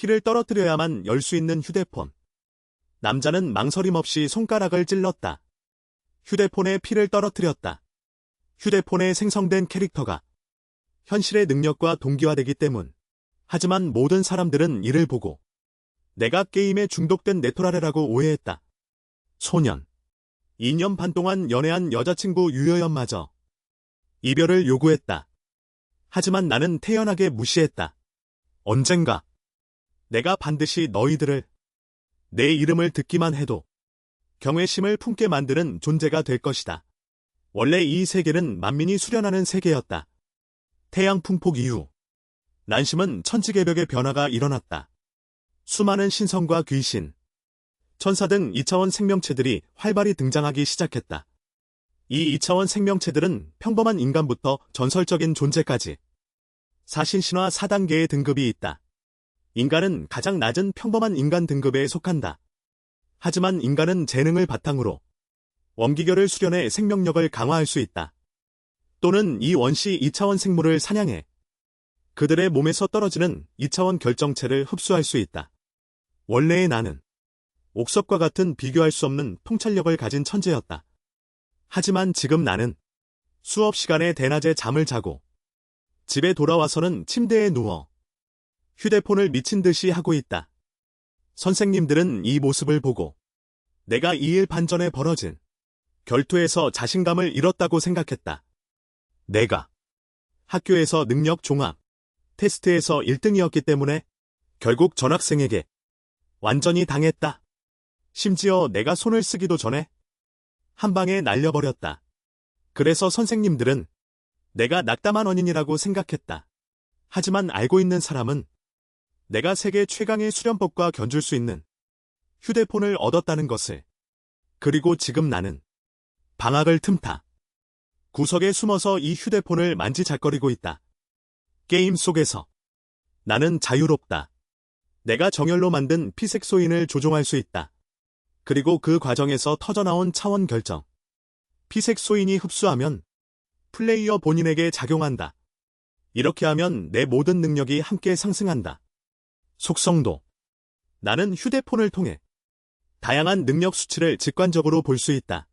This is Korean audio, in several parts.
피를 떨어뜨려야만 열 수 있는 휴대폰. 남자는 망설임 없이 손가락을 찔렀다. 휴대폰에 피를 떨어뜨렸다. 휴대폰에 생성된 캐릭터가 현실의 능력과 동기화되기 때문. 하지만 모든 사람들은 이를 보고 내가 게임에 중독된 네토라레라고 오해했다. 소년. 2년 반 동안 연애한 여자친구 유여연마저 이별을 요구했다. 하지만 나는 태연하게 무시했다. 언젠가 내가 반드시 너희들을 내 이름을 듣기만 해도 경외심을 품게 만드는 존재가 될 것이다. 원래 이 세계는 만민이 수련하는 세계였다. 태양 풍폭 이후 난심은 천지개벽의 변화가 일어났다. 수많은 신성과 귀신, 천사 등 2차원 생명체들이 활발히 등장하기 시작했다. 이 2차원 생명체들은 평범한 인간부터 전설적인 존재까지 사신신화 4단계의 등급이 있다. 인간은 가장 낮은 평범한 인간 등급에 속한다. 하지만 인간은 재능을 바탕으로 원기결을 수련해 생명력을 강화할 수 있다. 또는 이 원시 2차원 생물을 사냥해 그들의 몸에서 떨어지는 2차원 결정체를 흡수할 수 있다. 원래의 나는 옥석과 같은 비교할 수 없는 통찰력을 가진 천재였다. 하지만 지금 나는 수업 시간에 대낮에 잠을 자고 집에 돌아와서는 침대에 누워 휴대폰을 미친 듯이 하고 있다. 선생님들은 이 모습을 보고 내가 2일 반 전에 벌어진 결투에서 자신감을 잃었다고 생각했다. 내가 학교에서 능력 종합 테스트에서 1등이었기 때문에 결국 전학생에게 완전히 당했다. 심지어 내가 손을 쓰기도 전에 한 방에 날려버렸다. 그래서 선생님들은 내가 낙담한 원인이라고 생각했다. 하지만 알고 있는 사람은 내가 세계 최강의 수련법과 견줄 수 있는 휴대폰을 얻었다는 것을. 그리고 지금 나는 방학을 틈타 구석에 숨어서 이 휴대폰을 만지작거리고 있다. 게임 속에서 나는 자유롭다. 내가 정열로 만든 피색소인을 조종할 수 있다. 그리고 그 과정에서 터져나온 차원 결정. 피색소인이 흡수하면 플레이어 본인에게 작용한다. 이렇게 하면 내 모든 능력이 함께 상승한다. 속성도. 나는 휴대폰을 통해 다양한 능력 수치를 직관적으로 볼 수 있다.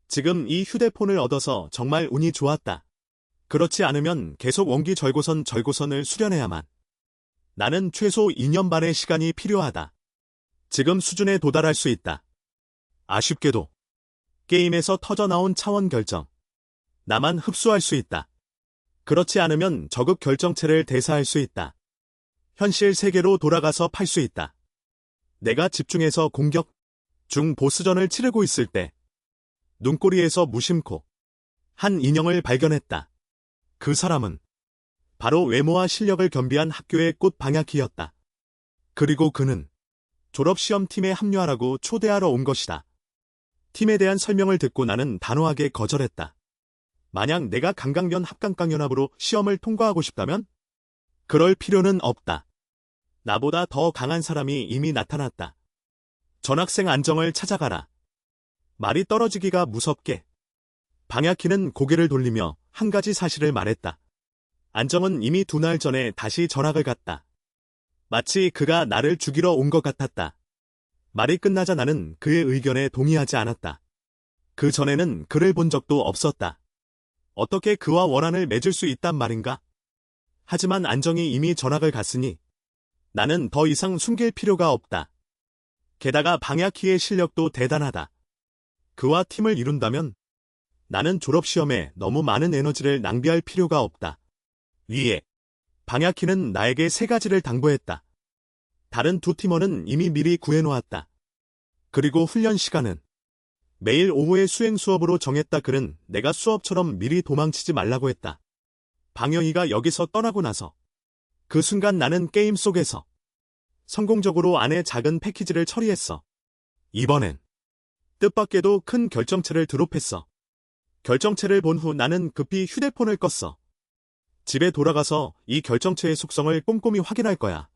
지금 이 휴대폰을 얻어서 정말 운이 좋았다. 그렇지 않으면 계속 원기절고선을 수련해야만. 나는 최소 2년 반의 시간이 필요하다. 지금 수준에 도달할 수 있다. 아쉽게도 게임에서 터져나온 차원 결정. 나만 흡수할 수 있다. 그렇지 않으면 저급 결정체를 대사할 수 있다. 현실 세계로 돌아가서 팔 수 있다. 내가 집중해서 공격 중 보스전을 치르고 있을 때 눈꼬리에서 무심코 한 인형을 발견했다. 그 사람은 바로 외모와 실력을 겸비한 학교의 꽃 방야키였다. 그리고 그는 졸업시험팀에 합류하라고 초대하러 온 것이다. 팀에 대한 설명을 듣고 나는 단호하게 거절했다. 만약 내가 강강연 합강강연합으로 시험을 통과하고 싶다면 그럴 필요는 없다. 나보다 더 강한 사람이 이미 나타났다. 전학생 안정을 찾아가라. 말이 떨어지기가 무섭게 방야키는 고개를 돌리며 한 가지 사실을 말했다. 안정은 이미 2날 전에 다시 전학을 갔다. 마치 그가 나를 죽이러 온 것 같았다. 말이 끝나자 나는 그의 의견에 동의하지 않았다. 그 전에는 그를 본 적도 없었다. 어떻게 그와 원한을 맺을 수 있단 말인가? 하지만 안정이 이미 전학을 갔으니 나는 더 이상 숨길 필요가 없다. 게다가 방야키의 실력도 대단하다. 그와 팀을 이룬다면 나는 졸업시험에 너무 많은 에너지를 낭비할 필요가 없다. 위에 방야키는 나에게 3가지를 당부했다. 다른 2 팀원은 이미 미리 구해놓았다. 그리고 훈련 시간은 매일 오후에 수행 수업으로 정했다. 그는 내가 수업처럼 미리 도망치지 말라고 했다. 방영이가 여기서 떠나고 나서 그 순간 나는 게임 속에서 성공적으로 안에 작은 패키지를 처리했어. 이번엔 뜻밖에도 큰 결정체를 드롭했어. 결정체를 본 후 나는 급히 휴대폰을 껐어. 집에 돌아가서 이 결정체의 속성을 꼼꼼히 확인할 거야.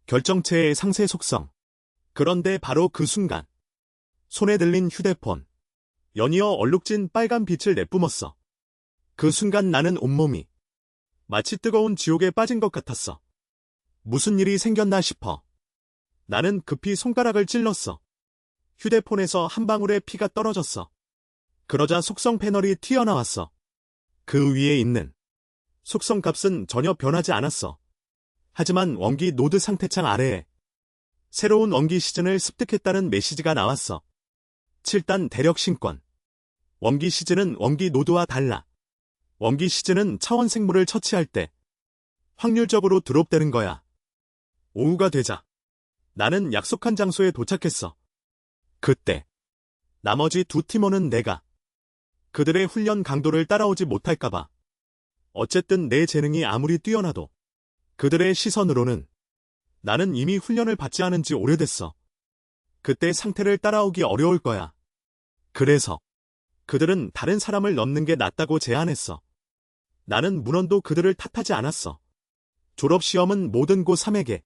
결정체의 상세 속성. 그런데 바로 그 순간 손에 들린 휴대폰. 연이어 얼룩진 빨간 빛을 내뿜었어. 그 순간 나는 온몸이 마치 뜨거운 지옥에 빠진 것 같았어. 무슨 일이 생겼나 싶어. 나는 급히 손가락을 찔렀어. 휴대폰에서 한 방울의 피가 떨어졌어. 그러자 속성 패널이 튀어나왔어. 그 위에 있는 속성 값은 전혀 변하지 않았어. 하지만 원기 노드 상태창 아래에 새로운 원기 시즌을 습득했다는 메시지가 나왔어. 7단 대력 신권. 원기 시즌은 원기 노드와 달라. 원기 시즌은 차원 생물을 처치할 때 확률적으로 드롭되는 거야. 오후가 되자 나는 약속한 장소에 도착했어. 그때 나머지 두 팀원은 내가 그들의 훈련 강도를 따라오지 못할까봐. 어쨌든 내 재능이 아무리 뛰어나도 그들의 시선으로는 나는 이미 훈련을 받지 않은 지 오래됐어. 그때 상태를 따라오기 어려울 거야. 그래서 그들은 다른 사람을 넣는 게 낫다고 제안했어. 나는 문헌도 그들을 탓하지 않았어. 졸업시험은 모든 고3에게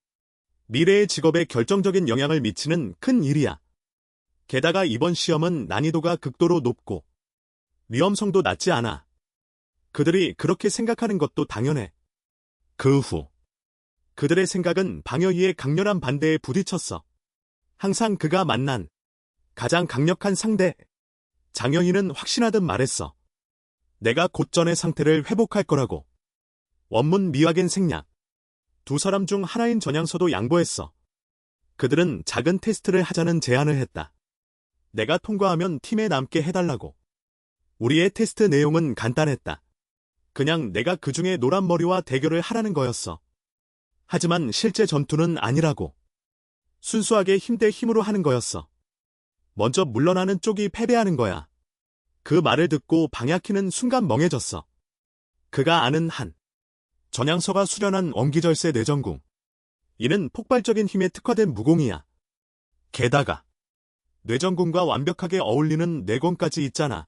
미래의 직업에 결정적인 영향을 미치는 큰 일이야. 게다가 이번 시험은 난이도가 극도로 높고 위험성도 낮지 않아. 그들이 그렇게 생각하는 것도 당연해. 그 후 그들의 생각은 방여희의 강렬한 반대에 부딪혔어. 항상 그가 만난 가장 강력한 상대 장여희는 확신하듯 말했어. 내가 곧 전의 상태를 회복할 거라고. 원문 미확인 생략. 두 사람 중 하나인 전향서도 양보했어. 그들은 작은 테스트를 하자는 제안을 했다. 내가 통과하면 팀에 남게 해달라고. 우리의 테스트 내용은 간단했다. 그냥 내가 그 중에 노란 머리와 대결을 하라는 거였어. 하지만 실제 전투는 아니라고. 순수하게 힘 대 힘으로 하는 거였어. 먼저 물러나는 쪽이 패배하는 거야. 그 말을 듣고 방야키는 순간 멍해졌어. 그가 아는 한 전향서가 수련한 원기절세 뇌전궁. 이는 폭발적인 힘에 특화된 무공이야. 게다가 뇌전궁과 완벽하게 어울리는 뇌검까지 있잖아.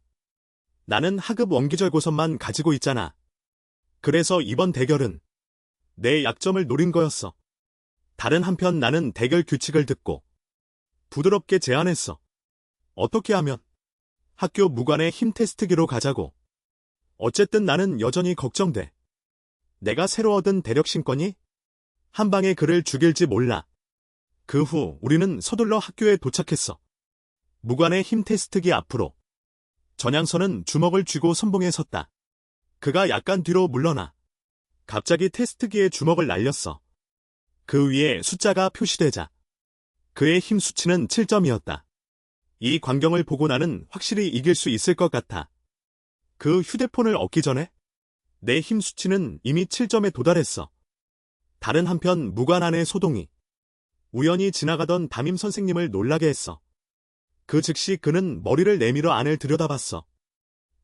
나는 하급 원기절고선만 가지고 있잖아. 그래서 이번 대결은 내 약점을 노린 거였어. 다른 한편 나는 대결 규칙을 듣고 부드럽게 제안했어. 어떻게 하면? 학교 무관의 힘 테스트기로 가자고. 어쨌든 나는 여전히 걱정돼. 내가 새로 얻은 대력 신권이 한 방에 그를 죽일지 몰라. 그 후 우리는 서둘러 학교에 도착했어. 무관의 힘 테스트기 앞으로 전향서는 주먹을 쥐고 선봉에 섰다. 그가 약간 뒤로 물러나 갑자기 테스트기에 주먹을 날렸어. 그 위에 숫자가 표시되자 그의 힘 수치는 7점이었다. 이 광경을 보고 나는 확실히 이길 수 있을 것 같아. 그 휴대폰을 얻기 전에 내 힘 수치는 이미 7점에 도달했어. 다른 한편 무관 안의 소동이 우연히 지나가던 담임 선생님을 놀라게 했어. 그 즉시 그는 머리를 내밀어 안을 들여다봤어.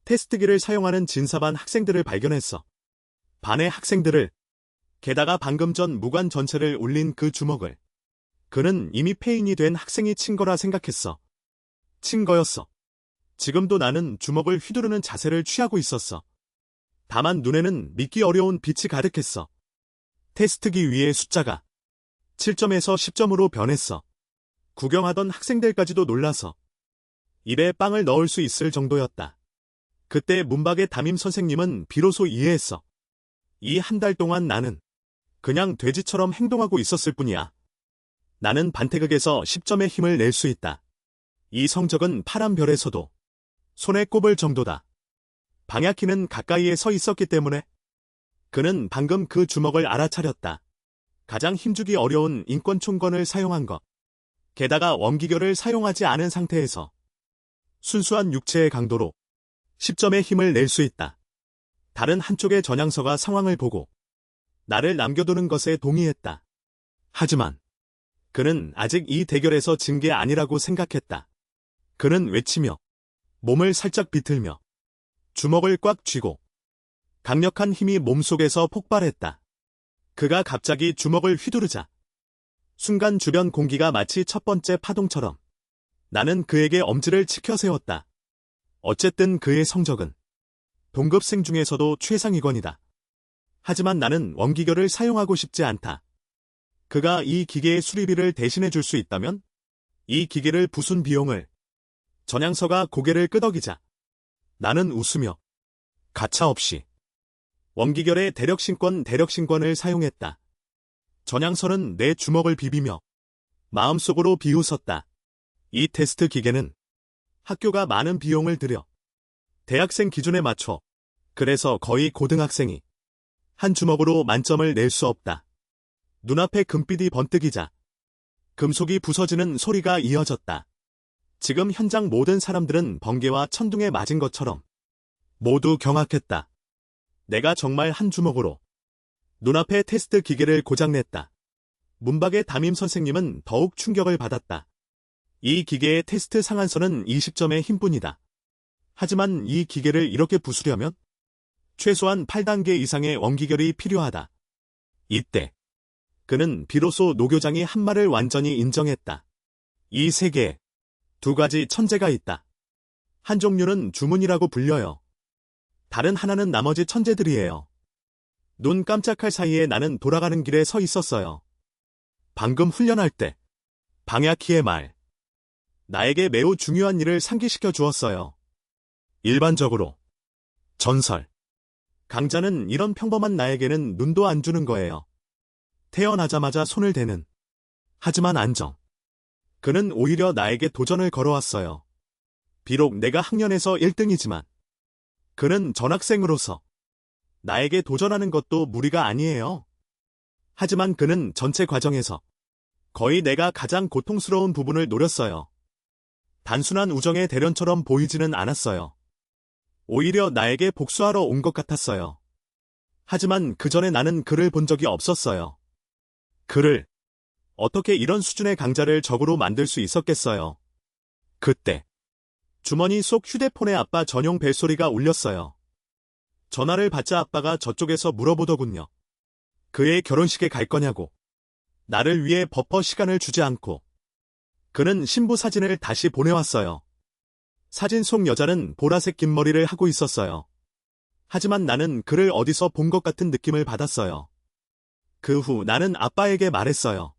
테스트기를 사용하는 진사반 학생들을 발견했어. 반의 학생들을, 게다가 방금 전 무관 전체를 울린 그 주먹을 그는 이미 폐인이 된 학생이 친 거라 생각했어. 친 거였어. 지금도 나는 주먹을 휘두르는 자세를 취하고 있었어. 다만 눈에는 믿기 어려운 빛이 가득했어. 테스트기 위의 숫자가 7점에서 10점으로 변했어. 구경하던 학생들까지도 놀라서 입에 빵을 넣을 수 있을 정도였다. 그때 문박의 담임 선생님은 비로소 이해했어. 이 한 달 동안 나는 그냥 돼지처럼 행동하고 있었을 뿐이야. 나는 반태극에서 10점의 힘을 낼 수 있다. 이 성적은 파란 별에서도 손에 꼽을 정도다. 방야키는 가까이에 서 있었기 때문에 그는 방금 그 주먹을 알아차렸다. 가장 힘주기 어려운 인권총권을 사용한 것. 게다가 원기결을 사용하지 않은 상태에서 순수한 육체의 강도로 10점의 힘을 낼 수 있다. 다른 한쪽의 전향서가 상황을 보고 나를 남겨두는 것에 동의했다. 하지만 그는 아직 이 대결에서 진 게 아니라고 생각했다. 그는 외치며 몸을 살짝 비틀며 주먹을 꽉 쥐고 강력한 힘이 몸속에서 폭발했다. 그가 갑자기 주먹을 휘두르자 순간 주변 공기가 마치 첫 번째 파동처럼 나는 그에게 엄지를 치켜 세웠다. 어쨌든 그의 성적은 동급생 중에서도 최상위권이다. 하지만 나는 원기결을 사용하고 싶지 않다. 그가 이 기계의 수리비를 대신해 줄 수 있다면 이 기계를 부순 비용을. 전향서가 고개를 끄덕이자 나는 웃으며 가차없이 원기결의 대력신권을 사용했다. 전향서는 내 주먹을 비비며 마음속으로 비웃었다. 이 테스트 기계는 학교가 많은 비용을 들여 대학생 기준에 맞춰 그래서 거의 고등학생이 한 주먹으로 만점을 낼 수 없다. 눈앞에 금빛이 번뜩이자 금속이 부서지는 소리가 이어졌다. 지금 현장 모든 사람들은 번개와 천둥에 맞은 것처럼 모두 경악했다. 내가 정말 한 주먹으로 눈앞에 테스트 기계를 고장냈다. 문박의 담임 선생님은 더욱 충격을 받았다. 이 기계의 테스트 상한선은 20점의 힘뿐이다. 하지만 이 기계를 이렇게 부수려면 최소한 8단계 이상의 원기결이 필요하다. 이때 그는 비로소 노교장이 한 말을 완전히 인정했다. 이 세계에 두 가지 천재가 있다. 한 종류는 주문이라고 불려요. 다른 하나는 나머지 천재들이에요. 눈 깜짝할 사이에 나는 돌아가는 길에 서 있었어요. 방금 훈련할 때 방야키의 말, 나에게 매우 중요한 일을 상기시켜 주었어요. 일반적으로 전설, 강자는 이런 평범한 나에게는 눈도 안 주는 거예요. 태어나자마자 손을 대는. 하지만 안정. 그는 오히려 나에게 도전을 걸어왔어요. 비록 내가 학년에서 1등이지만 그는 전학생으로서 나에게 도전하는 것도 무리가 아니에요. 하지만 그는 전체 과정에서 거의 내가 가장 고통스러운 부분을 노렸어요. 단순한 우정의 대련처럼 보이지는 않았어요. 오히려 나에게 복수하러 온 것 같았어요. 하지만 그 전에 나는 그를 본 적이 없었어요. 그를 어떻게 이런 수준의 강자를 적으로 만들 수 있었겠어요. 그때 주머니 속 휴대폰에 아빠 전용 벨소리가 울렸어요. 전화를 받자 아빠가 저쪽에서 물어보더군요. 그의 결혼식에 갈 거냐고. 나를 위해 버퍼 시간을 주지 않고. 그는 신부 사진을 다시 보내왔어요. 사진 속 여자는 보라색 긴 머리를 하고 있었어요. 하지만 나는 그를 어디서 본 것 같은 느낌을 받았어요. 그 후 나는 아빠에게 말했어요.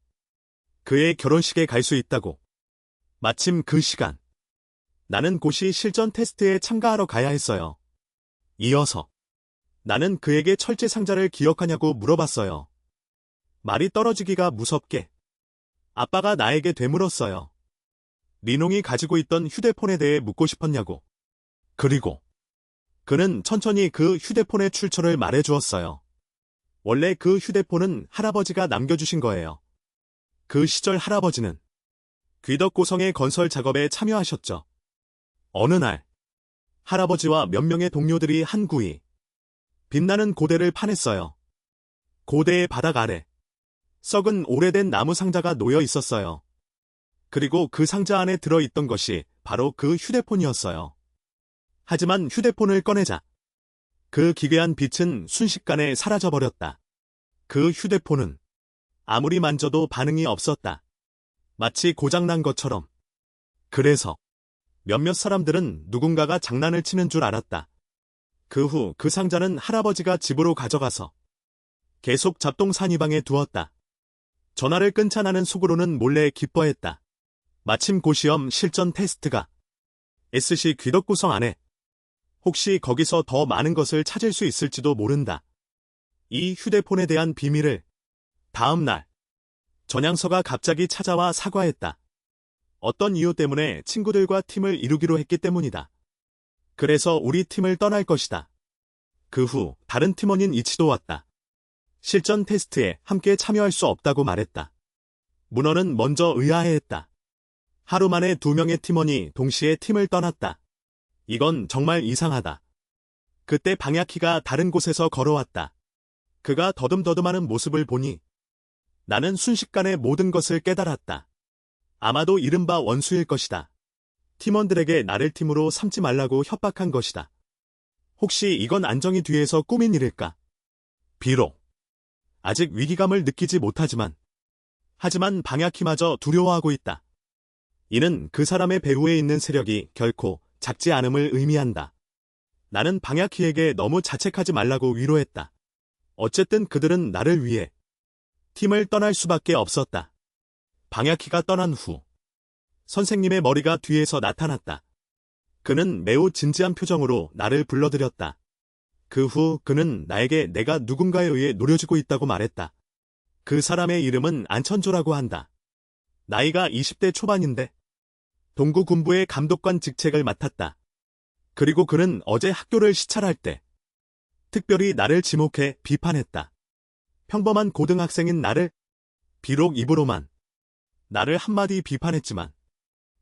그의 결혼식에 갈 수 있다고. 마침 그 시간. 나는 곧이 실전 테스트에 참가하러 가야 했어요. 이어서 나는 그에게 철제 상자를 기억하냐고 물어봤어요. 말이 떨어지기가 무섭게. 아빠가 나에게 되물었어요. 리농이 가지고 있던 휴대폰에 대해 묻고 싶었냐고. 그리고 그는 천천히 그 휴대폰의 출처를 말해주었어요. 원래 그 휴대폰은 할아버지가 남겨주신 거예요. 그 시절 할아버지는 귀덕고성의 건설 작업에 참여하셨죠. 어느 날 할아버지와 몇 명의 동료들이 한 구이 빛나는 고대를 파냈어요. 고대의 바닥 아래 썩은 오래된 나무 상자가 놓여 있었어요. 그리고 그 상자 안에 들어있던 것이 바로 그 휴대폰이었어요. 하지만 휴대폰을 꺼내자 그 기괴한 빛은 순식간에 사라져버렸다. 그 휴대폰은 아무리 만져도 반응이 없었다. 마치 고장난 것처럼. 그래서 몇몇 사람들은 누군가가 장난을 치는 줄 알았다. 그 후 그 상자는 할아버지가 집으로 가져가서 계속 잡동 사니방에 두었다. 전화를 끊자 나는 속으로는 몰래 기뻐했다. 마침 고시험 실전 테스트가 SC 귀덕구성 안에 혹시 거기서 더 많은 것을 찾을 수 있을지도 모른다. 이 휴대폰에 대한 비밀을 다음 날 전향서가 갑자기 찾아와 사과했다. 어떤 이유 때문에 친구들과 팀을 이루기로 했기 때문이다. 그래서 우리 팀을 떠날 것이다. 그 후 다른 팀원인 이치도 왔다. 실전 테스트에 함께 참여할 수 없다고 말했다. 문어는 먼저 의아해했다. 하루 만에 2명의 팀원이 동시에 팀을 떠났다. 이건 정말 이상하다. 그때 방야키가 다른 곳에서 걸어왔다. 그가 더듬더듬하는 모습을 보니 나는 순식간에 모든 것을 깨달았다. 아마도 이른바 원수일 것이다. 팀원들에게 나를 팀으로 삼지 말라고 협박한 것이다. 혹시 이건 안정이 뒤에서 꾸민 일일까? 비록 아직 위기감을 느끼지 못하지만 하지만 방야키마저 두려워하고 있다. 이는 그 사람의 배후에 있는 세력이 결코 작지 않음을 의미한다. 나는 방야키에게 너무 자책하지 말라고 위로했다. 어쨌든 그들은 나를 위해 팀을 떠날 수밖에 없었다. 방야키가 떠난 후 선생님의 머리가 뒤에서 나타났다. 그는 매우 진지한 표정으로 나를 불러들였다. 그 후 그는 나에게 내가 누군가에 의해 노려지고 있다고 말했다. 그 사람의 이름은 안천조라고 한다. 나이가 20대 초반인데 동구 군부의 감독관 직책을 맡았다. 그리고 그는 어제 학교를 시찰할 때 특별히 나를 지목해 비판했다. 평범한 고등학생인 나를, 비록 입으로만 나를 한마디 비판했지만,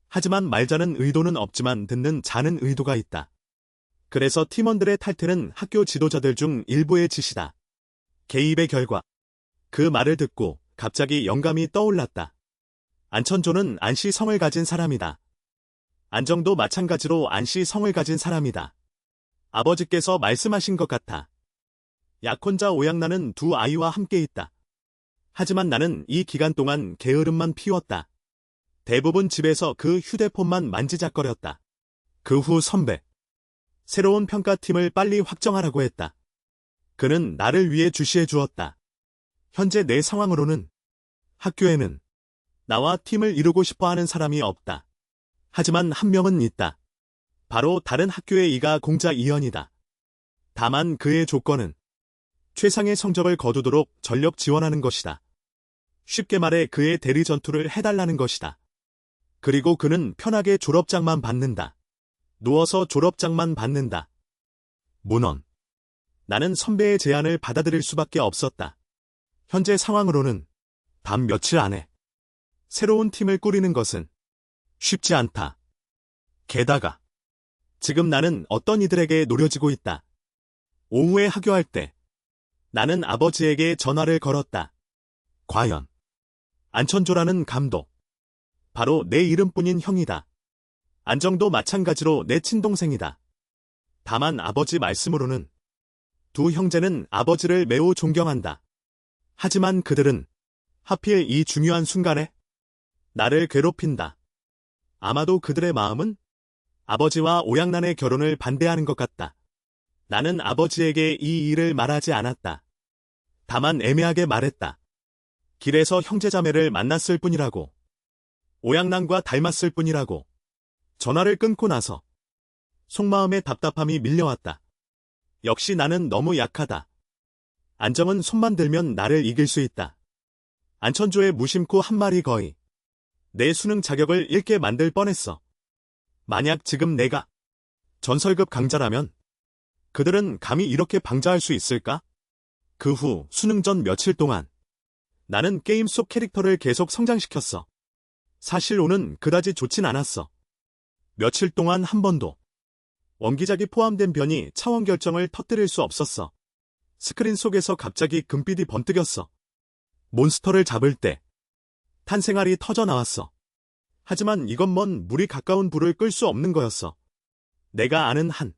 하지만 말자는 의도는 없지만 듣는 자는 의도가 있다. 그래서 팀원들의 탈퇴는 학교 지도자들 중 일부의 짓이다. 개입의 결과. 그 말을 듣고 갑자기 영감이 떠올랐다. 안천조는 안씨 성을 가진 사람이다. 안정도 마찬가지로 안씨 성을 가진 사람이다. 아버지께서 말씀하신 것 같아. 약혼자 오양나는 두 아이와 함께 있다. 하지만 나는 이 기간 동안 게으름만 피웠다. 대부분 집에서 그 휴대폰만 만지작거렸다. 그 후 선배. 새로운 평가팀을 빨리 확정하라고 했다. 그는 나를 위해 주시해 주었다. 현재 내 상황으로는 학교에는 나와 팀을 이루고 싶어 하는 사람이 없다. 하지만 한 명은 있다. 바로 다른 학교의 이가 공자 이현이다. 다만 그의 조건은 최상의 성적을 거두도록 전력 지원하는 것이다. 쉽게 말해 그의 대리 전투를 해달라는 것이다. 그리고 그는 편하게 졸업장만 받는다. 누워서 졸업장만 받는다. 문헌. 나는 선배의 제안을 받아들일 수밖에 없었다. 현재 상황으로는 단 며칠 안에 새로운 팀을 꾸리는 것은 쉽지 않다. 게다가 지금 나는 어떤 이들에게 노려지고 있다. 오후에 하교할 때 나는 아버지에게 전화를 걸었다. 과연 안천조라는 감독. 바로 내 이름뿐인 형이다. 안정도 마찬가지로 내 친동생이다. 다만 아버지 말씀으로는 두 형제는 아버지를 매우 존경한다. 하지만 그들은 하필 이 중요한 순간에 나를 괴롭힌다. 아마도 그들의 마음은 아버지와 오양난의 결혼을 반대하는 것 같다. 나는 아버지에게 이 일을 말하지 않았다. 다만 애매하게 말했다. 길에서 형제자매를 만났을 뿐이라고. 오양난과 닮았을 뿐이라고. 전화를 끊고 나서 속마음의 답답함이 밀려왔다. 역시 나는 너무 약하다. 안정은 손만 들면 나를 이길 수 있다. 안천조의 무심코 한 말이 거의 내 수능 자격을 잃게 만들 뻔했어. 만약 지금 내가 전설급 강자라면 그들은 감히 이렇게 방자할 수 있을까? 그 후 수능 전 며칠 동안 나는 게임 속 캐릭터를 계속 성장시켰어. 사실 오는 그다지 좋진 않았어. 며칠 동안 한 번도 원기작이 포함된 변이 차원 결정을 터뜨릴 수 없었어. 스크린 속에서 갑자기 금빛이 번뜩였어. 몬스터를 잡을 때 탄생알이 터져 나왔어. 하지만 이건 먼 물이 가까운 불을 끌 수 없는 거였어. 내가 아는 한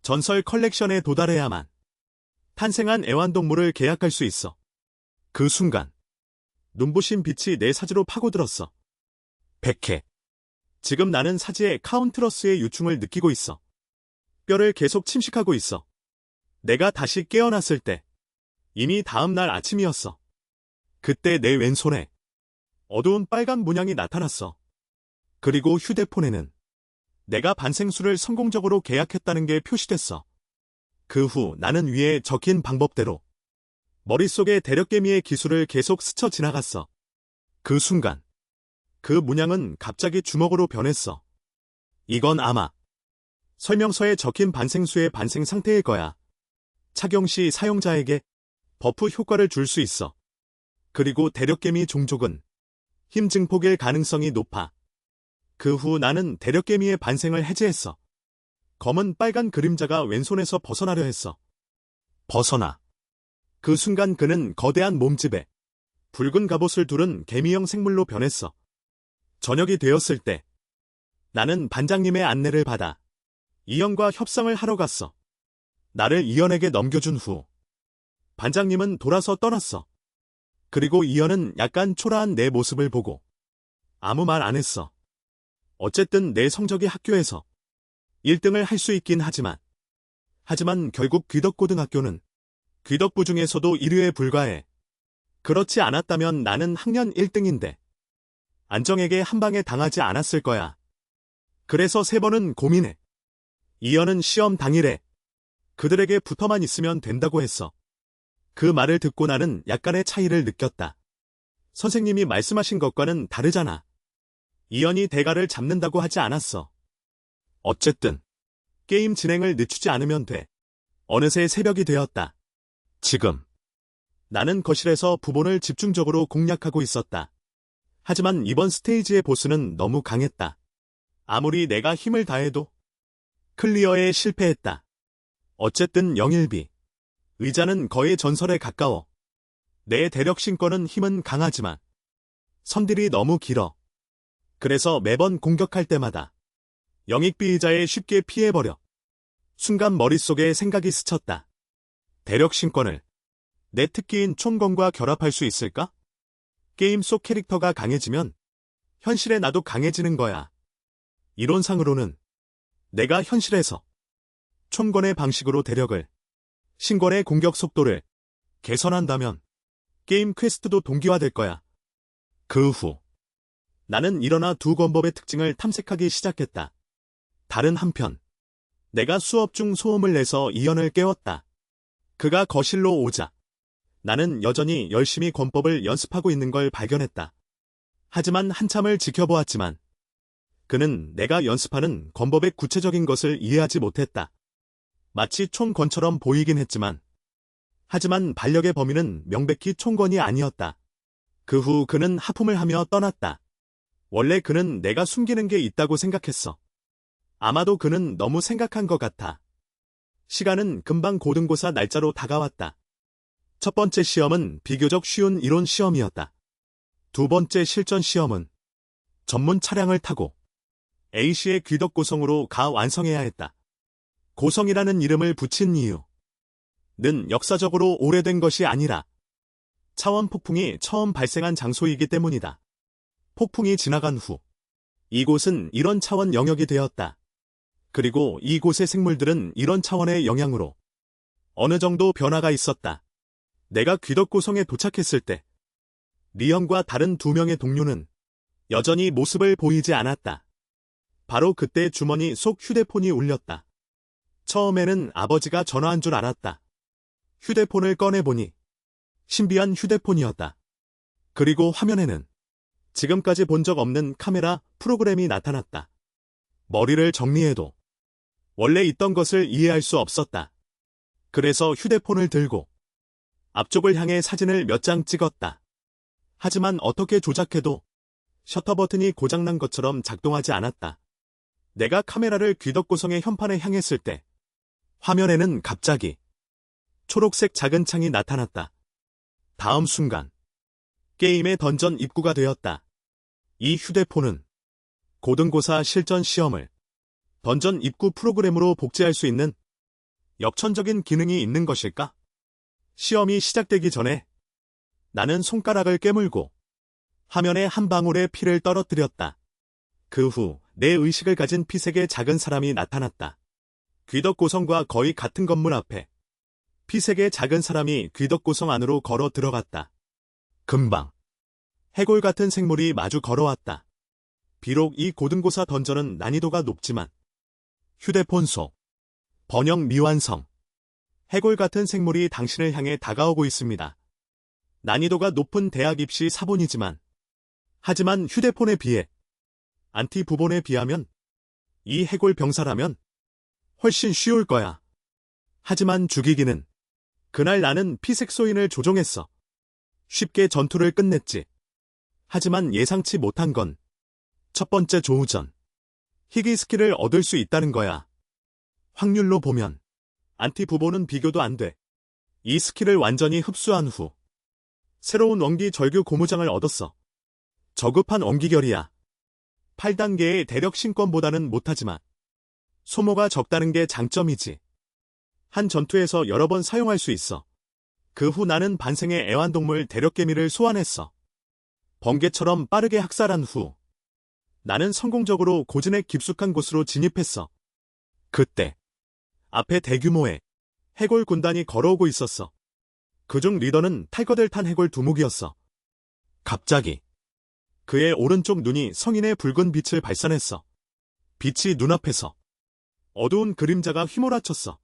전설 컬렉션에 도달해야만 탄생한 애완동물을 계약할 수 있어. 그 순간 눈부신 빛이 내 사지로 파고들었어. 100회. 지금 나는 사지에 카운트러스의 유충을 느끼고 있어. 뼈를 계속 침식하고 있어. 내가 다시 깨어났을 때 이미 다음 날 아침이었어. 그때 내 왼손에 어두운 빨간 문양이 나타났어. 그리고 휴대폰에는 내가 반생수를 성공적으로 계약했다는 게 표시됐어. 그 후 나는 위에 적힌 방법대로 머릿속에 대력개미의 기술을 계속 스쳐 지나갔어. 그 순간 그 문양은 갑자기 주먹으로 변했어. 이건 아마 설명서에 적힌 반생수의 반생 상태일 거야. 착용 시 사용자에게 버프 효과를 줄 수 있어. 그리고 대력개미 종족은 힘 증폭일 가능성이 높아. 그 후 나는 대력개미의 반생을 해제했어. 검은 빨간 그림자가 왼손에서 벗어나려 했어. 벗어나. 그 순간 그는 거대한 몸집에 붉은 갑옷을 두른 개미형 생물로 변했어. 저녁이 되었을 때 나는 반장님의 안내를 받아 이현과 협상을 하러 갔어. 나를 이현에게 넘겨준 후 반장님은 돌아서 떠났어. 그리고 이현은 약간 초라한 내 모습을 보고 아무 말 안 했어. 어쨌든 내 성적이 학교에서 1등을 할 수 있긴 하지만 결국 귀덕고등학교는 귀덕부 중에서도 1위에 불과해. 그렇지 않았다면 나는 학년 1등인데 안정에게 한 방에 당하지 않았을 거야. 그래서 3번은 고민해. 이현은 시험 당일에 그들에게 붙어만 있으면 된다고 했어. 그 말을 듣고 나는 약간의 차이를 느꼈다. 선생님이 말씀하신 것과는 다르잖아. 이연이 대가를 잡는다고 하지 않았어. 어쨌든 게임 진행을 늦추지 않으면 돼. 어느새 새벽이 되었다. 지금 나는 거실에서 부본을 집중적으로 공략하고 있었다. 하지만 이번 스테이지의 보스는 너무 강했다. 아무리 내가 힘을 다해도 클리어에 실패했다. 어쨌든 영일비. 의자는 거의 전설에 가까워. 내 대력 신권은 힘은 강하지만 선딜이 너무 길어. 그래서 매번 공격할 때마다 영익비 의자에 쉽게 피해버려. 순간 머릿속에 생각이 스쳤다. 대력 신권을 내 특기인 총검과 결합할 수 있을까? 게임 속 캐릭터가 강해지면 현실의 나도 강해지는 거야. 이론상으로는 내가 현실에서 총권의 방식으로 대력을, 신권의 공격 속도를 개선한다면 게임 퀘스트도 동기화될 거야. 그 후 나는 일어나 두 권법의 특징을 탐색하기 시작했다. 다른 한편 내가 수업 중 소음을 내서 이연을 깨웠다. 그가 거실로 오자 나는 여전히 열심히 권법을 연습하고 있는 걸 발견했다. 하지만 한참을 지켜보았지만 그는 내가 연습하는 권법의 구체적인 것을 이해하지 못했다. 마치 총권처럼 보이긴 했지만 하지만 반력의 범위는 명백히 총권이 아니었다. 그 후 그는 하품을 하며 떠났다. 원래 그는 내가 숨기는 게 있다고 생각했어. 아마도 그는 너무 생각한 것 같아. 시간은 금방 고등고사 날짜로 다가왔다. 첫 번째 시험은 비교적 쉬운 이론 시험이었다. 두 번째 실전 시험은 전문 차량을 타고 A씨의 귀덕고성으로 가 완성해야 했다. 고성이라는 이름을 붙인 이유는 역사적으로 오래된 것이 아니라 차원 폭풍이 처음 발생한 장소이기 때문이다. 폭풍이 지나간 후 이곳은 이런 차원 영역이 되었다. 그리고 이곳의 생물들은 이런 차원의 영향으로 어느 정도 변화가 있었다. 내가 귀덕고성에 도착했을 때 리언과 다른 두 명의 동료는 여전히 모습을 보이지 않았다. 바로 그때 주머니 속 휴대폰이 울렸다. 처음에는 아버지가 전화한 줄 알았다. 휴대폰을 꺼내보니 신비한 휴대폰이었다. 그리고 화면에는 지금까지 본 적 없는 카메라 프로그램이 나타났다. 머리를 정리해도 원래 있던 것을 이해할 수 없었다. 그래서 휴대폰을 들고 앞쪽을 향해 사진을 몇 장 찍었다. 하지만 어떻게 조작해도 셔터 버튼이 고장난 것처럼 작동하지 않았다. 내가 카메라를 귀덕고성의 현판에 향했을 때 화면에는 갑자기 초록색 작은 창이 나타났다. 다음 순간 게임의 던전 입구가 되었다. 이 휴대폰은 고등고사 실전 시험을 던전 입구 프로그램으로 복제할 수 있는 역천적인 기능이 있는 것일까? 시험이 시작되기 전에 나는 손가락을 깨물고 화면에 한 방울의 피를 떨어뜨렸다. 그 후 내 의식을 가진 피색의 작은 사람이 나타났다. 귀덕고성과 거의 같은 건물 앞에 피색의 작은 사람이 귀덕고성 안으로 걸어 들어갔다. 금방 해골 같은 생물이 마주 걸어왔다. 비록 이 고등고사 던전은 난이도가 높지만 휴대폰 속 번역 미완성 해골 같은 생물이 당신을 향해 다가오고 있습니다. 난이도가 높은 대학 입시 사본이지만 하지만 휴대폰에 비해 안티 부본에 비하면 이 해골 병사라면 훨씬 쉬울 거야. 하지만 죽이기는 그날 나는 피색 소인을 조종했어. 쉽게 전투를 끝냈지. 하지만 예상치 못한 건 첫 번째 조우전 희귀 스킬을 얻을 수 있다는 거야. 확률로 보면 안티 부본은 비교도 안 돼. 이 스킬을 완전히 흡수한 후 새로운 원기 절규 고무장을 얻었어. 저급한 원기결이야. 8단계의 대력 신권보다는 못하지만 소모가 적다는 게 장점이지. 한 전투에서 여러 번 사용할 수 있어. 그 후 나는 반생의 애완동물 대력개미를 소환했어. 번개처럼 빠르게 학살한 후 나는 성공적으로 고진의 깊숙한 곳으로 진입했어. 그때 앞에 대규모의 해골 군단이 걸어오고 있었어. 그중 리더는 탈거될 탄 해골 두목이었어. 갑자기 그의 오른쪽 눈이 성인의 붉은 빛을 발산했어. 빛이 눈앞에서 어두운 그림자가 휘몰아쳤어.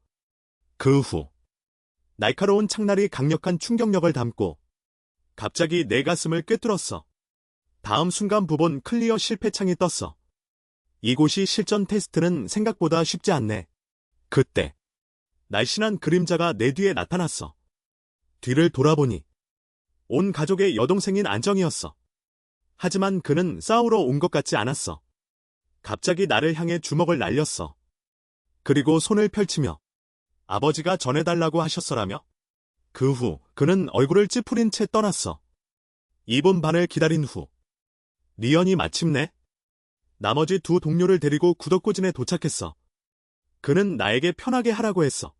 그 후 날카로운 창날이 강력한 충격력을 담고 갑자기 내 가슴을 꿰뚫었어. 다음 순간 부본 클리어 실패창이 떴어. 이곳이 실전 테스트는 생각보다 쉽지 않네. 그때 날씬한 그림자가 내 뒤에 나타났어. 뒤를 돌아보니 온 가족의 여동생인 안정이었어. 하지만 그는 싸우러 온 것 같지 않았어. 갑자기 나를 향해 주먹을 날렸어. 그리고 손을 펼치며 아버지가 전해달라고 하셨어라며? 그 후 그는 얼굴을 찌푸린 채 떠났어. 2분 반을 기다린 후 리언이 마침내 나머지 두 동료를 데리고 구덕고진에 도착했어. 그는 나에게 편하게 하라고 했어.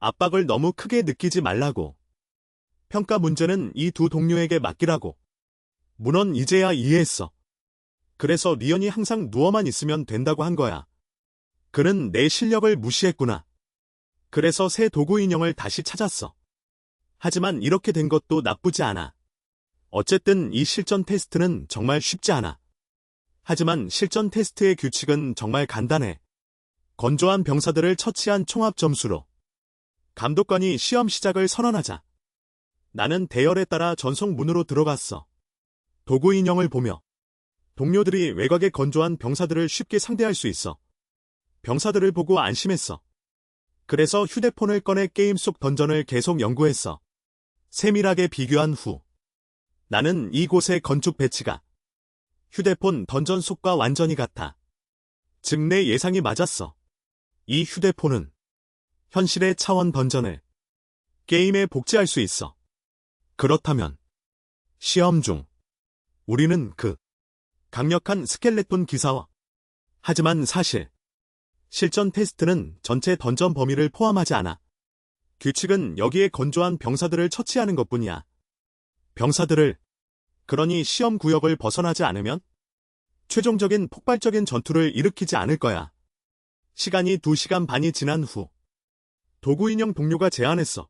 압박을 너무 크게 느끼지 말라고. 평가 문제는 이 두 동료에게 맡기라고. 문헌 이제야 이해했어. 그래서 리언이 항상 누워만 있으면 된다고 한 거야. 그는 내 실력을 무시했구나. 그래서 새 도구 인형을 다시 찾았어. 하지만 이렇게 된 것도 나쁘지 않아. 어쨌든 이 실전 테스트는 정말 쉽지 않아. 하지만 실전 테스트의 규칙은 정말 간단해. 건조한 병사들을 처치한 총합 점수로 감독관이 시험 시작을 선언하자. 나는 대열에 따라 전송문으로 들어갔어. 도구 인형을 보며 동료들이 외곽에 건조한 병사들을 쉽게 상대할 수 있어. 병사들을 보고 안심했어. 그래서 휴대폰을 꺼내 게임 속 던전을 계속 연구했어. 세밀하게 비교한 후 나는 이곳의 건축 배치가 휴대폰 던전 속과 완전히 같아. 즉 내 예상이 맞았어. 이 휴대폰은 현실의 차원 던전을 게임에 복제할 수 있어. 그렇다면 시험 중 우리는 그 강력한 스켈레톤 기사와 하지만 사실 실전 테스트는 전체 던전 범위를 포함하지 않아. 규칙은 여기에 건조한 병사들을 처치하는 것뿐이야. 병사들을 그러니 시험 구역을 벗어나지 않으면 최종적인 폭발적인 전투를 일으키지 않을 거야. 시간이 2시간 반이 지난 후 도구 인형 동료가 제안했어.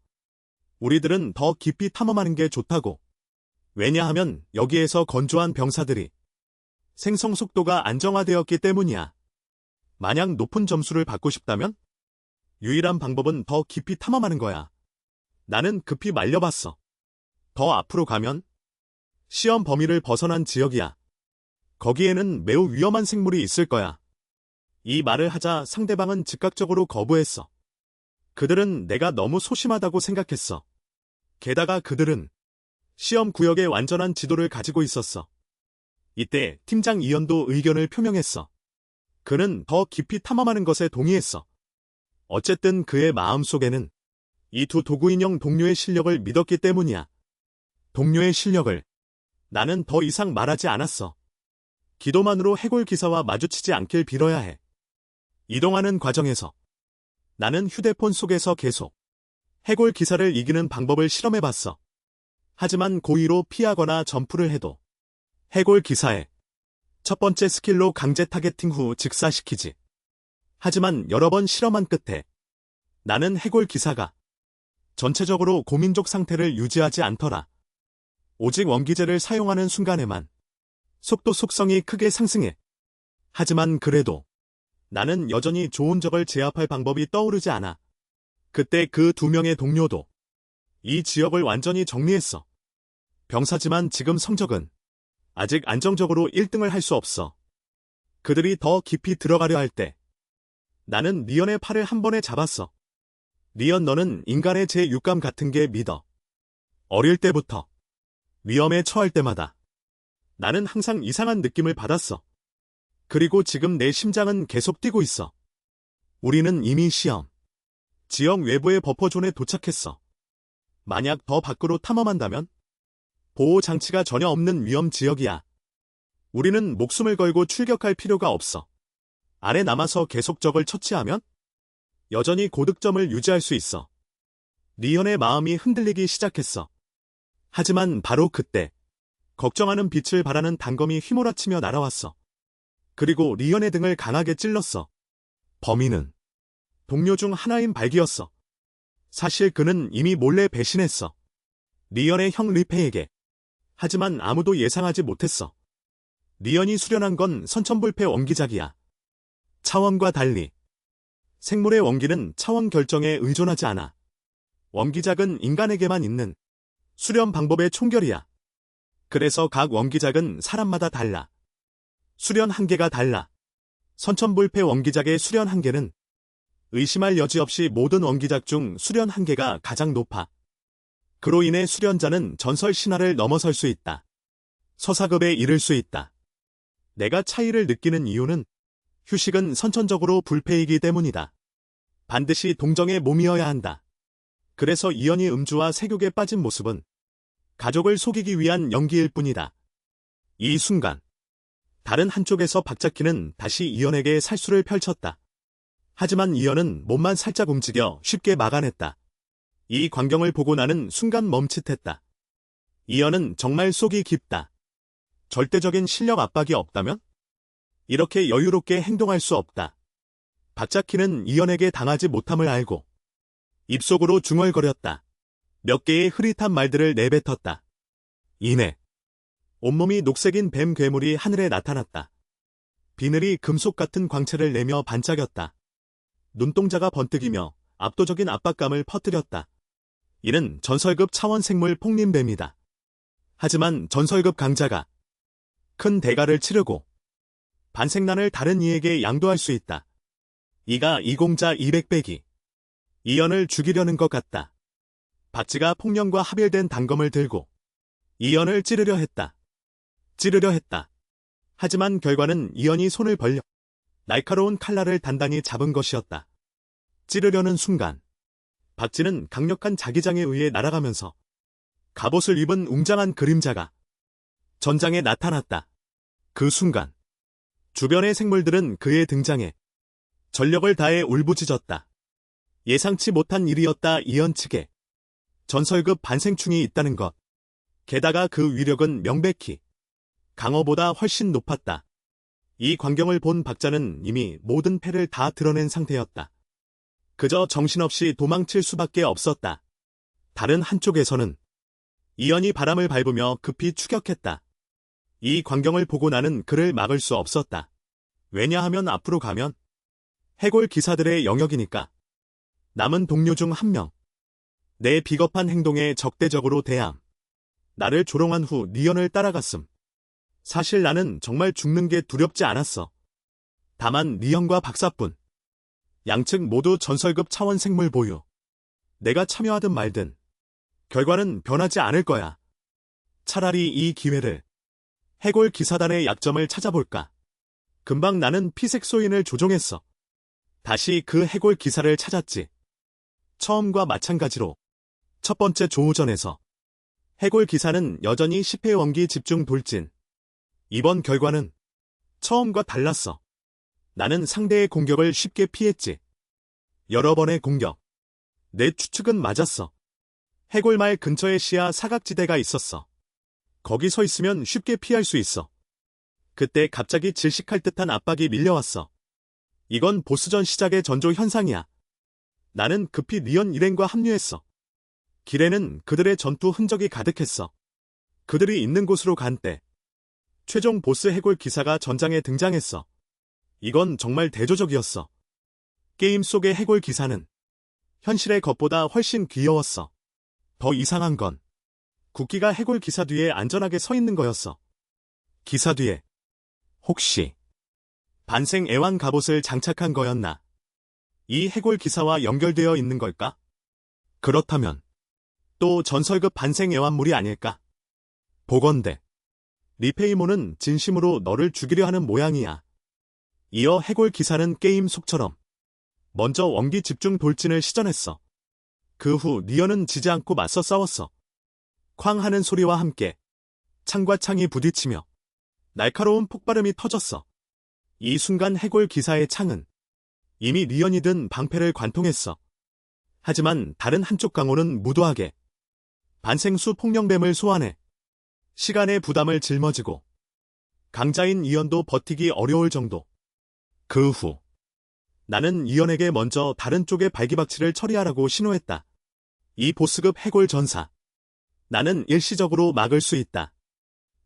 우리들은 더 깊이 탐험하는 게 좋다고. 왜냐하면 여기에서 건조한 병사들이 생성 속도가 안정화되었기 때문이야. 만약 높은 점수를 받고 싶다면 유일한 방법은 더 깊이 탐험하는 거야. 나는 급히 말려봤어. 더 앞으로 가면 시험 범위를 벗어난 지역이야. 거기에는 매우 위험한 생물이 있을 거야. 이 말을 하자 상대방은 즉각적으로 거부했어. 그들은 내가 너무 소심하다고 생각했어. 게다가 그들은 시험 구역의 완전한 지도를 가지고 있었어. 이때 팀장 이현도 의견을 표명했어. 그는 더 깊이 탐험하는 것에 동의했어. 어쨌든 그의 마음속에는 이 두 도구인형 동료의 실력을 믿었기 때문이야. 동료의 실력을 나는 더 이상 말하지 않았어. 기도만으로 해골 기사와 마주치지 않길 빌어야 해. 이동하는 과정에서 나는 휴대폰 속에서 계속 해골 기사를 이기는 방법을 실험해봤어. 하지만 고의로 피하거나 점프를 해도 해골 기사의 첫 번째 스킬로 강제 타겟팅 후 즉사시키지. 하지만 여러 번 실험한 끝에 나는 해골 기사가 전체적으로 고민족 상태를 유지하지 않더라. 오직 원기제를 사용하는 순간에만 속도 속성이 크게 상승해. 하지만 그래도 나는 여전히 좋은 적을 제압할 방법이 떠오르지 않아. 그때 그 두 명의 동료도 이 지역을 완전히 정리했어. 병사지만 지금 성적은 아직 안정적으로 1등을 할 수 없어. 그들이 더 깊이 들어가려 할 때 나는 리언의 팔을 한 번에 잡았어. 리언, 너는 인간의 제6감 같은 게 믿어. 어릴 때부터 위험에 처할 때마다 나는 항상 이상한 느낌을 받았어. 그리고 지금 내 심장은 계속 뛰고 있어. 우리는 이미 시험 지역 외부의 버퍼존에 도착했어. 만약 더 밖으로 탐험한다면 보호 장치가 전혀 없는 위험 지역이야. 우리는 목숨을 걸고 출격할 필요가 없어. 안에 남아서 계속 적을 처치하면 여전히 고득점을 유지할 수 있어. 리언의 마음이 흔들리기 시작했어. 하지만 바로 그때 걱정하는 빛을 발하는 단검이 휘몰아치며 날아왔어. 그리고 리언의 등을 강하게 찔렀어. 범인은 동료 중 하나인 발기였어. 사실 그는 이미 몰래 배신했어. 리언의 형 리페에게. 하지만 아무도 예상하지 못했어. 리언이 수련한 건 선천불패 원기작이야. 차원과 달리 생물의 원기는 차원 결정에 의존하지 않아. 원기작은 인간에게만 있는 수련 방법의 총결이야. 그래서 각 원기작은 사람마다 달라. 수련 한계가 달라. 선천불패 원기작의 수련 한계는 의심할 여지 없이 모든 원기작 중 수련 한계가 가장 높아. 그로 인해 수련자는 전설 신화를 넘어설 수 있다. 서사급에 이를 수 있다. 내가 차이를 느끼는 이유는 휴식은 선천적으로 불패이기 때문이다. 반드시 동정의 몸이어야 한다. 그래서 이연이 음주와 색욕에 빠진 모습은 가족을 속이기 위한 연기일 뿐이다. 이 순간 다른 한쪽에서 박자키는 다시 이연에게 살수를 펼쳤다. 하지만 이연은 몸만 살짝 움직여 쉽게 막아냈다. 이 광경을 보고 나는 순간 멈칫했다. 이연은 정말 속이 깊다. 절대적인 실력 압박이 없다면? 이렇게 여유롭게 행동할 수 없다. 박자키는 이연에게 당하지 못함을 알고 입속으로 중얼거렸다. 몇 개의 흐릿한 말들을 내뱉었다. 이내 온몸이 녹색인 뱀 괴물이 하늘에 나타났다. 비늘이 금속 같은 광채를 내며 반짝였다. 눈동자가 번뜩이며 압도적인 압박감을 퍼뜨렸다. 이는 전설급 차원 생물 폭림뱀이다. 하지만 전설급 강자가 큰 대가를 치르고 반생난을 다른 이에게 양도할 수 있다. 이가 이공자 200배기. 이연을 죽이려는 것 같다. 박쥐가 폭령과 합일된 단검을 들고 이연을 찌르려 했다. 하지만 결과는 이연이 손을 벌려 날카로운 칼날을 단단히 잡은 것이었다. 찌르려는 순간 박쥐는 강력한 자기장에 의해 날아가면서 갑옷을 입은 웅장한 그림자가 전장에 나타났다. 그 순간 주변의 생물들은 그의 등장에 전력을 다해 울부짖었다. 예상치 못한 일이었다. 이연 측에 전설급 반생충이 있다는 것. 게다가 그 위력은 명백히 강어보다 훨씬 높았다. 이 광경을 본 박자는 이미 모든 패를 다 드러낸 상태였다. 그저 정신없이 도망칠 수밖에 없었다. 다른 한쪽에서는 이연이 바람을 밟으며 급히 추격했다. 이 광경을 보고 나는 그를 막을 수 없었다. 왜냐하면 앞으로 가면 해골 기사들의 영역이니까. 남은 동료 중 한 명. 내 비겁한 행동에 적대적으로 대함. 나를 조롱한 후 니연을 따라갔음. 사실 나는 정말 죽는 게 두렵지 않았어. 다만 니연과 박사뿐. 양측 모두 전설급 차원 생물 보유. 내가 참여하든 말든 결과는 변하지 않을 거야. 차라리 이 기회를 해골 기사단의 약점을 찾아볼까. 금방 나는 피색 소인을 조종했어. 다시 그 해골 기사를 찾았지. 처음과 마찬가지로 첫 번째 조우전에서 해골 기사는 여전히 10회 원기 집중 돌진. 이번 결과는 처음과 달랐어. 나는 상대의 공격을 쉽게 피했지. 여러 번의 공격. 내 추측은 맞았어. 해골말 근처에 시야 사각지대가 있었어. 거기 서 있으면 쉽게 피할 수 있어. 그때 갑자기 질식할 듯한 압박이 밀려왔어. 이건 보스전 시작의 전조 현상이야. 나는 급히 니연 일행과 합류했어. 길에는 그들의 전투 흔적이 가득했어. 그들이 있는 곳으로 간 때 최종 보스 해골 기사가 전장에 등장했어. 이건 정말 대조적이었어. 게임 속의 해골 기사는 현실의 것보다 훨씬 귀여웠어. 더 이상한 건 국기가 해골 기사 뒤에 안전하게 서 있는 거였어. 기사 뒤에 혹시 반생 애완 갑옷을 장착한 거였나? 이 해골 기사와 연결되어 있는 걸까? 그렇다면 또 전설급 반생 애완물이 아닐까? 보건대 리페이모는 진심으로 너를 죽이려 하는 모양이야. 이어 해골 기사는 게임 속처럼 먼저 원기 집중 돌진을 시전했어. 그 후 니연은 지지 않고 맞서 싸웠어. 쾅 하는 소리와 함께 창과 창이 부딪히며 날카로운 폭발음이 터졌어. 이 순간 해골 기사의 창은 이미 니연이 든 방패를 관통했어. 하지만 다른 한쪽 강호는 무도하게 반생수 폭령뱀을 소환해 시간의 부담을 짊어지고 강자인 이연도 버티기 어려울 정도. 그 후 나는 이연에게 먼저 다른 쪽의 발기박치를 처리하라고 신호했다. 이 보스급 해골 전사. 나는 일시적으로 막을 수 있다.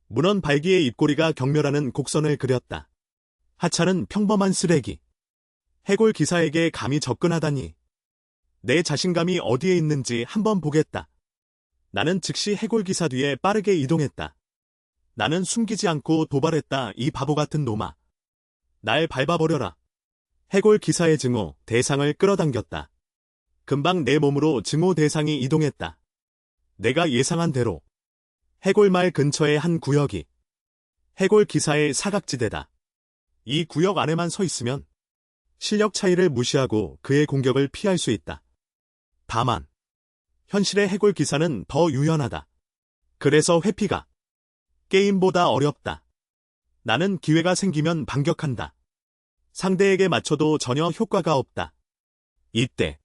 문헌 발기의 입꼬리가 경멸하는 곡선을 그렸다. 하차는 평범한 쓰레기. 해골 기사에게 감히 접근하다니. 내 자신감이 어디에 있는지 한번 보겠다. 나는 즉시 해골 기사 뒤에 빠르게 이동했다. 나는 숨기지 않고 도발했다. 이 바보 같은 놈아. 날 밟아버려라. 해골 기사의 증오, 대상을 끌어당겼다. 금방 내 몸으로 증오 대상이 이동했다. 내가 예상한 대로 해골말 근처의 한 구역이 해골 기사의 사각지대다. 이 구역 안에만 서 있으면 실력 차이를 무시하고 그의 공격을 피할 수 있다. 다만 현실의 해골 기사는 더 유연하다. 그래서 회피가 게임보다 어렵다. 나는 기회가 생기면 반격한다. 상대에게 맞춰도 전혀 효과가 없다. 이때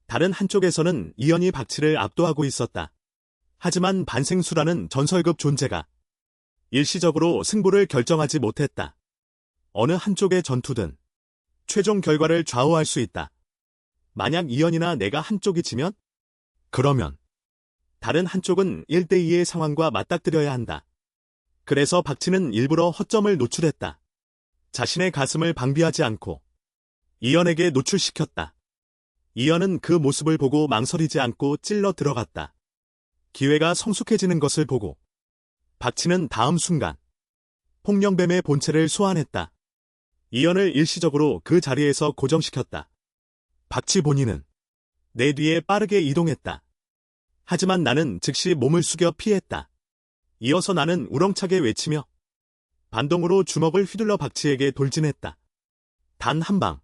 다른 한쪽에서는 이연이 박치를 압도하고 있었다. 하지만 반생수라는 전설급 존재가 일시적으로 승부를 결정하지 못했다. 어느 한쪽의 전투든 최종 결과를 좌우할 수 있다. 만약 이연이나 내가 한쪽이 지면? 그러면 다른 한쪽은 1대2의 상황과 맞닥뜨려야 한다. 그래서 박치는 일부러 허점을 노출했다. 자신의 가슴을 방비하지 않고 이연에게 노출시켰다. 이연은 그 모습을 보고 망설이지 않고 찔러 들어갔다. 기회가 성숙해지는 것을 보고 박치는 다음 순간 폭령뱀의 본체를 소환했다. 이연을 일시적으로 그 자리에서 고정시켰다. 박치 본인은 내 뒤에 빠르게 이동했다. 하지만 나는 즉시 몸을 숙여 피했다. 이어서 나는 우렁차게 외치며 반동으로 주먹을 휘둘러 박치에게 돌진했다. 단 한 방.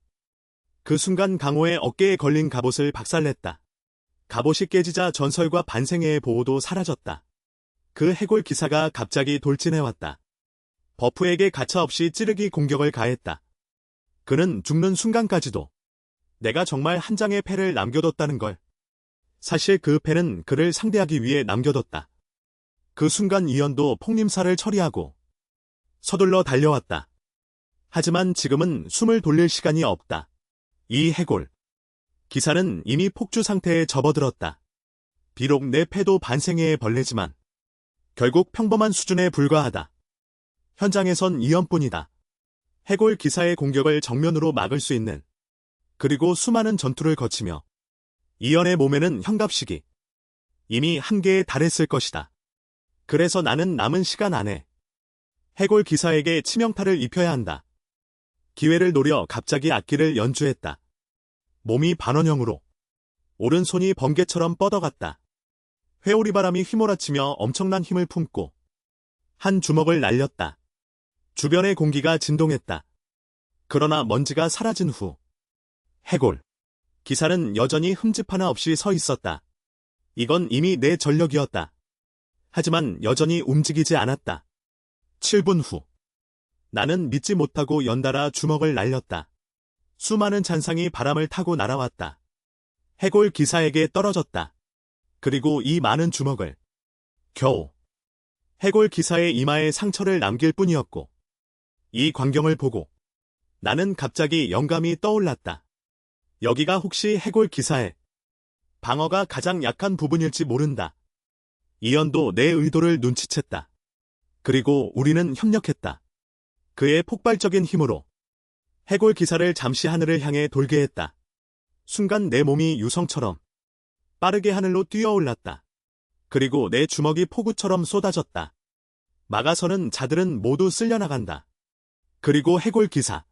그 순간 강호의 어깨에 걸린 갑옷을 박살냈다. 갑옷이 깨지자 전설과 반생애의 보호도 사라졌다. 그 해골 기사가 갑자기 돌진해왔다. 버프에게 가차없이 찌르기 공격을 가했다. 그는 죽는 순간까지도 내가 정말 한 장의 패를 남겨뒀다는 걸. 사실 그 패는 그를 상대하기 위해 남겨뒀다. 그 순간 이연도 폭림사를 처리하고 서둘러 달려왔다. 하지만 지금은 숨을 돌릴 시간이 없다. 이 해골 기사는 이미 폭주 상태에 접어들었다. 비록 내 패도 반생애의 벌레지만 결국 평범한 수준에 불과하다. 현장에선 이연뿐이다. 해골 기사의 공격을 정면으로 막을 수 있는, 그리고 수많은 전투를 거치며 이연의 몸에는 현갑식이 이미 한계에 달했을 것이다. 그래서 나는 남은 시간 안에 해골 기사에게 치명타를 입혀야 한다. 기회를 노려 갑자기 악기를 연주했다. 몸이 반원형으로 오른손이 번개처럼 뻗어갔다. 회오리바람이 휘몰아치며 엄청난 힘을 품고 한 주먹을 날렸다. 주변의 공기가 진동했다. 그러나 먼지가 사라진 후 해골 기사는 여전히 흠집 하나 없이 서 있었다. 이건 이미 내 전력이었다. 하지만 여전히 움직이지 않았다. 7분 후 나는 믿지 못하고 연달아 주먹을 날렸다. 수많은 잔상이 바람을 타고 날아왔다. 해골 기사에게 떨어졌다. 그리고 이 많은 주먹을 겨우 해골 기사의 이마에 상처를 남길 뿐이었고, 이 광경을 보고 나는 갑자기 영감이 떠올랐다. 여기가 혹시 해골 기사의 방어가 가장 약한 부분일지 모른다. 이연도 내 의도를 눈치챘다. 그리고 우리는 협력했다. 그의 폭발적인 힘으로 해골 기사를 잠시 하늘을 향해 돌게 했다. 순간 내 몸이 유성처럼 빠르게 하늘로 뛰어올랐다. 그리고 내 주먹이 폭우처럼 쏟아졌다. 막아서는 자들은 모두 쓸려나간다. 그리고 해골 기사.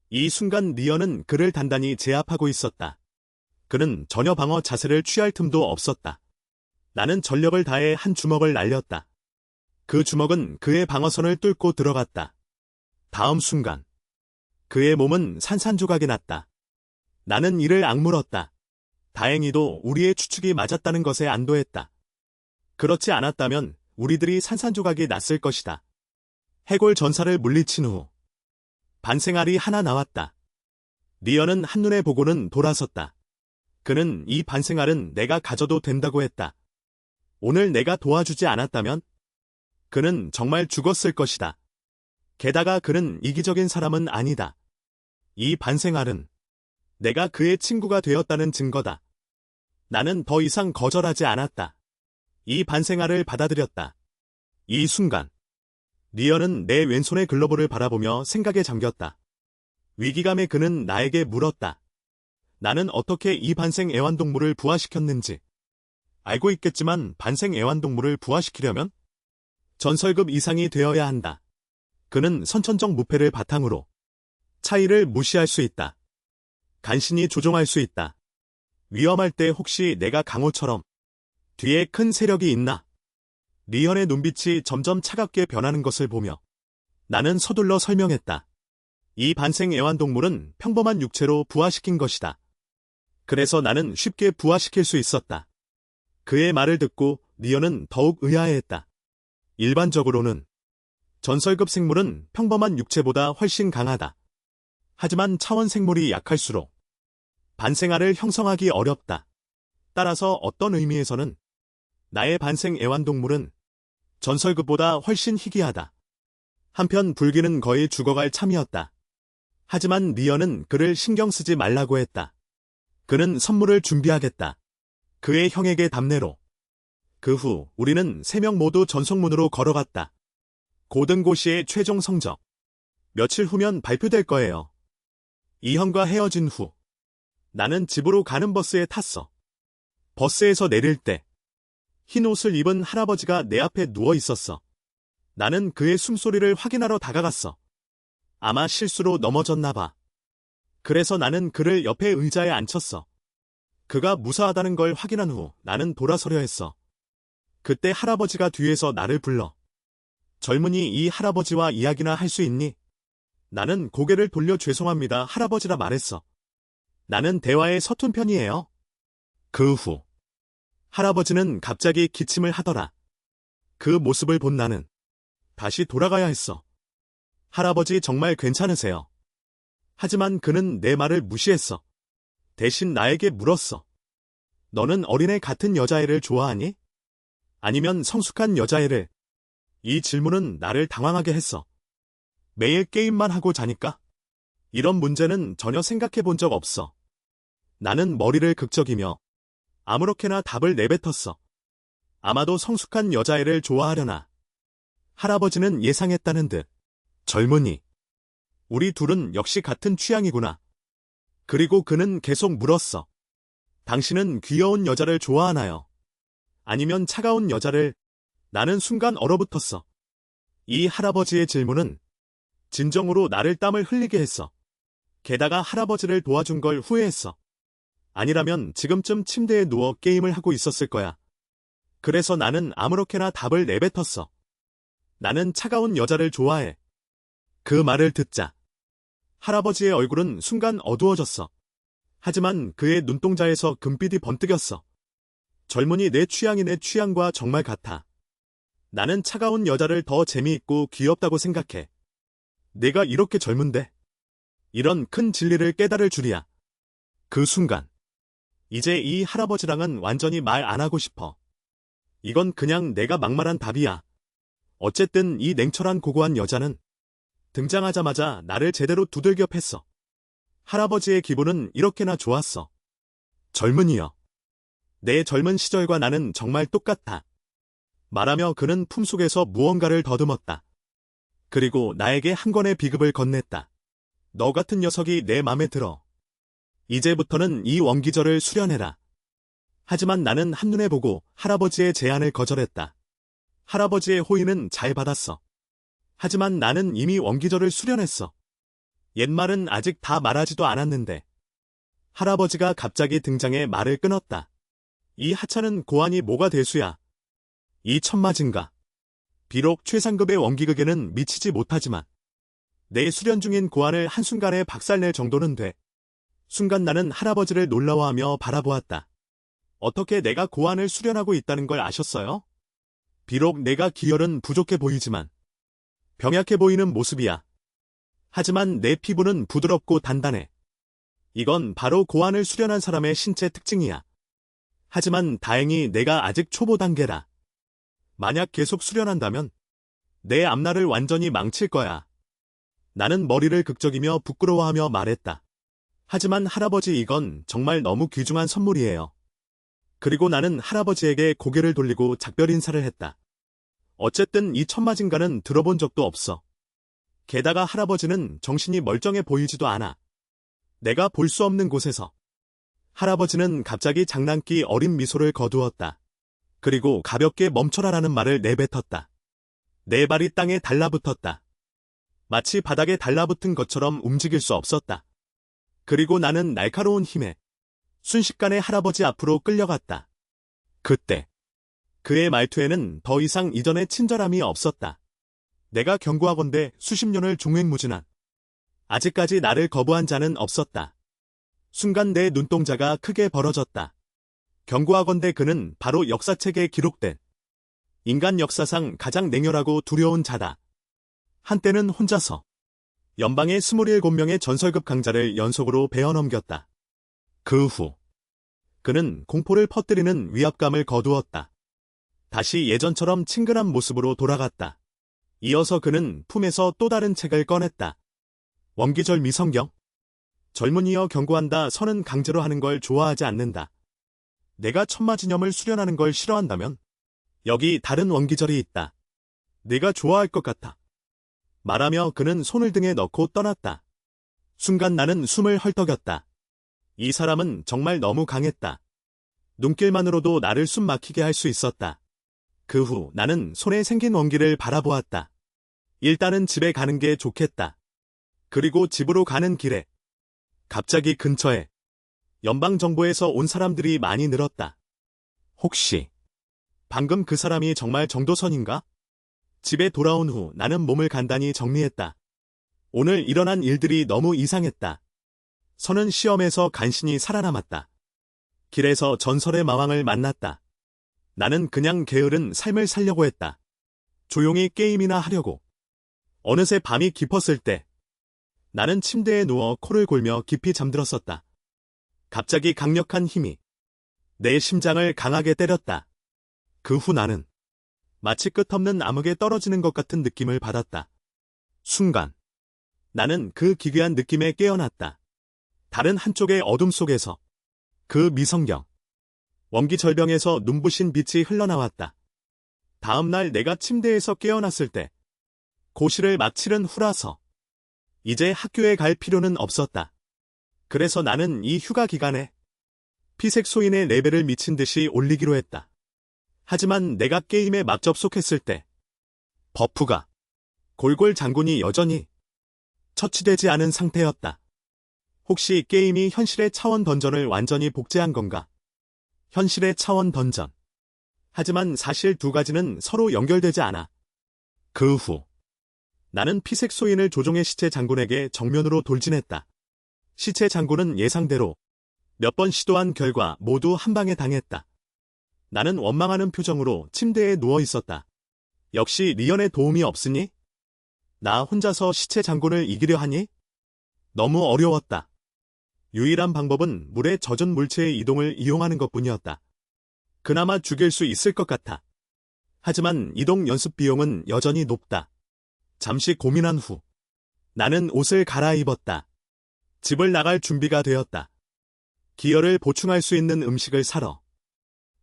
이 순간 리언은 그를 단단히 제압하고 있었다. 그는 전혀 방어 자세를 취할 틈도 없었다. 나는 전력을 다해 한 주먹을 날렸다. 그 주먹은 그의 방어선을 뚫고 들어갔다. 다음 순간 그의 몸은 산산조각이 났다. 나는 이를 악물었다. 다행히도 우리의 추측이 맞았다는 것에 안도했다. 그렇지 않았다면 우리들이 산산조각이 났을 것이다. 해골 전사를 물리친 후 반생알이 하나 나왔다. 리언은 한눈에 보고는 돌아섰다. 그는 이 반생알은 내가 가져도 된다고 했다. 오늘 내가 도와주지 않았다면 그는 정말 죽었을 것이다. 게다가 그는 이기적인 사람은 아니다. 이 반생알은 내가 그의 친구가 되었다는 증거다. 나는 더 이상 거절하지 않았다. 이 반생알을 받아들였다. 이 순간 리언은 내 왼손의 글러브를 바라보며 생각에 잠겼다. 위기감에 그는 나에게 물었다. 나는 어떻게 이 반생 애완동물을 부화시켰는지 알고 있겠지만 반생 애완동물을 부화시키려면 전설급 이상이 되어야 한다. 그는 선천적 무패를 바탕으로 차이를 무시할 수 있다. 간신히 조종할 수 있다. 위험할 때 혹시 내가 강호처럼 뒤에 큰 세력이 있나? 리현의 눈빛이 점점 차갑게 변하는 것을 보며 나는 서둘러 설명했다. 이 반생 애완동물은 평범한 육체로 부화시킨 것이다. 그래서 나는 쉽게 부화시킬 수 있었다. 그의 말을 듣고 리현은 더욱 의아해했다. 일반적으로는 전설급 생물은 평범한 육체보다 훨씬 강하다. 하지만 차원 생물이 약할수록 반생아를 형성하기 어렵다. 따라서 어떤 의미에서는 나의 반생 애완동물은 전설급보다 훨씬 희귀하다. 한편 불기는 거의 죽어갈 참이었다. 하지만 리언은 그를 신경 쓰지 말라고 했다. 그는 선물을 준비하겠다. 그의 형에게 답례로. 그 후 우리는 3명 모두 전속문으로 걸어갔다. 고등고시의 최종 성적. 며칠 후면 발표될 거예요. 이현과 헤어진 후 나는 집으로 가는 버스에 탔어. 버스에서 내릴 때 흰 옷을 입은 할아버지가 내 앞에 누워 있었어. 나는 그의 숨소리를 확인하러 다가갔어. 아마 실수로 넘어졌나 봐. 그래서 나는 그를 옆에 의자에 앉혔어. 그가 무사하다는 걸 확인한 후 나는 돌아서려 했어. 그때 할아버지가 뒤에서 나를 불러. 젊은이 이 할아버지와 이야기나 할 수 있니? 나는 고개를 돌려 죄송합니다 할아버지라 말했어. 나는 대화에 서툰 편이에요. 그 후 할아버지는 갑자기 기침을 하더라. 그 모습을 본 나는 다시 돌아가야 했어. 할아버지 정말 괜찮으세요? 하지만 그는 내 말을 무시했어. 대신 나에게 물었어. 너는 어린애 같은 여자애를 좋아하니? 아니면 성숙한 여자애를? 이 질문은 나를 당황하게 했어. 매일 게임만 하고 자니까? 이런 문제는 전혀 생각해 본 적 없어. 나는 머리를 극적이며 아무렇게나 답을 내뱉었어. 아마도 성숙한 여자애를 좋아하려나. 할아버지는 예상했다는 듯. 젊은이. 우리 둘은 역시 같은 취향이구나. 그리고 그는 계속 물었어. 당신은 귀여운 여자를 좋아하나요? 아니면 차가운 여자를? 나는 순간 얼어붙었어. 이 할아버지의 질문은 진정으로 나를 땀을 흘리게 했어. 게다가 할아버지를 도와준 걸 후회했어. 아니라면 지금쯤 침대에 누워 게임을 하고 있었을 거야. 그래서 나는 아무렇게나 답을 내뱉었어. 나는 차가운 여자를 좋아해. 그 말을 듣자 할아버지의 얼굴은 순간 어두워졌어. 하지만 그의 눈동자에서 금빛이 번뜩였어. 젊은이 내 취향이 내 취향과 정말 같아. 나는 차가운 여자를 더 재미있고 귀엽다고 생각해. 내가 이렇게 젊은데 이런 큰 진리를 깨달을 줄이야. 그 순간 이제 이 할아버지랑은 완전히 말 안 하고 싶어. 이건 그냥 내가 막말한 답이야. 어쨌든 이 냉철한 고고한 여자는 등장하자마자 나를 제대로 두들겨 팼어. 할아버지의 기분은 이렇게나 좋았어. 젊은이여. 내 젊은 시절과 나는 정말 똑같아. 말하며 그는 품속에서 무언가를 더듬었다. 그리고 나에게 한 권의 비급을 건넸다. 너 같은 녀석이 내 맘에 들어. 이제부터는 이 원기절을 수련해라. 하지만 나는 한눈에 보고 할아버지의 제안을 거절했다. 할아버지의 호의는 잘 받았어. 하지만 나는 이미 원기절을 수련했어. 옛말은 아직 다 말하지도 않았는데. 할아버지가 갑자기 등장해 말을 끊었다. 이 하찮은 고안이 뭐가 대수야. 이 천마진가. 비록 최상급의 원기극에는 미치지 못하지만 내 수련 중인 고안을 한순간에 박살낼 정도는 돼. 순간 나는 할아버지를 놀라워하며 바라보았다. 어떻게 내가 고안을 수련하고 있다는 걸 아셨어요? 비록 내가 기혈은 부족해 보이지만 병약해 보이는 모습이야. 하지만 내 피부는 부드럽고 단단해. 이건 바로 고안을 수련한 사람의 신체 특징이야. 하지만 다행히 내가 아직 초보 단계라. 만약 계속 수련한다면 내 앞날을 완전히 망칠 거야. 나는 머리를 극적이며 부끄러워하며 말했다. 하지만 할아버지 이건 정말 너무 귀중한 선물이에요. 그리고 나는 할아버지에게 고개를 돌리고 작별 인사를 했다. 어쨌든 이 천마진가는 들어본 적도 없어. 게다가 할아버지는 정신이 멀쩡해 보이지도 않아. 내가 볼 수 없는 곳에서 할아버지는 갑자기 장난기 어린 미소를 거두었다. 그리고 가볍게 멈춰라라는 말을 내뱉었다. 내 발이 땅에 달라붙었다. 마치 바닥에 달라붙은 것처럼 움직일 수 없었다. 그리고 나는 날카로운 힘에 순식간에 할아버지 앞으로 끌려갔다. 그때 그의 말투에는 더 이상 이전의 친절함이 없었다. 내가 경고하건대 수십 년을 종횡무진한 아직까지 나를 거부한 자는 없었다. 순간 내 눈동자가 크게 벌어졌다. 경고하건대 그는 바로 역사책에 기록된 인간 역사상 가장 냉혈하고 두려운 자다. 한때는 혼자서 연방의 27명의 전설급 강자를 연속으로 베어넘겼다. 그 후 그는 공포를 퍼뜨리는 위압감을 거두었다. 다시 예전처럼 친근한 모습으로 돌아갔다. 이어서 그는 품에서 또 다른 책을 꺼냈다. 원기절 미성경. 젊은이여 경고한다. 선은 강제로 하는 걸 좋아하지 않는다. 내가 천마진염을 수련하는 걸 싫어한다면 여기 다른 원기절이 있다. 네가 좋아할 것 같아. 말하며 그는 손을 등에 넣고 떠났다. 순간 나는 숨을 헐떡였다. 이 사람은 정말 너무 강했다. 눈길만으로도 나를 숨 막히게 할 수 있었다. 그 후 나는 손에 생긴 원기를 바라보았다. 일단은 집에 가는 게 좋겠다. 그리고 집으로 가는 길에 갑자기 근처에 연방정부에서 온 사람들이 많이 늘었다. 혹시 방금 그 사람이 정말 정도선인가? 집에 돌아온 후 나는 몸을 간단히 정리했다. 오늘 일어난 일들이 너무 이상했다. 선은 시험에서 간신히 살아남았다. 길에서 전설의 마왕을 만났다. 나는 그냥 게으른 삶을 살려고 했다. 조용히 게임이나 하려고. 어느새 밤이 깊었을 때 나는 침대에 누워 코를 골며 깊이 잠들었었다. 갑자기 강력한 힘이 내 심장을 강하게 때렸다. 그 후 나는 마치 끝없는 암흑에 떨어지는 것 같은 느낌을 받았다. 순간 나는 그 기괴한 느낌에 깨어났다. 다른 한쪽의 어둠 속에서 그 미성경 원기절병에서 눈부신 빛이 흘러나왔다. 다음 날 내가 침대에서 깨어났을 때 고시를 막 치른 후라서 이제 학교에 갈 필요는 없었다. 그래서 나는 이 휴가 기간에 피색 소인의 레벨을 미친 듯이 올리기로 했다. 하지만 내가 게임에 막 접속했을 때 버프가 골골 장군이 여전히 처치되지 않은 상태였다. 혹시 게임이 현실의 차원 던전을 완전히 복제한 건가? 현실의 차원 던전. 하지만 사실 두 가지는 서로 연결되지 않아. 그 후 나는 피색 소인을 조종의 시체 장군에게 정면으로 돌진했다. 시체 장군은 예상대로 몇 번 시도한 결과 모두 한 방에 당했다. 나는 원망하는 표정으로 침대에 누워 있었다. 역시 리언의 도움이 없으니? 나 혼자서 시체 장군을 이기려 하니? 너무 어려웠다. 유일한 방법은 물에 젖은 물체의 이동을 이용하는 것뿐이었다. 그나마 죽일 수 있을 것 같아. 하지만 이동 연습 비용은 여전히 높다. 잠시 고민한 후 나는 옷을 갈아입었다. 집을 나갈 준비가 되었다. 기혈을 보충할 수 있는 음식을 사러.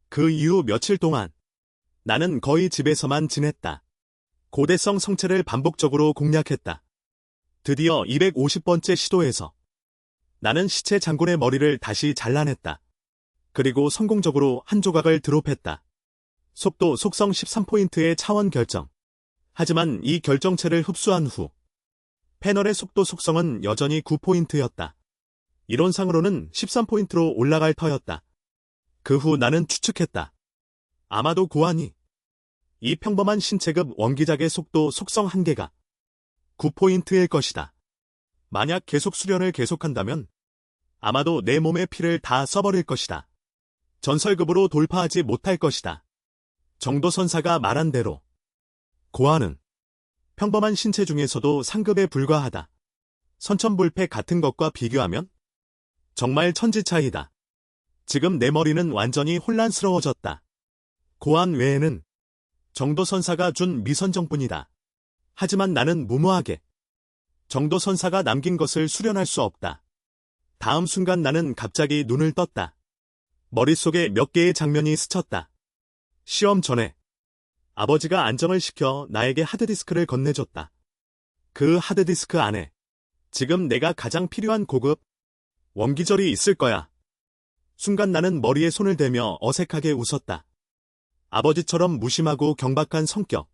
그 이후 며칠 동안 나는 거의 집에서만 지냈다. 고대성 성체를 반복적으로 공략했다. 드디어 250번째 시도에서 나는 시체 장군의 머리를 다시 잘라냈다. 그리고 성공적으로 한 조각을 드롭했다. 속도 속성 13포인트의 차원 결정. 하지만 이 결정체를 흡수한 후 패널의 속도 속성은 여전히 9포인트였다. 이론상으로는 13포인트로 올라갈 터였다. 그 후 나는 추측했다. 아마도 고안이 이 평범한 신체급 원기작의 속도 속성 한계가 9포인트일 것이다. 만약 계속 수련을 계속한다면 아마도 내 몸의 피를 다 써버릴 것이다. 전설급으로 돌파하지 못할 것이다. 정도선사가 말한 대로 고안은 평범한 신체 중에서도 상급에 불과하다. 선천불패 같은 것과 비교하면 정말 천지 차이다. 지금 내 머리는 완전히 혼란스러워졌다. 고안 외에는 정도선사가 준 미선정뿐이다. 하지만 나는 무모하게 정도선사가 남긴 것을 수련할 수 없다. 다음 순간 나는 갑자기 눈을 떴다. 머릿속에 몇 개의 장면이 스쳤다. 시험 전에 아버지가 안정을 시켜 나에게 하드디스크를 건네줬다. 그 하드디스크 안에 지금 내가 가장 필요한 고급 원기절이 있을 거야. 순간 나는 머리에 손을 대며 어색하게 웃었다. 아버지처럼 무심하고 경박한 성격.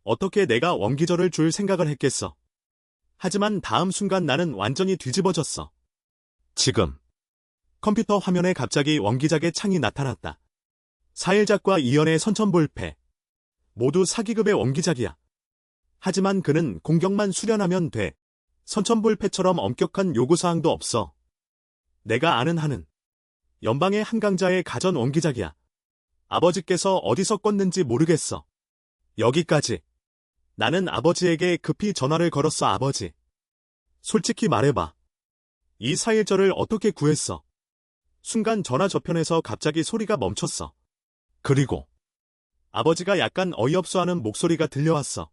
어떻게 내가 원기절을 줄 생각을 했겠어. 하지만 다음 순간 나는 완전히 뒤집어졌어. 지금 컴퓨터 화면에 갑자기 원기작의 창이 나타났다. 사일작과 이연의 선천볼패. 모두 사기급의 원기작이야. 하지만 그는 공격만 수련하면 돼. 선천볼패처럼 엄격한 요구사항도 없어. 내가 아는 한은 연방의 한 강자의 가전 원기작이야. 아버지께서 어디서 껐는지 모르겠어. 여기까지. 나는 아버지에게 급히 전화를 걸었어. 아버지. 솔직히 말해봐. 이 사일절을 어떻게 구했어? 순간 전화 저편에서 갑자기 소리가 멈췄어. 그리고 아버지가 약간 어이없어하는 목소리가 들려왔어.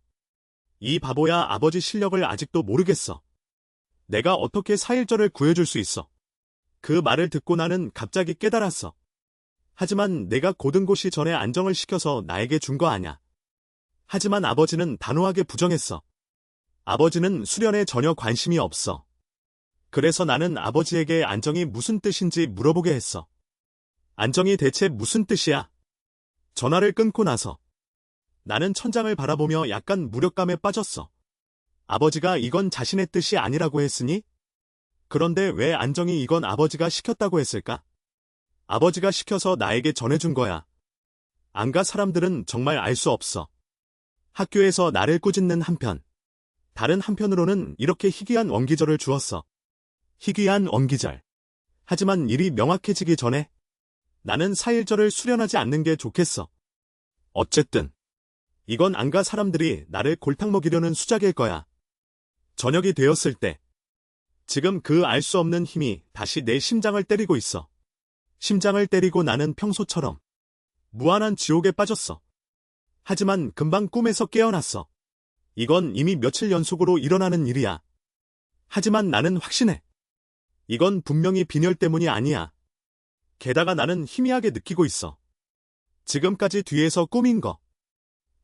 이 바보야, 아버지 실력을 아직도 모르겠어. 내가 어떻게 사일절을 구해줄 수 있어? 그 말을 듣고 나는 갑자기 깨달았어. 하지만 내가 고등고시 전에 안정을 시켜서 나에게 준 거 아냐. 하지만 아버지는 단호하게 부정했어. 아버지는 수련에 전혀 관심이 없어. 그래서 나는 아버지에게 안정이 무슨 뜻인지 물어보게 했어. 안정이 대체 무슨 뜻이야? 전화를 끊고 나서 나는 천장을 바라보며 약간 무력감에 빠졌어. 아버지가 이건 자신의 뜻이 아니라고 했으니? 그런데 왜 안정이 이건 아버지가 시켰다고 했을까? 아버지가 시켜서 나에게 전해준 거야. 안가 사람들은 정말 알 수 없어. 학교에서 나를 꾸짖는 한편, 다른 한편으로는 이렇게 희귀한 원기절을 주었어. 희귀한 원기절. 하지만 일이 명확해지기 전에 나는 사일절을 수련하지 않는 게 좋겠어. 어쨌든 이건 안가 사람들이 나를 골탕 먹이려는 수작일 거야. 저녁이 되었을 때 지금 그 알 수 없는 힘이 다시 내 심장을 때리고 있어. 심장을 때리고 나는 평소처럼 무한한 지옥에 빠졌어. 하지만 금방 꿈에서 깨어났어. 이건 이미 며칠 연속으로 일어나는 일이야. 하지만 나는 확신해. 이건 분명히 빈혈 때문이 아니야. 게다가 나는 희미하게 느끼고 있어. 지금까지 뒤에서 꾸민 거.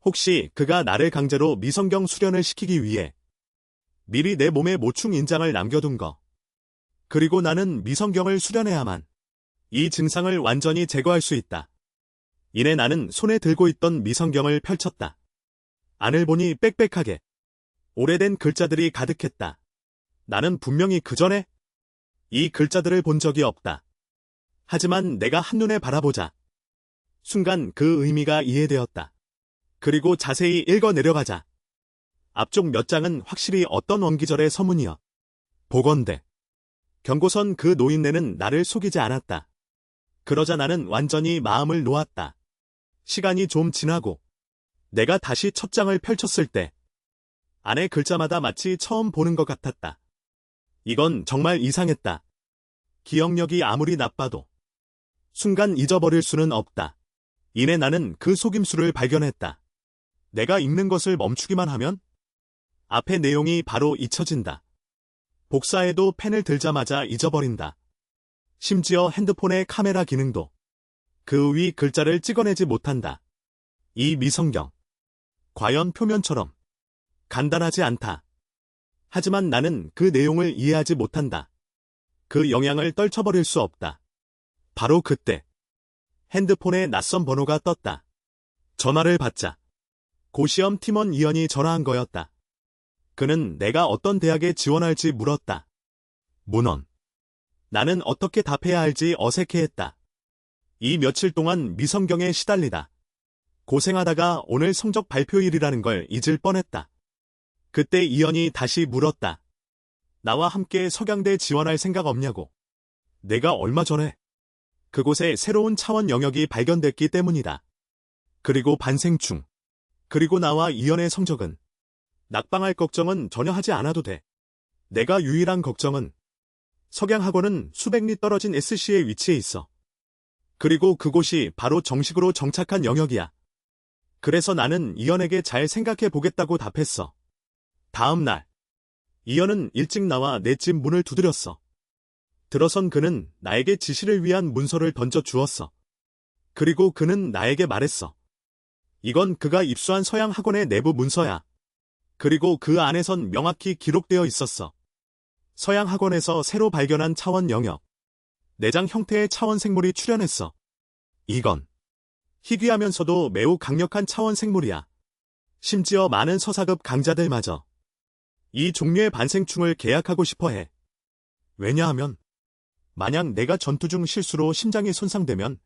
혹시 그가 나를 강제로 미성경 수련을 시키기 위해 미리 내 몸에 모충 인장을 남겨둔 거. 그리고 나는 미성경을 수련해야만 이 증상을 완전히 제거할 수 있다. 이내 나는 손에 들고 있던 미성경을 펼쳤다. 안을 보니 빽빽하게 오래된 글자들이 가득했다. 나는 분명히 그 전에 이 글자들을 본 적이 없다. 하지만 내가 한눈에 바라보자 순간 그 의미가 이해되었다. 그리고 자세히 읽어 내려가자 앞쪽 몇 장은 확실히 어떤 원기절의 서문이여. 보건대. 경고선 그 노인네는 나를 속이지 않았다. 그러자 나는 완전히 마음을 놓았다. 시간이 좀 지나고 내가 다시 첫 장을 펼쳤을 때 안에 글자마다 마치 처음 보는 것 같았다. 이건 정말 이상했다. 기억력이 아무리 나빠도 순간 잊어버릴 수는 없다. 이내 나는 그 속임수를 발견했다. 내가 읽는 것을 멈추기만 하면 앞의 내용이 바로 잊혀진다. 복사해도 펜을 들자마자 잊어버린다. 심지어 핸드폰의 카메라 기능도 그 위 글자를 찍어내지 못한다. 이 미성경. 과연 표면처럼 간단하지 않다. 하지만 나는 그 내용을 이해하지 못한다. 그 영향을 떨쳐버릴 수 없다. 바로 그때 핸드폰에 낯선 번호가 떴다. 전화를 받자 고시험 팀원 이연이 전화한 거였다. 그는 내가 어떤 대학에 지원할지 물었다. 문헌. 나는 어떻게 답해야 할지 어색해했다. 이 며칠 동안 미성경에 시달리다 고생하다가 오늘 성적 발표일이라는 걸 잊을 뻔했다. 그때 이연이 다시 물었다. 나와 함께 석양대 지원할 생각 없냐고. 내가 얼마 전에 그곳에 새로운 차원 영역이 발견됐기 때문이다. 그리고 반생충. 그리고 나와 이연의 성적은 낙방할 걱정은 전혀 하지 않아도 돼. 내가 유일한 걱정은 석양학원은 수백 리 떨어진 SC에 위치해 있어. 그리고 그곳이 바로 정식으로 정착한 영역이야. 그래서 나는 이연에게 잘 생각해 보겠다고 답했어. 다음 날 이연은 일찍 나와 내 집 문을 두드렸어. 들어선 그는 나에게 지시를 위한 문서를 던져 주었어. 그리고 그는 나에게 말했어. 이건 그가 입수한 서양학원의 내부 문서야. 그리고 그 안에선 명확히 기록되어 있었어. 서양학원에서 새로 발견한 차원 영역. 내장 형태의 차원 생물이 출현했어. 이건 희귀하면서도 매우 강력한 차원 생물이야. 심지어 많은 서사급 강자들마저 이 종류의 반생충을 계약하고 싶어해. 왜냐하면 만약 내가 전투 중 실수로 심장이 손상되면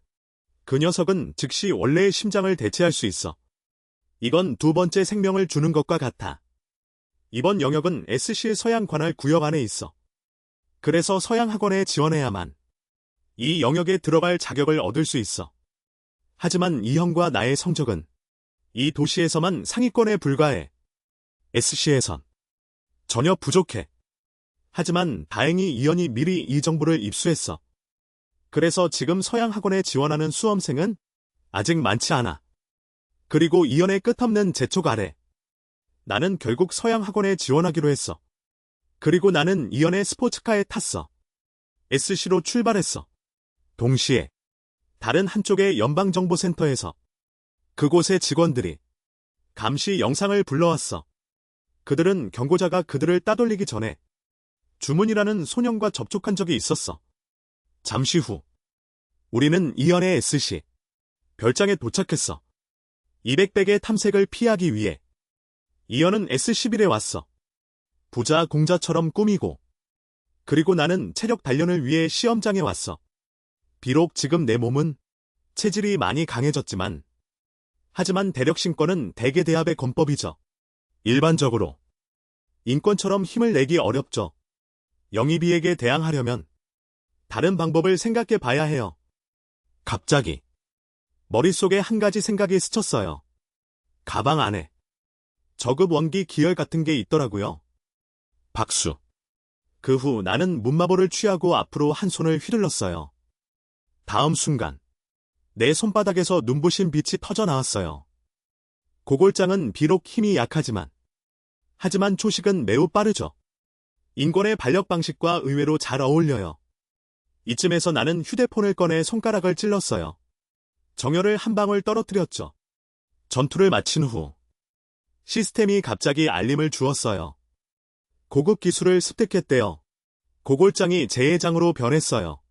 그 녀석은 즉시 원래의 심장을 대체할 수 있어. 이건 두 번째 생명을 주는 것과 같아. 이번 영역은 SC의 서양 관할 구역 안에 있어. 그래서 서양 학원에 지원해야만 이 영역에 들어갈 자격을 얻을 수 있어. 하지만 이 형과 나의 성적은 이 도시에서만 상위권에 불과해. SC에선 전혀 부족해. 하지만 다행히 이현이 미리 이 정보를 입수했어. 그래서 지금 서양 학원에 지원하는 수험생은 아직 많지 않아. 그리고 이현의 끝없는 재촉 아래 나는 결국 서양 학원에 지원하기로 했어. 그리고 나는 이현의 스포츠카에 탔어. SC로 출발했어. 동시에 다른 한쪽의 연방정보센터에서 그곳의 직원들이 감시 영상을 불러왔어. 그들은 경고자가 그들을 따돌리기 전에 주문이라는 소년과 접촉한 적이 있었어. 잠시 후 우리는 이현의 SC 별장에 도착했어. 200백의 탐색을 피하기 위해 이현은 S11에 왔어. 부자 공자처럼 꾸미고. 그리고 나는 체력 단련을 위해 시험장에 왔어. 비록 지금 내 몸은 체질이 많이 강해졌지만 하지만 대력신권은 대개 대합의 권법이죠. 일반적으로 인권처럼 힘을 내기 어렵죠. 영입이에게 대항하려면 다른 방법을 생각해 봐야 해요. 갑자기 머릿속에 한 가지 생각이 스쳤어요. 가방 안에 저급 원기 기혈 같은 게 있더라고요. 박수. 그 후 나는 문마보를 취하고 앞으로 한 손을 휘둘렀어요. 다음 순간 내 손바닥에서 눈부신 빛이 터져 나왔어요. 고골장은 비록 힘이 약하지만 하지만 초식은 매우 빠르죠. 인권의 발력 방식과 의외로 잘 어울려요. 이쯤에서 나는 휴대폰을 꺼내 손가락을 찔렀어요. 정열을 한 방울 떨어뜨렸죠. 전투를 마친 후 시스템이 갑자기 알림을 주었어요. 고급 기술을 습득했대요. 고골장이 제2장으로 변했어요.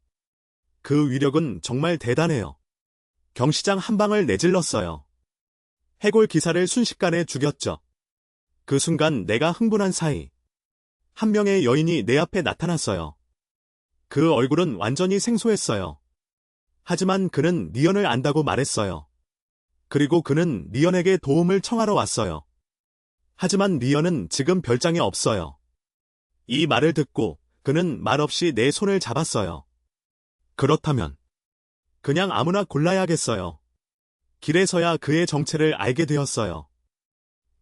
그 위력은 정말 대단해요. 경시장 한 방을 내질렀어요. 해골 기사를 순식간에 죽였죠. 그 순간 내가 흥분한 사이 한 명의 여인이 내 앞에 나타났어요. 그 얼굴은 완전히 생소했어요. 하지만 그는 니언을 안다고 말했어요. 그리고 그는 니언에게 도움을 청하러 왔어요. 하지만 니언은 지금 별장에 없어요. 이 말을 듣고 그는 말없이 내 손을 잡았어요. 그렇다면 그냥 아무나 골라야겠어요. 길에서야 그의 정체를 알게 되었어요.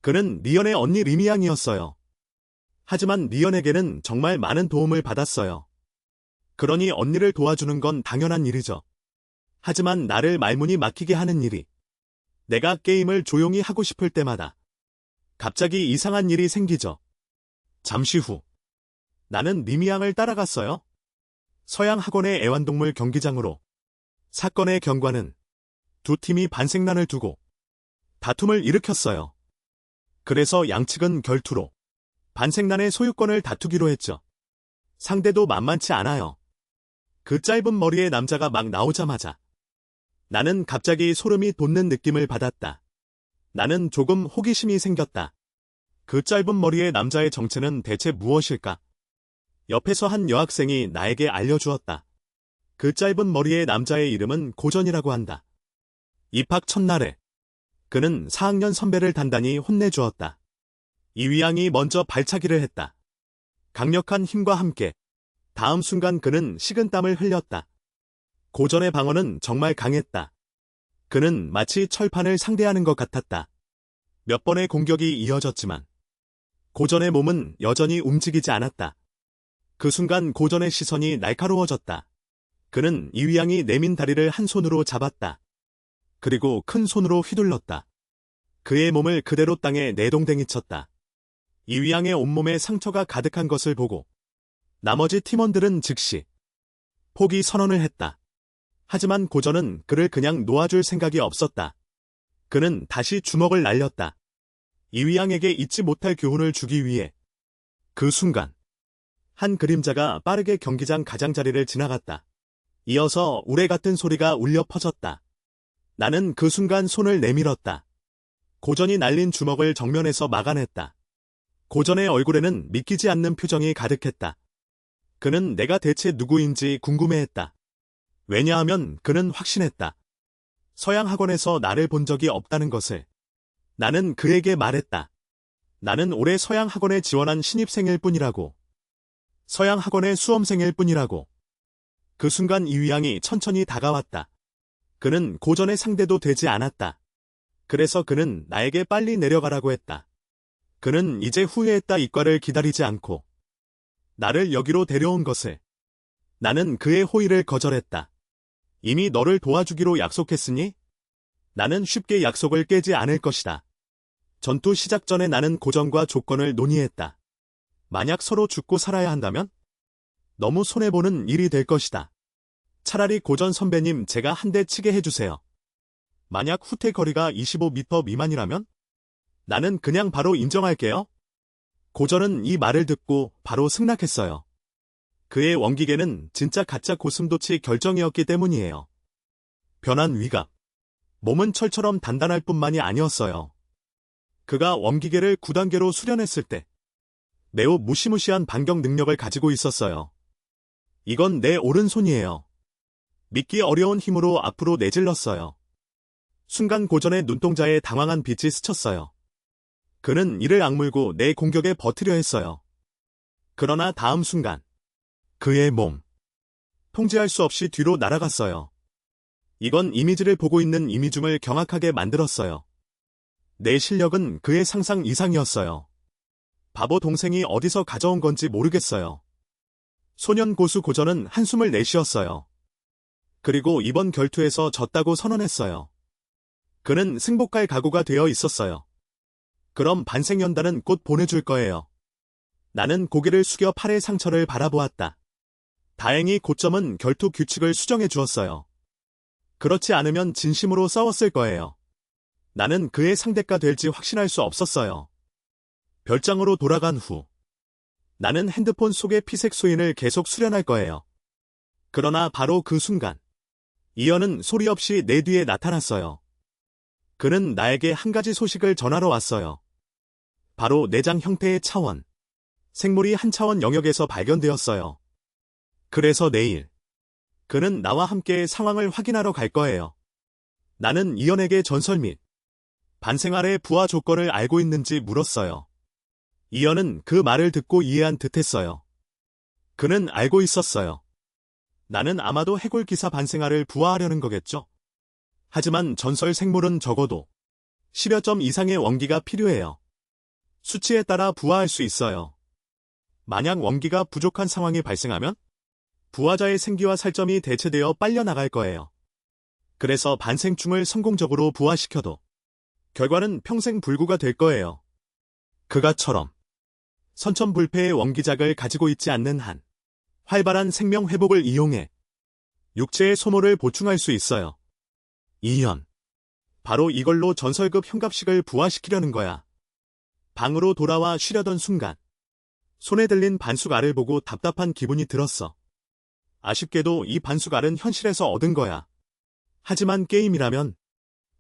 그는 니언의 언니 리미양이었어요. 하지만 니언에게는 정말 많은 도움을 받았어요. 그러니 언니를 도와주는 건 당연한 일이죠. 하지만 나를 말문이 막히게 하는 일이 내가 게임을 조용히 하고 싶을 때마다 갑자기 이상한 일이 생기죠. 잠시 후 나는 리미양을 따라갔어요. 서양 학원의 애완동물 경기장으로. 사건의 경과는 두 팀이 반생난을 두고 다툼을 일으켰어요. 그래서 양측은 결투로 반생난의 소유권을 다투기로 했죠. 상대도 만만치 않아요. 그 짧은 머리의 남자가 막 나오자마자 나는 갑자기 소름이 돋는 느낌을 받았다. 나는 조금 호기심이 생겼다. 그 짧은 머리의 남자의 정체는 대체 무엇일까? 옆에서 한 여학생이 나에게 알려주었다. 그 짧은 머리의 남자의 이름은 고전이라고 한다. 입학 첫날에 그는 4학년 선배를 단단히 혼내주었다. 이위양이 먼저 발차기를 했다. 강력한 힘과 함께 다음 순간 그는 식은땀을 흘렸다. 고전의 방어는 정말 강했다. 그는 마치 철판을 상대하는 것 같았다. 몇 번의 공격이 이어졌지만 고전의 몸은 여전히 움직이지 않았다. 그 순간 고전의 시선이 날카로워졌다. 그는 이위양이 내민 다리를 한 손으로 잡았다. 그리고 큰 손으로 휘둘렀다. 그의 몸을 그대로 땅에 내동댕이 쳤다. 이위양의 온몸에 상처가 가득한 것을 보고 나머지 팀원들은 즉시 포기 선언을 했다. 하지만 고전은 그를 그냥 놓아줄 생각이 없었다. 그는 다시 주먹을 날렸다. 이위양에게 잊지 못할 교훈을 주기 위해. 그 순간 한 그림자가 빠르게 경기장 가장자리를 지나갔다. 이어서 우레 같은 소리가 울려 퍼졌다. 나는 그 순간 손을 내밀었다. 고전이 날린 주먹을 정면에서 막아냈다. 고전의 얼굴에는 믿기지 않는 표정이 가득했다. 그는 내가 대체 누구인지 궁금해했다. 왜냐하면 그는 확신했다. 서양 학원에서 나를 본 적이 없다는 것을. 나는 그에게 말했다. 나는 올해 서양 학원에 지원한 신입생일 뿐이라고. 서양 학원의 수험생일 뿐이라고. 그 순간 이휘양이 천천히 다가왔다. 그는 고전의 상대도 되지 않았다. 그래서 그는 나에게 빨리 내려가라고 했다. 그는 이제 후회했다. 이과를 기다리지 않고 나를 여기로 데려온 것을. 나는 그의 호의를 거절했다. 이미 너를 도와주기로 약속했으니 나는 쉽게 약속을 깨지 않을 것이다. 전투 시작 전에 나는 고전과 조건을 논의했다. 만약 서로 죽고 살아야 한다면 너무 손해보는 일이 될 것이다. 차라리 고전 선배님 제가 한 대 치게 해주세요. 만약 후퇴 거리가 25m 미만이라면 나는 그냥 바로 인정할게요. 고전은 이 말을 듣고 바로 승낙했어요. 그의 원기계는 진짜 가짜 고슴도치 결정이었기 때문이에요. 변한 위갑. 몸은 철처럼 단단할 뿐만이 아니었어요. 그가 원기계를 9단계로 수련했을 때 매우 무시무시한 반격 능력을 가지고 있었어요. 이건 내 오른손이에요. 믿기 어려운 힘으로 앞으로 내질렀어요. 순간 고전의 눈동자에 당황한 빛이 스쳤어요. 그는 이를 악물고 내 공격에 버티려 했어요. 그러나 다음 순간 그의 몸. 통제할 수 없이 뒤로 날아갔어요. 이건 이미지를 보고 있는 이미중을 경악하게 만들었어요. 내 실력은 그의 상상 이상이었어요. 바보 동생이 어디서 가져온 건지 모르겠어요. 소년 고수 고전은 한숨을 내쉬었어요. 그리고 이번 결투에서 졌다고 선언했어요. 그는 승복할 각오가 되어 있었어요. 그럼 반생연단은 곧 보내줄 거예요. 나는 고개를 숙여 팔의 상처를 바라보았다. 다행히 고점은 결투 규칙을 수정해 주었어요. 그렇지 않으면 진심으로 싸웠을 거예요. 나는 그의 상대가 될지 확신할 수 없었어요. 별장으로 돌아간 후 나는 핸드폰 속의 피색 소인을 계속 수련할 거예요. 그러나 바로 그 순간 이현은 소리 없이 내 뒤에 나타났어요. 그는 나에게 한 가지 소식을 전하러 왔어요. 바로 내장 형태의 차원. 생물이 한 차원 영역에서 발견되었어요. 그래서 내일 그는 나와 함께 상황을 확인하러 갈 거예요. 나는 이현에게 전설 및 반생활의 부하 조건을 알고 있는지 물었어요. 이현은 그 말을 듣고 이해한 듯했어요. 그는 알고 있었어요. 나는 아마도 해골 기사 반생활을 부화하려는 거겠죠. 하지만 전설 생물은 적어도 10여 점 이상의 원기가 필요해요. 수치에 따라 부화할 수 있어요. 만약 원기가 부족한 상황이 발생하면 부화자의 생기와 살점이 대체되어 빨려나갈 거예요. 그래서 반생충을 성공적으로 부화시켜도 결과는 평생 불구가 될 거예요. 그가처럼 선천불패의 원기작을 가지고 있지 않는 한 활발한 생명 회복을 이용해 육체의 소모를 보충할 수 있어요. 이현. 바로 이걸로 전설급 현갑식을 부화시키려는 거야. 방으로 돌아와 쉬려던 순간 손에 들린 반숙알을 보고 답답한 기분이 들었어. 아쉽게도 이 반숙알은 현실에서 얻은 거야. 하지만 게임이라면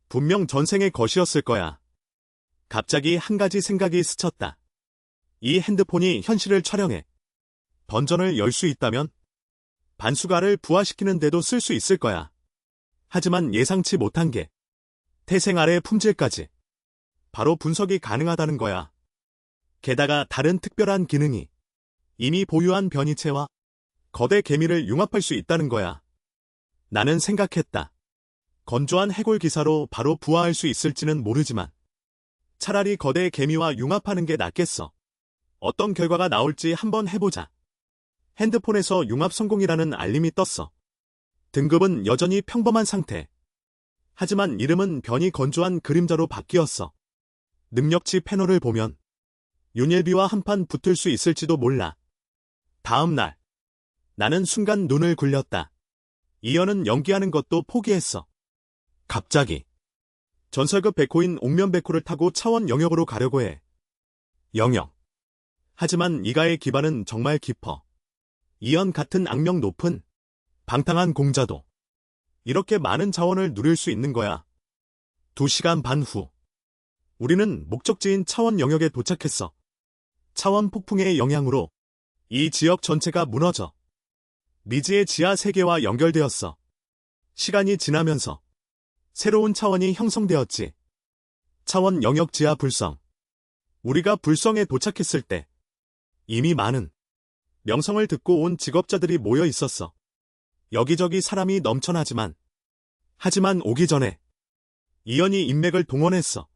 분명 전생의 것이었을 거야. 갑자기 한 가지 생각이 스쳤다. 이 핸드폰이 현실을 촬영해 던전을 열 수 있다면 반수가를 부화시키는데도 쓸 수 있을 거야. 하지만 예상치 못한 게 태생알의 품질까지 바로 분석이 가능하다는 거야. 게다가 다른 특별한 기능이 이미 보유한 변이체와 거대 개미를 융합할 수 있다는 거야. 나는 생각했다. 건조한 해골 기사로 바로 부화할 수 있을지는 모르지만 차라리 거대 개미와 융합하는 게 낫겠어. 어떤 결과가 나올지 한번 해보자. 핸드폰에서 융합 성공이라는 알림이 떴어. 등급은 여전히 평범한 상태. 하지만 이름은 변이 건조한 그림자로 바뀌었어. 능력치 패널을 보면 윤일비와 한판 붙을 수 있을지도 몰라. 다음 날 나는 순간 눈을 굴렸다. 이현은 연기하는 것도 포기했어. 갑자기 전설급 백호인 옥면백호를 타고 차원 영역으로 가려고 해. 영역. 하지만 이가의 기반은 정말 깊어. 이현 같은 악명 높은 방탕한 공자도 이렇게 많은 자원을 누릴 수 있는 거야. 2시간 반 후, 우리는 목적지인 차원 영역에 도착했어. 차원 폭풍의 영향으로 이 지역 전체가 무너져 미지의 지하 세계와 연결되었어. 시간이 지나면서 새로운 차원이 형성되었지. 차원 영역 지하 불성. 우리가 불성에 도착했을 때 이미 많은 명성을 듣고 온 직업자들이 모여 있었어. 여기저기 사람이 넘쳐나지만 하지만 오기 전에 이연이 인맥을 동원했어.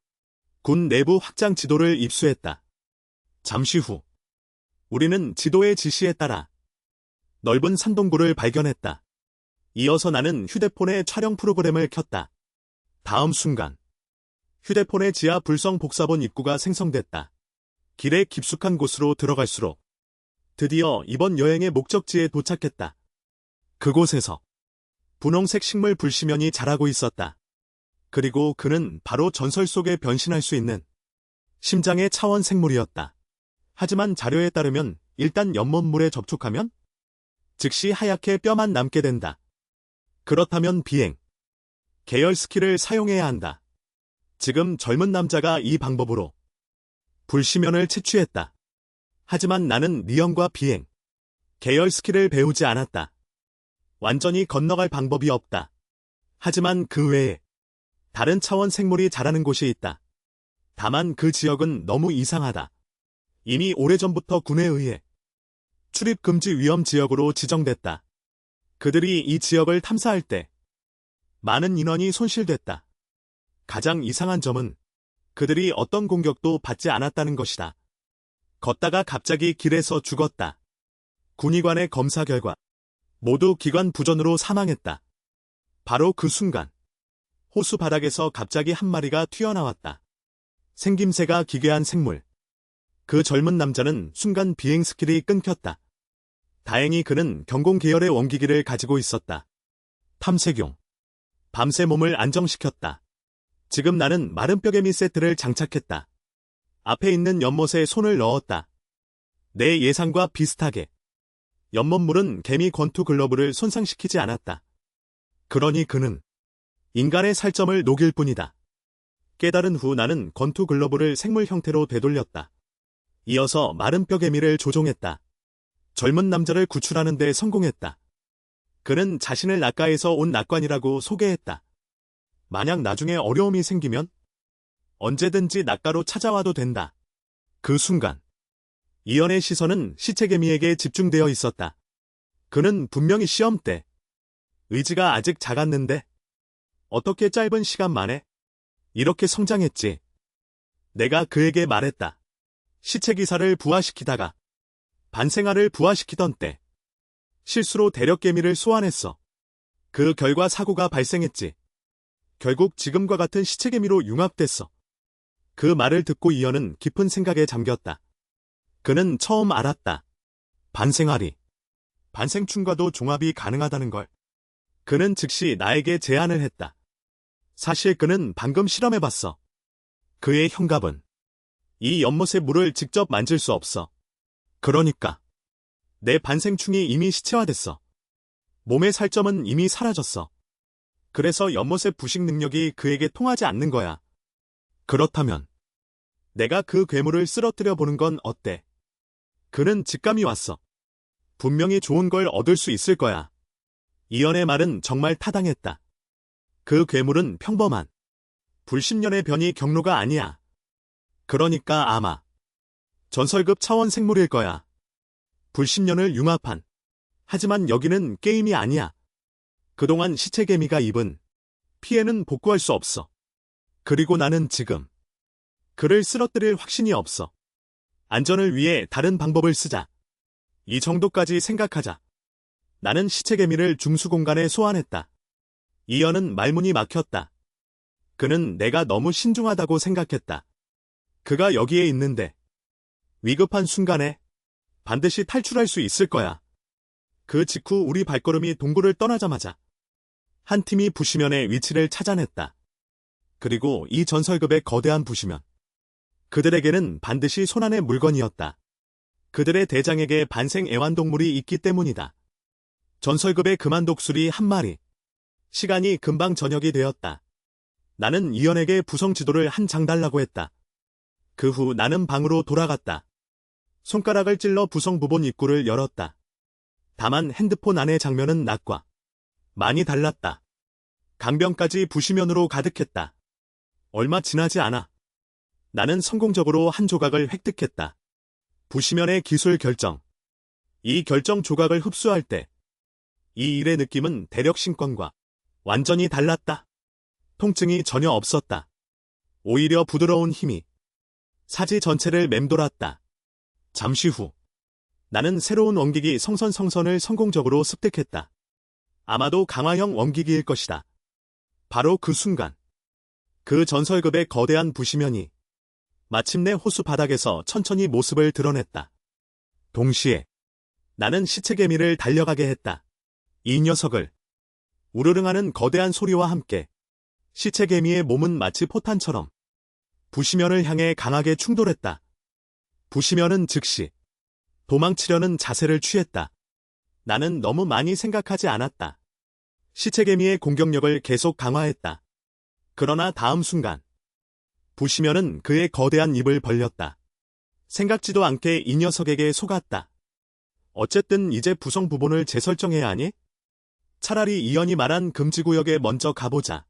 군 내부 확장 지도를 입수했다. 잠시 후 우리는 지도의 지시에 따라 넓은 산동굴을 발견했다. 이어서 나는 휴대폰의 촬영 프로그램을 켰다. 다음 순간 휴대폰의 지하 불성 복사본 입구가 생성됐다. 길의 깊숙한 곳으로 들어갈수록 드디어 이번 여행의 목적지에 도착했다. 그곳에서 분홍색 식물 불시면이 자라고 있었다. 그리고 그는 바로 전설 속에 변신할 수 있는 심장의 차원 생물이었다. 하지만 자료에 따르면 일단 연못물에 접촉하면 즉시 하얗게 뼈만 남게 된다. 그렇다면 비행, 계열 스킬을 사용해야 한다. 지금 젊은 남자가 이 방법으로 불시면을 채취했다. 하지만 나는 니언과 비행, 계열 스킬을 배우지 않았다. 완전히 건너갈 방법이 없다. 하지만 그 외에 다른 차원 생물이 자라는 곳이 있다. 다만 그 지역은 너무 이상하다. 이미 오래전부터 군에 의해 출입 금지 위험 지역으로 지정됐다. 그들이 이 지역을 탐사할 때 많은 인원이 손실됐다. 가장 이상한 점은 그들이 어떤 공격도 받지 않았다는 것이다. 걷다가 갑자기 길에서 죽었다. 군의관의 검사 결과 모두 기관 부전으로 사망했다. 바로 그 순간 호수 바닥에서 갑자기 한 마리가 튀어나왔다. 생김새가 기괴한 생물. 그 젊은 남자는 순간 비행 스킬이 끊겼다. 다행히 그는 경공 계열의 원기기를 가지고 있었다. 탐색용. 밤새 몸을 안정시켰다. 지금 나는 마른 뼈개미 세트를 장착했다. 앞에 있는 연못에 손을 넣었다. 내 예상과 비슷하게 연못물은 개미 권투 글러브를 손상시키지 않았다. 그러니 그는 인간의 살점을 녹일 뿐이다. 깨달은 후 나는 권투 글러브를 생물 형태로 되돌렸다. 이어서 마른 뼈개미를 조종했다. 젊은 남자를 구출하는 데 성공했다. 그는 자신을 낙가에서 온 낙관이라고 소개했다. 만약 나중에 어려움이 생기면 언제든지 낙가로 찾아와도 된다. 그 순간 이연의 시선은 시체개미에게 집중되어 있었다. 그는 분명히 시험 때 의지가 아직 작았는데 어떻게 짧은 시간 만에 이렇게 성장했지. 내가 그에게 말했다. 시체기사를 부화시키다가 반생아를 부화시키던 때 실수로 대력개미를 소환했어. 그 결과 사고가 발생했지. 결국 지금과 같은 시체개미로 융합됐어. 그 말을 듣고 이연은 깊은 생각에 잠겼다. 그는 처음 알았다. 반생아리, 반생충과도 종합이 가능하다는 걸. 그는 즉시 나에게 제안을 했다. 사실 그는 방금 실험해봤어. 그의 현갑은 이 연못의 물을 직접 만질 수 없어. 그러니까 내 반생충이 이미 시체화됐어. 몸의 살점은 이미 사라졌어. 그래서 연못의 부식 능력이 그에게 통하지 않는 거야. 그렇다면 내가 그 괴물을 쓰러뜨려 보는 건 어때? 그는 직감이 왔어. 분명히 좋은 걸 얻을 수 있을 거야. 이연의 말은 정말 타당했다. 그 괴물은 평범한 불신년의 변이 경로가 아니야. 그러니까 아마 전설급 차원 생물일 거야. 불신년을 융합한. 하지만 여기는 게임이 아니야. 그동안 시체개미가 입은 피해는 복구할 수 없어. 그리고 나는 지금 그를 쓰러뜨릴 확신이 없어. 안전을 위해 다른 방법을 쓰자. 이 정도까지 생각하자. 나는 시체개미를 중수공간에 소환했다. 이연은 말문이 막혔다. 그는 내가 너무 신중하다고 생각했다. 그가 여기에 있는데 위급한 순간에 반드시 탈출할 수 있을 거야. 그 직후 우리 발걸음이 동굴을 떠나자마자 한 팀이 부시면의 위치를 찾아냈다. 그리고 이 전설급의 거대한 부시면. 그들에게는 반드시 손안의 물건이었다. 그들의 대장에게 반생 애완동물이 있기 때문이다. 전설급의 그만 독수리 한 마리. 시간이 금방 저녁이 되었다. 나는 이연에게 부성 지도를 한 장 달라고 했다. 그 후 나는 방으로 돌아갔다. 손가락을 찔러 부성 부본 입구를 열었다. 다만 핸드폰 안의 장면은 낮과 많이 달랐다. 강변까지 부시면으로 가득했다. 얼마 지나지 않아 나는 성공적으로 한 조각을 획득했다. 부시면의 기술 결정. 이 결정 조각을 흡수할 때 이 일의 느낌은 대력 신권과 완전히 달랐다. 통증이 전혀 없었다. 오히려 부드러운 힘이 사지 전체를 맴돌았다. 잠시 후 나는 새로운 원기기 성선성선을 성공적으로 습득했다. 아마도 강화형 원기기일 것이다. 바로 그 순간 그 전설급의 거대한 부시면이 마침내 호수 바닥에서 천천히 모습을 드러냈다. 동시에 나는 시체개미를 달려가게 했다. 이 녀석을 우르릉하는 거대한 소리와 함께 시체개미의 몸은 마치 포탄처럼 부시면을 향해 강하게 충돌했다. 부시면은 즉시 도망치려는 자세를 취했다. 나는 너무 많이 생각하지 않았다. 시체개미의 공격력을 계속 강화했다. 그러나 다음 순간 부시면은 그의 거대한 입을 벌렸다. 생각지도 않게 이 녀석에게 속았다. 어쨌든 이제 부성 부본을 재설정해야 하니? 차라리 이연이 말한 금지구역에 먼저 가보자.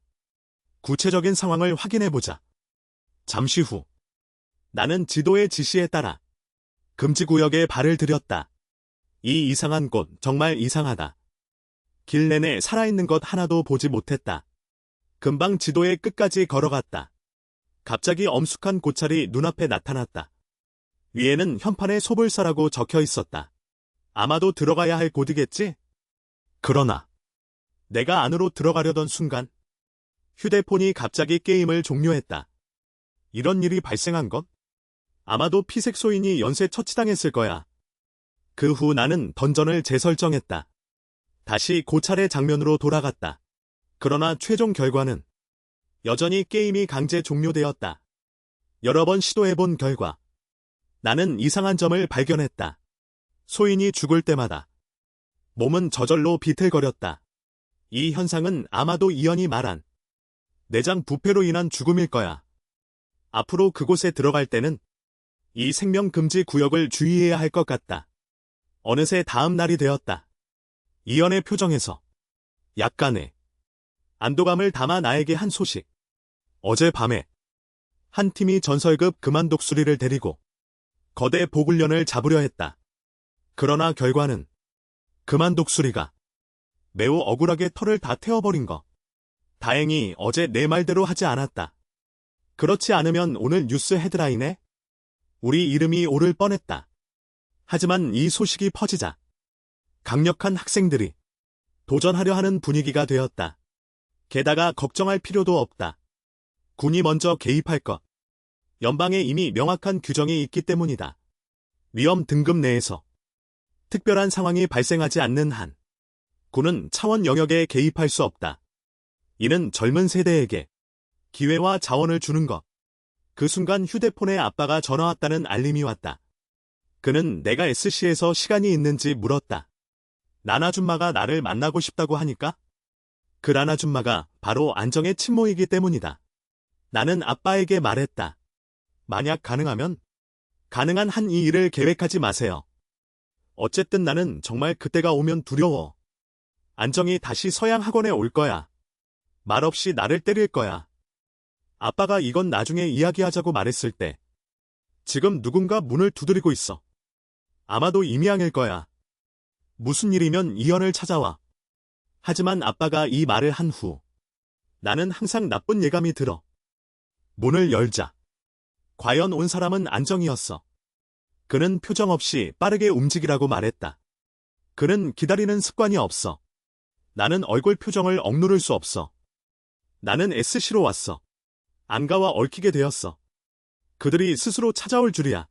구체적인 상황을 확인해보자. 잠시 후 나는 지도의 지시에 따라 금지구역에 발을 들였다. 이 이상한 곳 정말 이상하다. 길 내내 살아있는 것 하나도 보지 못했다. 금방 지도의 끝까지 걸어갔다. 갑자기 엄숙한 고찰이 눈앞에 나타났다. 위에는 현판에 소불사라고 적혀 있었다. 아마도 들어가야 할 곳이겠지? 그러나 내가 안으로 들어가려던 순간 휴대폰이 갑자기 게임을 종료했다. 이런 일이 발생한 것? 아마도 피색소인이 연쇄 처치당했을 거야. 그 후 나는 던전을 재설정했다. 다시 고찰의 장면으로 돌아갔다. 그러나 최종 결과는 여전히 게임이 강제 종료되었다. 여러 번 시도해본 결과 나는 이상한 점을 발견했다. 소인이 죽을 때마다 몸은 저절로 비틀거렸다. 이 현상은 아마도 이연이 말한 내장 부패로 인한 죽음일 거야. 앞으로 그곳에 들어갈 때는 이 생명금지 구역을 주의해야 할 것 같다. 어느새 다음 날이 되었다. 이연의 표정에서 약간의 안도감을 담아 나에게 한 소식. 어젯밤에 한 팀이 전설급 그만 독수리를 데리고 거대 보굴련을 잡으려 했다. 그러나 결과는 그만 독수리가 매우 억울하게 털을 다 태워버린 거. 다행히 어제 내 말대로 하지 않았다. 그렇지 않으면 오늘 뉴스 헤드라인에 우리 이름이 오를 뻔했다. 하지만 이 소식이 퍼지자 강력한 학생들이 도전하려 하는 분위기가 되었다. 게다가 걱정할 필요도 없다. 군이 먼저 개입할 것. 연방에 이미 명확한 규정이 있기 때문이다. 위험 등급 내에서 특별한 상황이 발생하지 않는 한 군은 차원 영역에 개입할 수 없다. 이는 젊은 세대에게 기회와 자원을 주는 것. 그 순간 휴대폰에 아빠가 전화 왔다는 알림이 왔다. 그는 내가 SC에서 시간이 있는지 물었다. 나나줌마가 나를 만나고 싶다고 하니까? 그 나나줌마가 바로 안정의 친모이기 때문이다. 나는 아빠에게 말했다. 만약 가능하면 가능한 한 이 일을 계획하지 마세요. 어쨌든 나는 정말 그때가 오면 두려워. 안정이 다시 서양 학원에 올 거야. 말없이 나를 때릴 거야. 아빠가 이건 나중에 이야기하자고 말했을 때 지금 누군가 문을 두드리고 있어. 아마도 이미양일 거야. 무슨 일이면 이연을 찾아와. 하지만 아빠가 이 말을 한 후 나는 항상 나쁜 예감이 들어. 문을 열자 과연 온 사람은 안정이었어. 그는 표정 없이 빠르게 움직이라고 말했다. 그는 기다리는 습관이 없어. 나는 얼굴 표정을 억누를 수 없어. 나는 SC로 왔어. 안가와 얽히게 되었어. 그들이 스스로 찾아올 줄이야.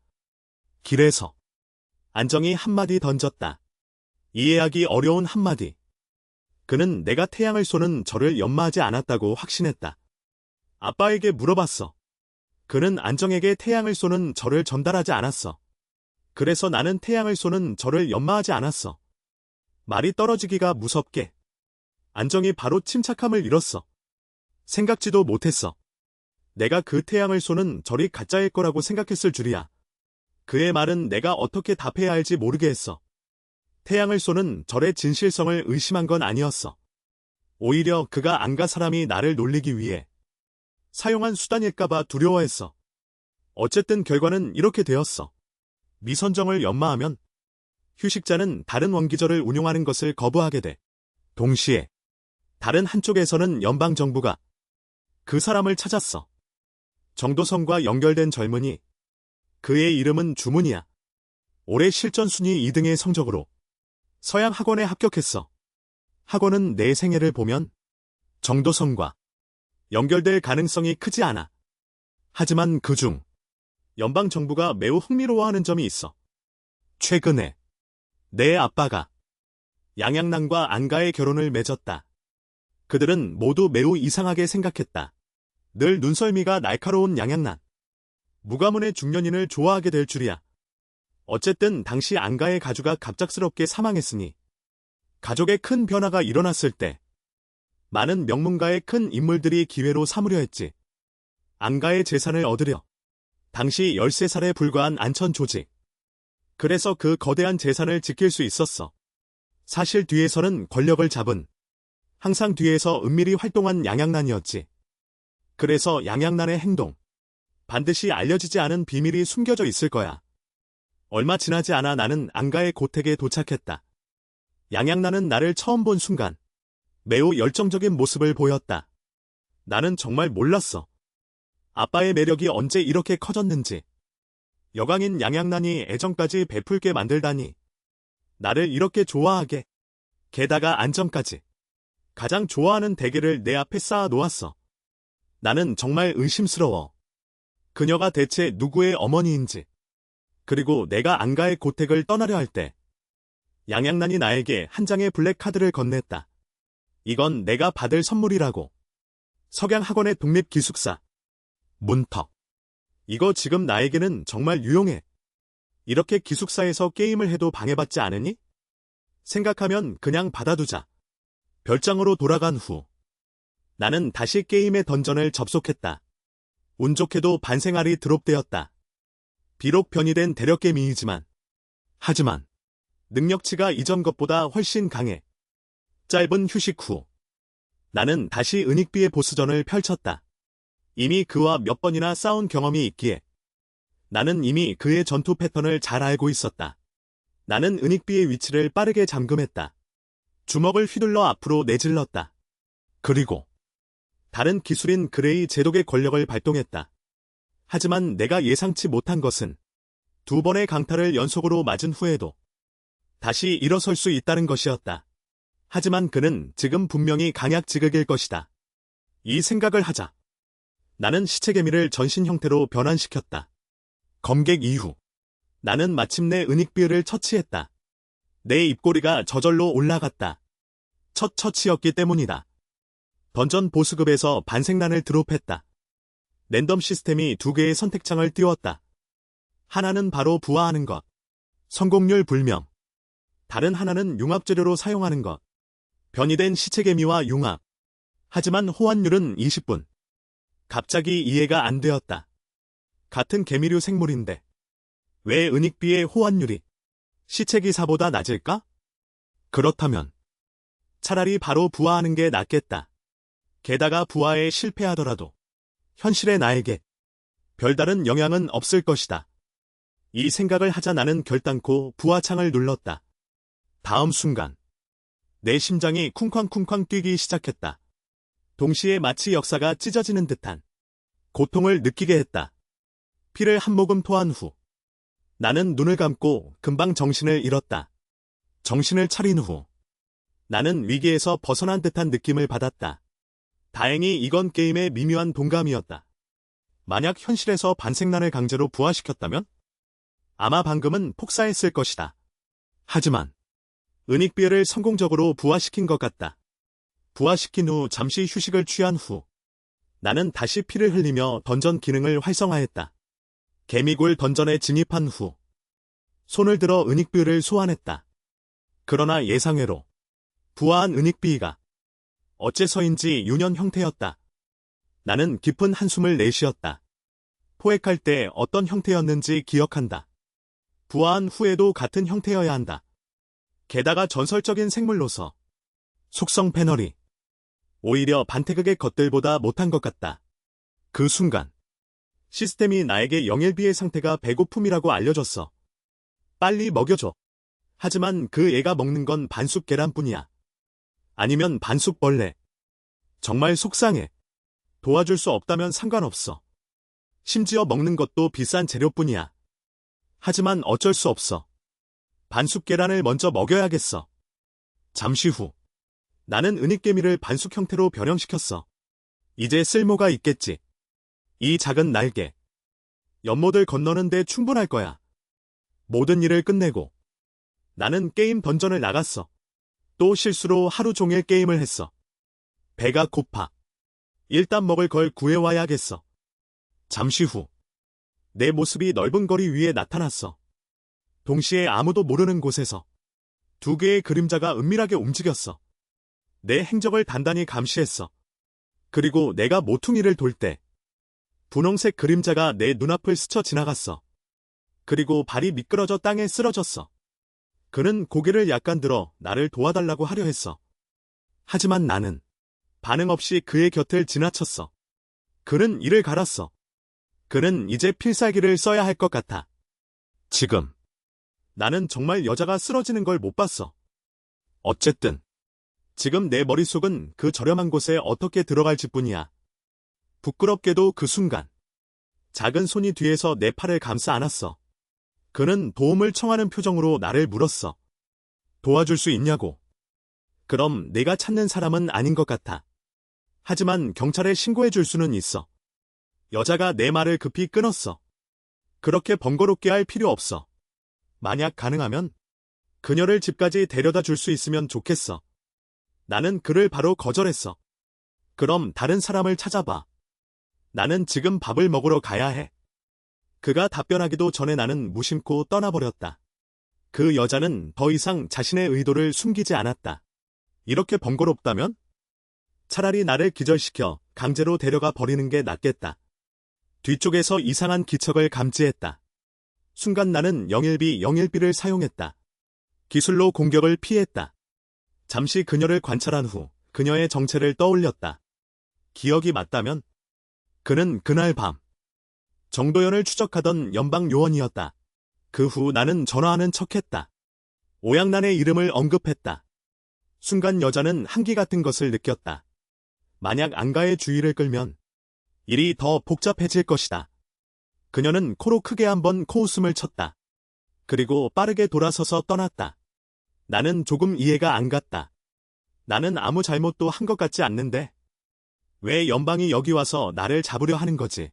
길에서 안정이 한마디 던졌다. 이해하기 어려운 한마디. 그는 내가 태양을 쏘는 저를 연마하지 않았다고 확신했다. 아빠에게 물어봤어. 그는 안정에게 태양을 쏘는 저를 전달하지 않았어. 그래서 나는 태양을 쏘는 저를 연마하지 않았어. 말이 떨어지기가 무섭게. 안정이 바로 침착함을 잃었어. 생각지도 못했어. 내가 그 태양을 쏘는 절이 가짜일 거라고 생각했을 줄이야. 그의 말은 내가 어떻게 답해야 할지 모르게 했어. 태양을 쏘는 절의 진실성을 의심한 건 아니었어. 오히려 그가 안가 사람이 나를 놀리기 위해 사용한 수단일까봐 두려워했어. 어쨌든 결과는 이렇게 되었어. 미선정을 연마하면 휴식자는 다른 원기절을 운용하는 것을 거부하게 돼. 동시에 다른 한쪽에서는 연방정부가 그 사람을 찾았어. 정도성과 연결된 젊은이. 그의 이름은 주문이야. 올해 실전 순위 2등의 성적으로 서양 학원에 합격했어. 학원은 내 생애를 보면 정도성과 연결될 가능성이 크지 않아. 하지만 그중 연방정부가 매우 흥미로워하는 점이 있어. 최근에 내 아빠가 양양난과 안가의 결혼을 맺었다. 그들은 모두 매우 이상하게 생각했다. 늘 눈썰미가 날카로운 양양난. 무가문의 중년인을 좋아하게 될 줄이야. 어쨌든 당시 안가의 가주가 갑작스럽게 사망했으니 가족에 큰 변화가 일어났을 때 많은 명문가의 큰 인물들이 기회로 삼으려 했지. 안가의 재산을 얻으려. 당시 13살에 불과한 안천 조직. 그래서 그 거대한 재산을 지킬 수 있었어. 사실 뒤에서는 권력을 잡은, 항상 뒤에서 은밀히 활동한 양양난이었지. 그래서 양양난의 행동, 반드시 알려지지 않은 비밀이 숨겨져 있을 거야. 얼마 지나지 않아 나는 안가의 고택에 도착했다. 양양난은 나를 처음 본 순간 매우 열정적인 모습을 보였다. 나는 정말 몰랐어. 아빠의 매력이 언제 이렇게 커졌는지. 여강인 양양난이 애정까지 베풀게 만들다니. 나를 이렇게 좋아하게. 게다가 안정까지. 가장 좋아하는 대게를 내 앞에 쌓아 놓았어. 나는 정말 의심스러워. 그녀가 대체 누구의 어머니인지. 그리고 내가 안가의 고택을 떠나려 할 때 양양난이 나에게 한 장의 블랙카드를 건넸다. 이건 내가 받을 선물이라고. 석양학원의 독립기숙사. 문턱. 이거 지금 나에게는 정말 유용해. 이렇게 기숙사에서 게임을 해도 방해받지 않으니? 생각하면 그냥 받아두자. 별장으로 돌아간 후 나는 다시 게임의 던전을 접속했다. 운 좋게도 반생알이 드롭되었다. 비록 변이된 대력게임이지만 하지만 능력치가 이전 것보다 훨씬 강해. 짧은 휴식 후 나는 다시 은익비의 보스전을 펼쳤다. 이미 그와 몇 번이나 싸운 경험이 있기에 나는 이미 그의 전투 패턴을 잘 알고 있었다. 나는 은익비의 위치를 빠르게 잠금했다. 주먹을 휘둘러 앞으로 내질렀다. 그리고 다른 기술인 그레이 제독의 권력을 발동했다. 하지만 내가 예상치 못한 것은 2번의 강타를 연속으로 맞은 후에도 다시 일어설 수 있다는 것이었다. 하지만 그는 지금 분명히 강약지극일 것이다. 이 생각을 하자 나는 시체개미를 전신 형태로 변환시켰다. 검객 이후 나는 마침내 은익비를 처치했다. 내 입꼬리가 저절로 올라갔다. 첫 처치였기 때문이다. 던전 보스급에서 반생란을 드롭했다. 랜덤 시스템이 2개의 선택창을 띄웠다. 하나는 바로 부화하는 것. 성공률 불명. 다른 하나는 융합재료로 사용하는 것. 변이된 시체개미와 융합. 하지만 호환율은 20분. 갑자기 이해가 안 되었다. 같은 개미류 생물인데 왜 은익비의 호환율이 시체기사보다 낮을까? 그렇다면 차라리 바로 부화하는 게 낫겠다. 게다가 부화에 실패하더라도 현실의 나에게 별다른 영향은 없을 것이다. 이 생각을 하자 나는 결단코 부화창을 눌렀다. 다음 순간 내 심장이 쿵쾅쿵쾅 뛰기 시작했다. 동시에 마치 역사가 찢어지는 듯한 고통을 느끼게 했다. 피를 한 모금 토한 후 나는 눈을 감고 금방 정신을 잃었다. 정신을 차린 후 나는 위기에서 벗어난 듯한 느낌을 받았다. 다행히 이건 게임의 미묘한 동감이었다. 만약 현실에서 반생란을 강제로 부화시켰다면 아마 방금은 폭사했을 것이다. 하지만 은익비를 성공적으로 부화시킨 것 같다. 부화시킨 후 잠시 휴식을 취한 후 나는 다시 피를 흘리며 던전 기능을 활성화했다. 개미굴 던전에 진입한 후 손을 들어 은익비를 소환했다. 그러나 예상외로 부화한 은익비위가 어째서인지 유년 형태였다. 나는 깊은 한숨을 내쉬었다. 포획할 때 어떤 형태였는지 기억한다. 부화한 후에도 같은 형태여야 한다. 게다가 전설적인 생물로서 속성 패널이 오히려 반태극의 것들보다 못한 것 같다. 그 순간 시스템이 나에게 영일비의 상태가 배고픔이라고 알려줬어. 빨리 먹여줘. 하지만 그 애가 먹는 건 반숙 계란뿐이야. 아니면 반숙 벌레. 정말 속상해. 도와줄 수 없다면 상관없어. 심지어 먹는 것도 비싼 재료뿐이야. 하지만 어쩔 수 없어. 반숙 계란을 먼저 먹여야겠어. 잠시 후 나는 은익개미를 반숙 형태로 변형시켰어. 이제 쓸모가 있겠지. 이 작은 날개. 연못을 건너는데 충분할 거야. 모든 일을 끝내고 나는 게임 던전을 나갔어. 또 실수로 하루 종일 게임을 했어. 배가 고파. 일단 먹을 걸 구해와야겠어. 잠시 후 내 모습이 넓은 거리 위에 나타났어. 동시에 아무도 모르는 곳에서 두 개의 그림자가 은밀하게 움직였어. 내 행적을 단단히 감시했어. 그리고 내가 모퉁이를 돌 때 분홍색 그림자가 내 눈앞을 스쳐 지나갔어. 그리고 발이 미끄러져 땅에 쓰러졌어. 그는 고개를 약간 들어 나를 도와달라고 하려 했어. 하지만 나는 반응 없이 그의 곁을 지나쳤어. 그는 이를 갈았어. 그는 이제 필살기를 써야 할 것 같아. 지금 나는 정말 여자가 쓰러지는 걸 못 봤어. 어쨌든 지금 내 머릿속은 그 저렴한 곳에 어떻게 들어갈지 뿐이야. 부끄럽게도 그 순간 작은 손이 뒤에서 내 팔을 감싸 안았어. 그는 도움을 청하는 표정으로 나를 물었어. 도와줄 수 있냐고. 그럼 내가 찾는 사람은 아닌 것 같아. 하지만 경찰에 신고해 줄 수는 있어. 여자가 내 말을 급히 끊었어. 그렇게 번거롭게 할 필요 없어. 만약 가능하면 그녀를 집까지 데려다 줄 수 있으면 좋겠어. 나는 그를 바로 거절했어. 그럼 다른 사람을 찾아봐. 나는 지금 밥을 먹으러 가야 해. 그가 답변하기도 전에 나는 무심코 떠나버렸다. 그 여자는 더 이상 자신의 의도를 숨기지 않았다. 이렇게 번거롭다면? 차라리 나를 기절시켜 강제로 데려가 버리는 게 낫겠다. 뒤쪽에서 이상한 기척을 감지했다. 순간 나는 영일비를 사용했다. 기술로 공격을 피했다. 잠시 그녀를 관찰한 후 그녀의 정체를 떠올렸다. 기억이 맞다면 그는 그날 밤 정도연을 추적하던 연방 요원이었다. 그 후 나는 전화하는 척했다. 오양란의 이름을 언급했다. 순간 여자는 한기 같은 것을 느꼈다. 만약 안가의 주의를 끌면 일이 더 복잡해질 것이다. 그녀는 코로 크게 한번 코웃음을 쳤다. 그리고 빠르게 돌아서서 떠났다. 나는 조금 이해가 안 갔다. 나는 아무 잘못도 한 것 같지 않는데 왜 연방이 여기 와서 나를 잡으려 하는 거지?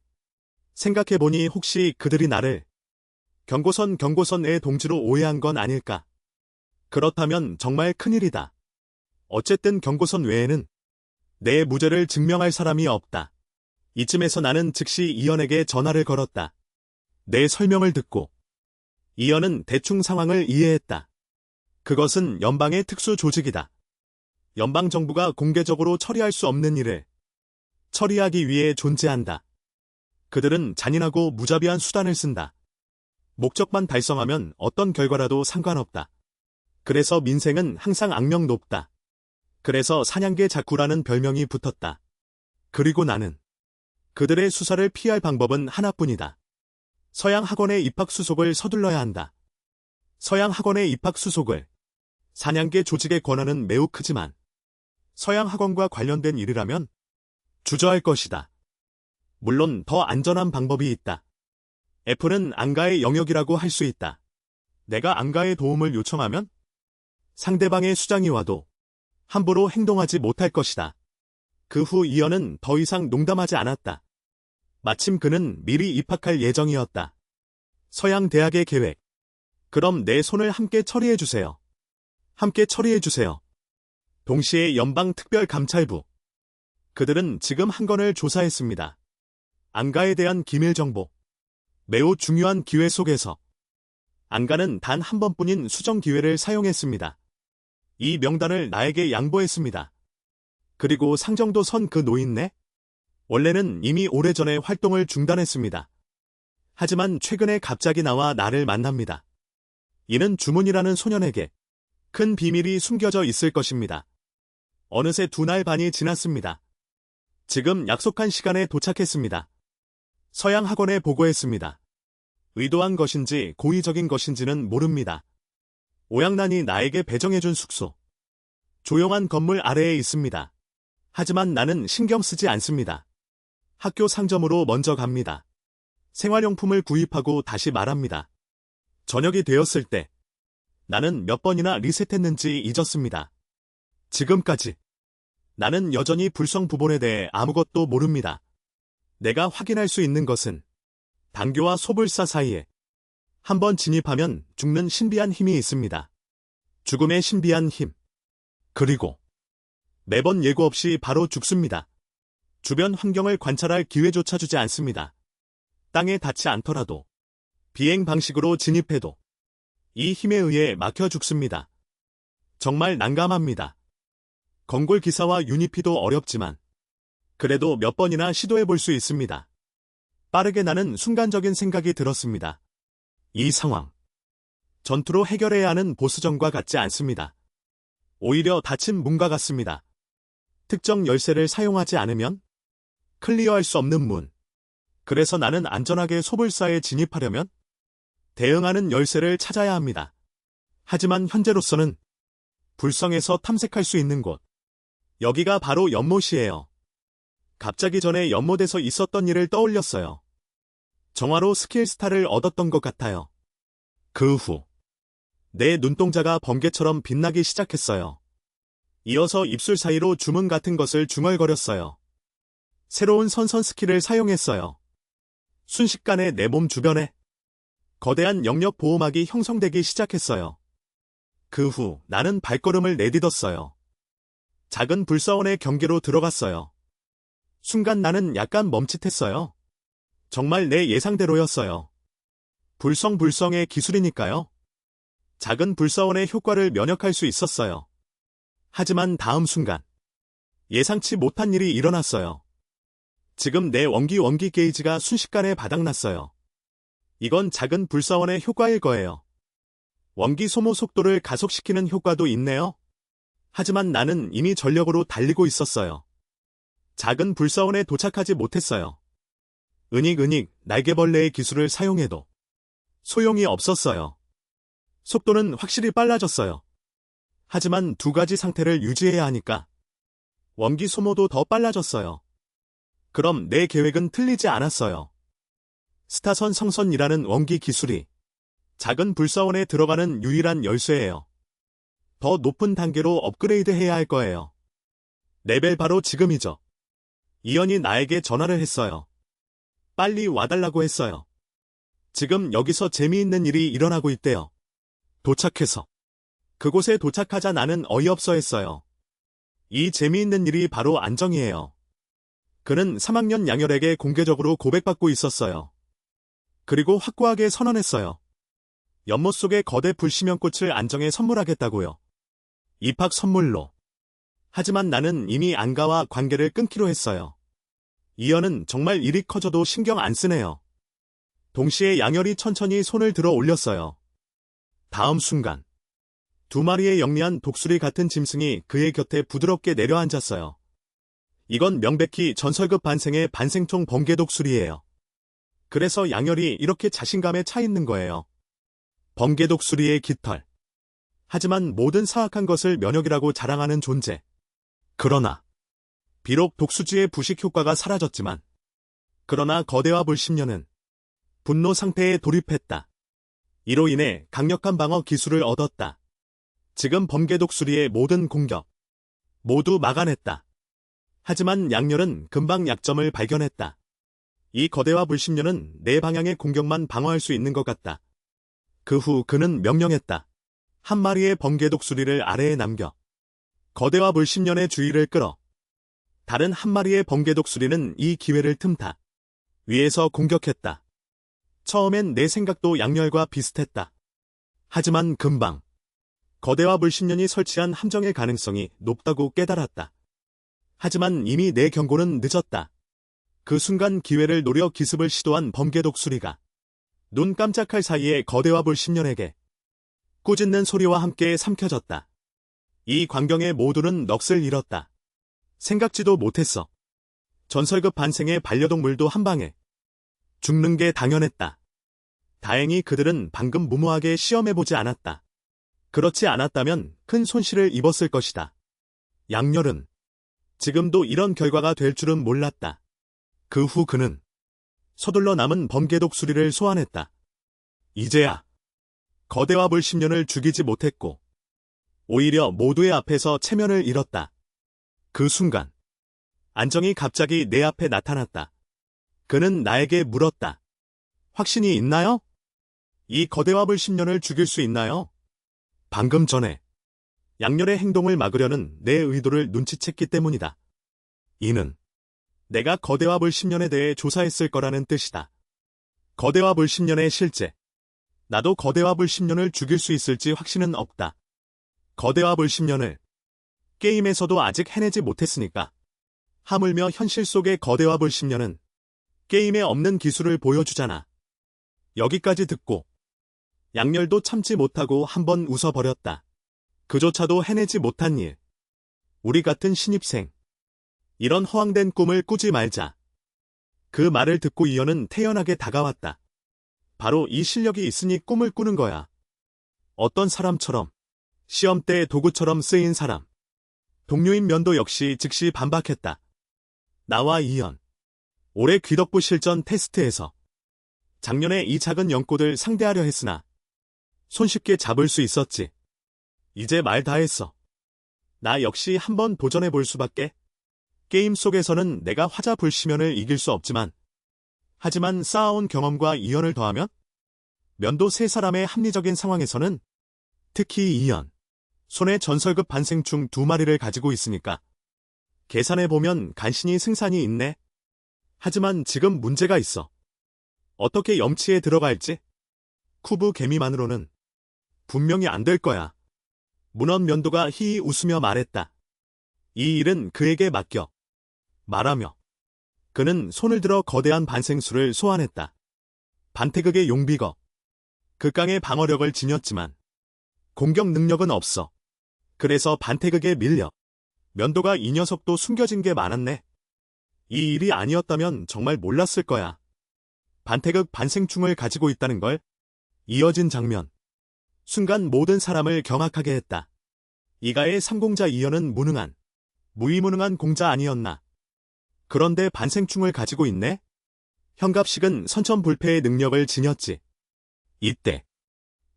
생각해보니 혹시 그들이 나를 경고선의 동지로 오해한 건 아닐까? 그렇다면 정말 큰일이다. 어쨌든 경고선 외에는 내 무죄를 증명할 사람이 없다. 이쯤에서 나는 즉시 이연에게 전화를 걸었다. 내 설명을 듣고 이연은 대충 상황을 이해했다. 그것은 연방의 특수 조직이다. 연방정부가 공개적으로 처리할 수 없는 일을 처리하기 위해 존재한다. 그들은 잔인하고 무자비한 수단을 쓴다. 목적만 달성하면 어떤 결과라도 상관없다. 그래서 민생은 항상 악명 높다. 그래서 사냥개 자쿠라는 별명이 붙었다. 그리고 나는 그들의 수사를 피할 방법은 하나뿐이다. 서양 학원의 입학 수속을 서둘러야 한다. 서양 학원의 입학 수속을 사냥개 조직의 권한은 매우 크지만 서양 학원과 관련된 일이라면 주저할 것이다. 물론 더 안전한 방법이 있다. F는 안가의 영역이라고 할 수 있다. 내가 안가의 도움을 요청하면 상대방의 수장이 와도 함부로 행동하지 못할 것이다. 그 후 이연은 더 이상 농담하지 않았다. 마침 그는 미리 입학할 예정이었다. 서양 대학의 계획. 그럼 내 손을 함께 처리해주세요. 함께 처리해주세요. 동시에 연방특별감찰부. 그들은 지금 한 건을 조사했습니다. 안가에 대한 기밀 정보. 매우 중요한 기회 속에서 안가는 단 한 번뿐인 수정 기회를 사용했습니다. 이 명단을 나에게 양보했습니다. 그리고 상정도 선 그 노인네? 원래는 이미 오래전에 활동을 중단했습니다. 하지만 최근에 갑자기 나와 나를 만납니다. 이는 주문이라는 소년에게 큰 비밀이 숨겨져 있을 것입니다. 어느새 2날 반이 지났습니다. 지금 약속한 시간에 도착했습니다. 서양 학원에 보고했습니다. 의도한 것인지 고의적인 것인지는 모릅니다. 오양난이 나에게 배정해준 숙소. 조용한 건물 아래에 있습니다. 하지만 나는 신경 쓰지 않습니다. 학교 상점으로 먼저 갑니다. 생활용품을 구입하고 다시 말합니다. 저녁이 되었을 때 나는 몇 번이나 리셋했는지 잊었습니다. 지금까지 나는 여전히 불성부본에 대해 아무것도 모릅니다. 내가 확인할 수 있는 것은 당교와 소불사 사이에 한번 진입하면 죽는 신비한 힘이 있습니다. 죽음의 신비한 힘. 그리고 매번 예고 없이 바로 죽습니다. 주변 환경을 관찰할 기회조차 주지 않습니다. 땅에 닿지 않더라도 비행 방식으로 진입해도 이 힘에 의해 막혀 죽습니다. 정말 난감합니다. 건골 기사와 유니피도 어렵지만 그래도 몇 번이나 시도해 볼 수 있습니다. 빠르게 나는 순간적인 생각이 들었습니다. 이 상황. 전투로 해결해야 하는 보스전과 같지 않습니다. 오히려 닫힌 문과 같습니다. 특정 열쇠를 사용하지 않으면 클리어할 수 없는 문. 그래서 나는 안전하게 소불사에 진입하려면 대응하는 열쇠를 찾아야 합니다. 하지만 현재로서는 불성에서 탐색할 수 있는 곳. 여기가 바로 연못이에요. 갑자기 전에 연못에서 있었던 일을 떠올렸어요. 정화로 스킬스타를 얻었던 것 같아요. 그 후 내 눈동자가 번개처럼 빛나기 시작했어요. 이어서 입술 사이로 주문 같은 것을 중얼거렸어요. 새로운 선선 스킬을 사용했어요. 순식간에 내 몸 주변에 거대한 영역 보호막이 형성되기 시작했어요. 그 후 나는 발걸음을 내딛었어요. 작은 불사원의 경계로 들어갔어요. 순간 나는 약간 멈칫했어요. 정말 내 예상대로였어요. 불성의 기술이니까요. 작은 불사원의 효과를 면역할 수 있었어요. 하지만 다음 순간 예상치 못한 일이 일어났어요. 지금 내 원기 게이지가 순식간에 바닥났어요. 이건 작은 불사원의 효과일 거예요. 원기 소모 속도를 가속시키는 효과도 있네요. 하지만 나는 이미 전력으로 달리고 있었어요. 작은 불사원에 도착하지 못했어요. 은익 날개벌레의 기술을 사용해도 소용이 없었어요. 속도는 확실히 빨라졌어요. 하지만 2가지 상태를 유지해야 하니까 원기 소모도 더 빨라졌어요. 그럼 내 계획은 틀리지 않았어요. 스타선 성선이라는 원기 기술이 작은 불사원에 들어가는 유일한 열쇠예요. 더 높은 단계로 업그레이드해야 할 거예요. 레벨 바로 지금이죠. 이연이 나에게 전화를 했어요. 빨리 와달라고 했어요. 지금 여기서 재미있는 일이 일어나고 있대요. 도착해서. 그곳에 도착하자 나는 어이없어 했어요. 이 재미있는 일이 바로 안정이에요. 그는 3학년 양열에게 공개적으로 고백받고 있었어요. 그리고 확고하게 선언했어요. 연못 속의 거대 불시명꽃을 안정에 선물하겠다고요. 입학 선물로. 하지만 나는 이미 안가와 관계를 끊기로 했어요. 이연은 정말 일이 커져도 신경 안 쓰네요. 동시에 양열이 천천히 손을 들어 올렸어요. 다음 순간 2마리의 영리한 독수리 같은 짐승이 그의 곁에 부드럽게 내려앉았어요. 이건 명백히 전설급 반생의 반생총 번개 독수리예요. 그래서 양열이 이렇게 자신감에 차 있는 거예요. 번개 독수리의 깃털. 하지만 모든 사악한 것을 면역이라고 자랑하는 존재. 그러나 비록 독수지의 부식 효과가 사라졌지만 그러나 거대화 불심녀는 분노 상태에 돌입했다. 이로 인해 강력한 방어 기술을 얻었다. 지금 번개 독수리의 모든 공격 모두 막아냈다. 하지만 양열은 금방 약점을 발견했다. 이 거대화 불심녀는 내 방향의 공격만 방어할 수 있는 것 같다. 그 후 그는 명령했다. 한 마리의 번개 독수리를 아래에 남겨 거대화 불심년의 주의를 끌어. 다른 한 마리의 번개 독수리는 이 기회를 틈타 위에서 공격했다. 처음엔 내 생각도 양열과 비슷했다. 하지만 금방 거대와 불신년이 설치한 함정의 가능성이 높다고 깨달았다. 하지만 이미 내 경고는 늦었다. 그 순간 기회를 노려 기습을 시도한 범계 독수리가 눈 깜짝할 사이에 거대와 불신년에게 꾸짖는 소리와 함께 삼켜졌다. 이 광경에 모두는 넋을 잃었다. 생각지도 못했어. 전설급 반생의 반려동물도 한 방에 죽는 게 당연했다. 다행히 그들은 방금 무모하게 시험해보지 않았다. 그렇지 않았다면 큰 손실을 입었을 것이다. 양렬은 지금도 이런 결과가 될 줄은 몰랐다. 그 후 그는 서둘러 남은 범계 독수리를 소환했다. 이제야 거대와 불신년을 죽이지 못했고 오히려 모두의 앞에서 체면을 잃었다. 그 순간 안정이 갑자기 내 앞에 나타났다. 그는 나에게 물었다. 확신이 있나요? 이 거대와 불신년을 죽일 수 있나요? 방금 전에 양렬의 행동을 막으려는 내 의도를 눈치챘기 때문이다. 이는 내가 거대와 불신년에 대해 조사했을 거라는 뜻이다. 거대와 불신년의 실제. 나도 거대와 불신년을 죽일 수 있을지 확신은 없다. 거대와 불신년을 게임에서도 아직 해내지 못했으니까. 하물며 현실 속의 거대와 불신년은 게임에 없는 기술을 보여주잖아. 여기까지 듣고 양렬도 참지 못하고 한번 웃어버렸다. 그조차도 해내지 못한 일. 우리 같은 신입생. 이런 허황된 꿈을 꾸지 말자. 그 말을 듣고 이현은 태연하게 다가왔다. 바로 이 실력이 있으니 꿈을 꾸는 거야. 어떤 사람처럼. 시험 때 도구처럼 쓰인 사람. 동료인 면도 역시 즉시 반박했다. 나와 이현. 올해 귀덕부 실전 테스트에서 작년에 이 작은 연꽃을 상대하려 했으나 손쉽게 잡을 수 있었지. 이제 말 다 했어. 나 역시 한번 도전해볼 수밖에. 게임 속에서는 내가 화자 불시면을 이길 수 없지만 하지만 쌓아온 경험과 이현을 더하면 면도 세 사람의 합리적인 상황에서는 특히 이현. 손에 전설급 반생충 2마리를 가지고 있으니까 계산해보면 간신히 승산이 있네. 하지만 지금 문제가 있어. 어떻게 염치에 들어갈지? 쿠브 개미만으로는 분명히 안 될 거야. 문헌 면도가 희히 웃으며 말했다. 이 일은 그에게 맡겨. 말하며 그는 손을 들어 거대한 반생수를 소환했다. 반태극의 용비거. 극강의 방어력을 지녔지만 공격 능력은 없어. 그래서 반태극에 밀려 면도가 이 녀석도 숨겨진 게 많았네. 이 일이 아니었다면 정말 몰랐을 거야. 반태극 반생충을 가지고 있다는 걸. 이어진 장면. 순간 모든 사람을 경악하게 했다. 이가의 삼공자 이현은 무의무능한 공자 아니었나. 그런데 반생충을 가지고 있네? 현갑식은 선천불패의 능력을 지녔지. 이때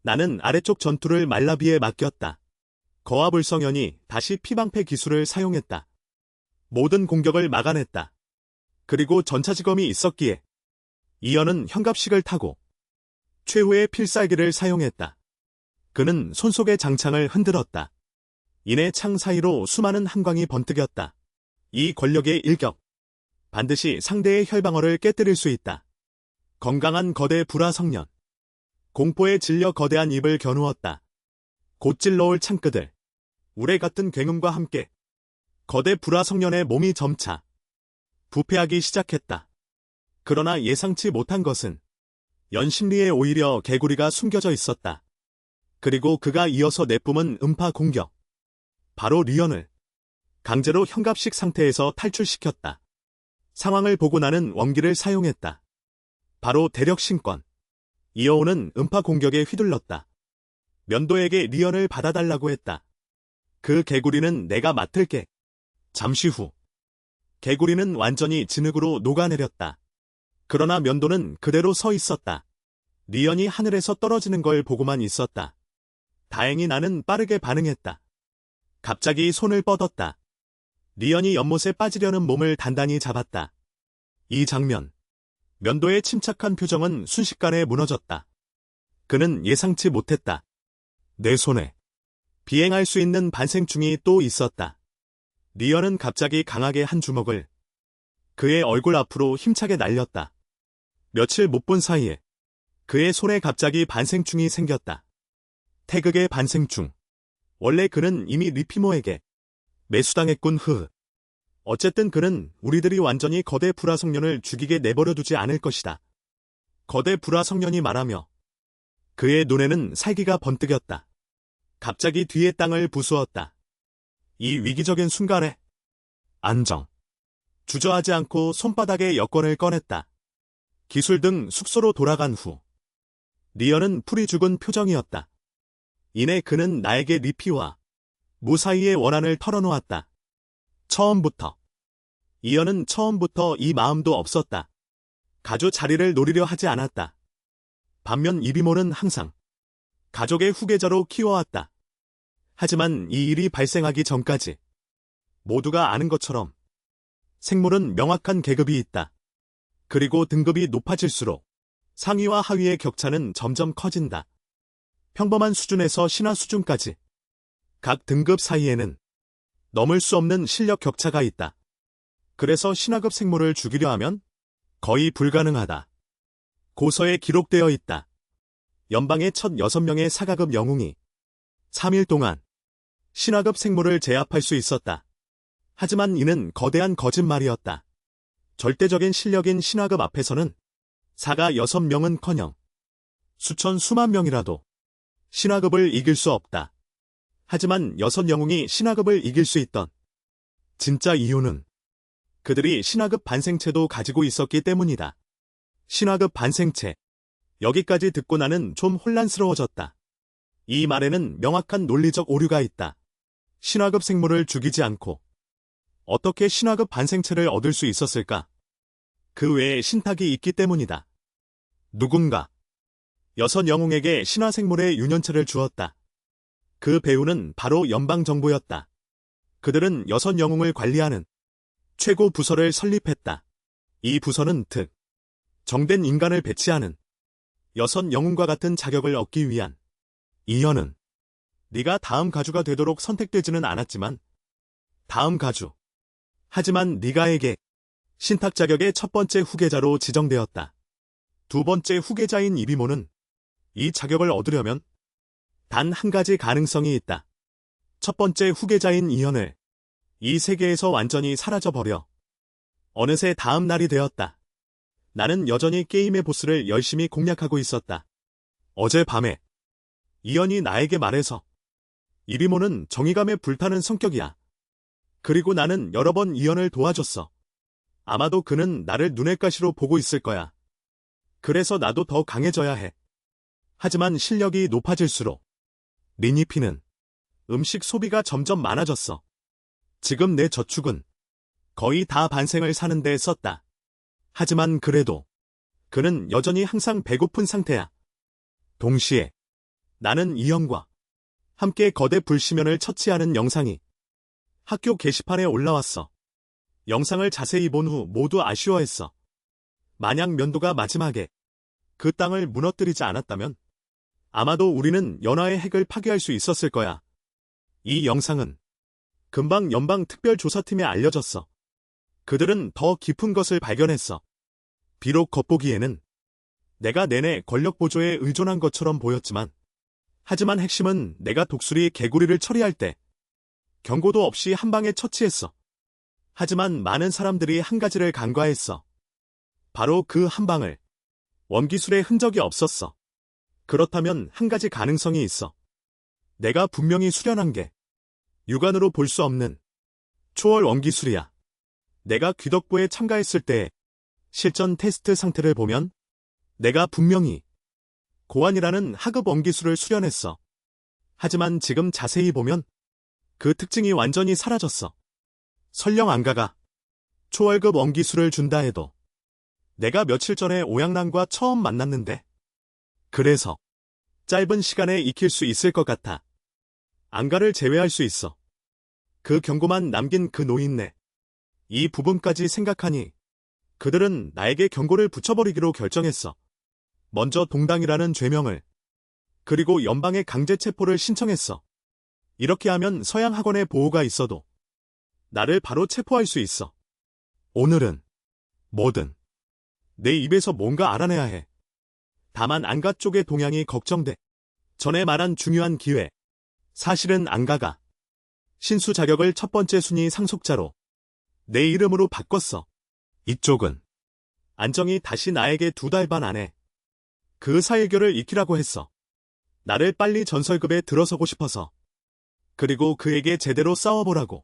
나는 아래쪽 전투를 말라비에 맡겼다. 거화불성현이 다시 피방패 기술을 사용했다. 모든 공격을 막아냈다. 그리고 전차지검이 있었기에 이현은 현갑식을 타고 최후의 필살기를 사용했다. 그는 손속의 장창을 흔들었다. 이내 창 사이로 수많은 한광이 번뜩였다. 이 권력의 일격. 반드시 상대의 혈방어를 깨뜨릴 수 있다. 건강한 거대 불화성년. 공포에 질려 거대한 입을 겨누었다. 곧 찔러올 창끝을 우레 같은 굉음과 함께 거대 불화성년의 몸이 점차 부패하기 시작했다. 그러나 예상치 못한 것은 연심리에 오히려 개구리가 숨겨져 있었다. 그리고 그가 이어서 내뿜은 음파 공격. 바로 리언을 강제로 현갑식 상태에서 탈출시켰다. 상황을 보고 나는 원기를 사용했다. 바로 대력신권. 이어오는 음파 공격에 휘둘렀다. 면도에게 리언을 받아달라고 했다. 그 개구리는 내가 맡을게. 잠시 후 개구리는 완전히 진흙으로 녹아내렸다. 그러나 면도는 그대로 서 있었다. 리언이 하늘에서 떨어지는 걸 보고만 있었다. 다행히 나는 빠르게 반응했다. 갑자기 손을 뻗었다. 리언이 연못에 빠지려는 몸을 단단히 잡았다. 이 장면. 면도의 침착한 표정은 순식간에 무너졌다. 그는 예상치 못했다. 내 손에 비행할 수 있는 반생충이 또 있었다. 리언은 갑자기 강하게 한 주먹을 그의 얼굴 앞으로 힘차게 날렸다. 며칠 못 본 사이에 그의 손에 갑자기 반생충이 생겼다. 태극의 반생충. 원래 그는 이미 리피모에게 매수당했군. 어쨌든 그는 우리들이 완전히 거대 불화 성년을 죽이게 내버려두지 않을 것이다. 거대 불화 성년이 말하며 그의 눈에는 살기가 번뜩였다. 갑자기 뒤의 땅을 부수었다. 이 위기적인 순간에 안정. 주저하지 않고 손바닥에 여권을 꺼냈다. 기술 등 숙소로 돌아간 후 리언은 풀이 죽은 표정이었다. 이내 그는 나에게 리피와 무 사이의 원한을 털어놓았다. 처음부터. 이언은 처음부터 이 마음도 없었다. 가주 자리를 노리려 하지 않았다. 반면 이비모는 항상 가족의 후계자로 키워왔다. 하지만 이 일이 발생하기 전까지 모두가 아는 것처럼 생물은 명확한 계급이 있다. 그리고 등급이 높아질수록 상위와 하위의 격차는 점점 커진다. 평범한 수준에서 신화 수준까지 각 등급 사이에는 넘을 수 없는 실력 격차가 있다. 그래서 신화급 생물을 죽이려 하면 거의 불가능하다. 고서에 기록되어 있다. 연방의 첫 6명의 사가급 영웅이 3일 동안 신화급 생물을 제압할 수 있었다. 하지만 이는 거대한 거짓말이었다. 절대적인 실력인 신화급 앞에서는 사가 6명은커녕 수천 수만 명이라도 신화급을 이길 수 없다. 하지만 6영웅이 신화급을 이길 수 있던 진짜 이유는 그들이 신화급 반생체도 가지고 있었기 때문이다. 신화급 반생체. 여기까지 듣고 나는 좀 혼란스러워졌다. 이 말에는 명확한 논리적 오류가 있다. 신화급 생물을 죽이지 않고 어떻게 신화급 반생체를 얻을 수 있었을까? 그 외에 신탁이 있기 때문이다. 누군가 6영웅에게 신화 생물의 유년체를 주었다. 그 배우는 바로 연방정부였다. 그들은 6영웅을 관리하는 최고 부서를 설립했다. 이 부서는 정된 인간을 배치하는 6영웅과 같은 자격을 얻기 위한 이현은 네가 다음 가주가 되도록 선택되지는 않았지만 다음 가주. 하지만 네가에게 신탁 자격의 첫 번째 후계자로 지정되었다. 두 번째 후계자인 이비모는 이 자격을 얻으려면 단 한 가지 가능성이 있다. 첫 번째 후계자인 이현을 이 세계에서 완전히 사라져버려. 어느새 다음 날이 되었다. 나는 여전히 게임의 보스를 열심히 공략하고 있었다. 어젯밤에 이현이 나에게 말해서 이비모는 정의감에 불타는 성격이야. 그리고 나는 여러 번 이현을 도와줬어. 아마도 그는 나를 눈의 가시로 보고 있을 거야. 그래서 나도 더 강해져야 해. 하지만 실력이 높아질수록 리니피는 음식 소비가 점점 많아졌어. 지금 내 저축은 거의 다 반생을 사는 데 썼다. 하지만 그래도 그는 여전히 항상 배고픈 상태야. 동시에 나는 이현과 함께 거대 불시면을 처치하는 영상이 학교 게시판에 올라왔어. 영상을 자세히 본 후 모두 아쉬워했어. 만약 면도가 마지막에 그 땅을 무너뜨리지 않았다면 아마도 우리는 연화의 핵을 파괴할 수 있었을 거야. 이 영상은 금방 연방특별조사팀에 알려졌어. 그들은 더 깊은 것을 발견했어. 비록 겉보기에는 내가 내내 권력 보조에 의존한 것처럼 보였지만 하지만 핵심은 내가 독수리 개구리를 처리할 때 경고도 없이 한 방에 처치했어. 하지만 많은 사람들이 한 가지를 간과했어. 바로 그 한 방을 원기술의 흔적이 없었어. 그렇다면 한 가지 가능성이 있어. 내가 분명히 수련한 게 육안으로 볼 수 없는 초월 원기술이야. 내가 귀덕부에 참가했을 때 실전 테스트 상태를 보면 내가 분명히 고환이라는 하급 원기술을 수련했어. 하지만 지금 자세히 보면 그 특징이 완전히 사라졌어. 설령 안가가 초월급 원기술을 준다 해도 내가 며칠 전에 오양난과 처음 만났는데 그래서 짧은 시간에 익힐 수 있을 것 같아. 안가를 제외할 수 있어. 그 경고만 남긴 그 노인네. 이 부분까지 생각하니 그들은 나에게 경고를 붙여버리기로 결정했어. 먼저 동당이라는 죄명을, 그리고 연방의 강제 체포를 신청했어. 이렇게 하면 서양 학원의 보호가 있어도 나를 바로 체포할 수 있어. 오늘은 뭐든 내 입에서 뭔가 알아내야 해. 다만 안가 쪽의 동향이 걱정돼. 전에 말한 중요한 기회, 사실은 안가가 신수 자격을 첫 번째 순위 상속자로 내 이름으로 바꿨어. 이쪽은 안정이 다시 나에게 2달 반 안에 그 사일결을 익히라고 했어. 나를 빨리 전설급에 들어서고 싶어서. 그리고 그에게 제대로 싸워보라고.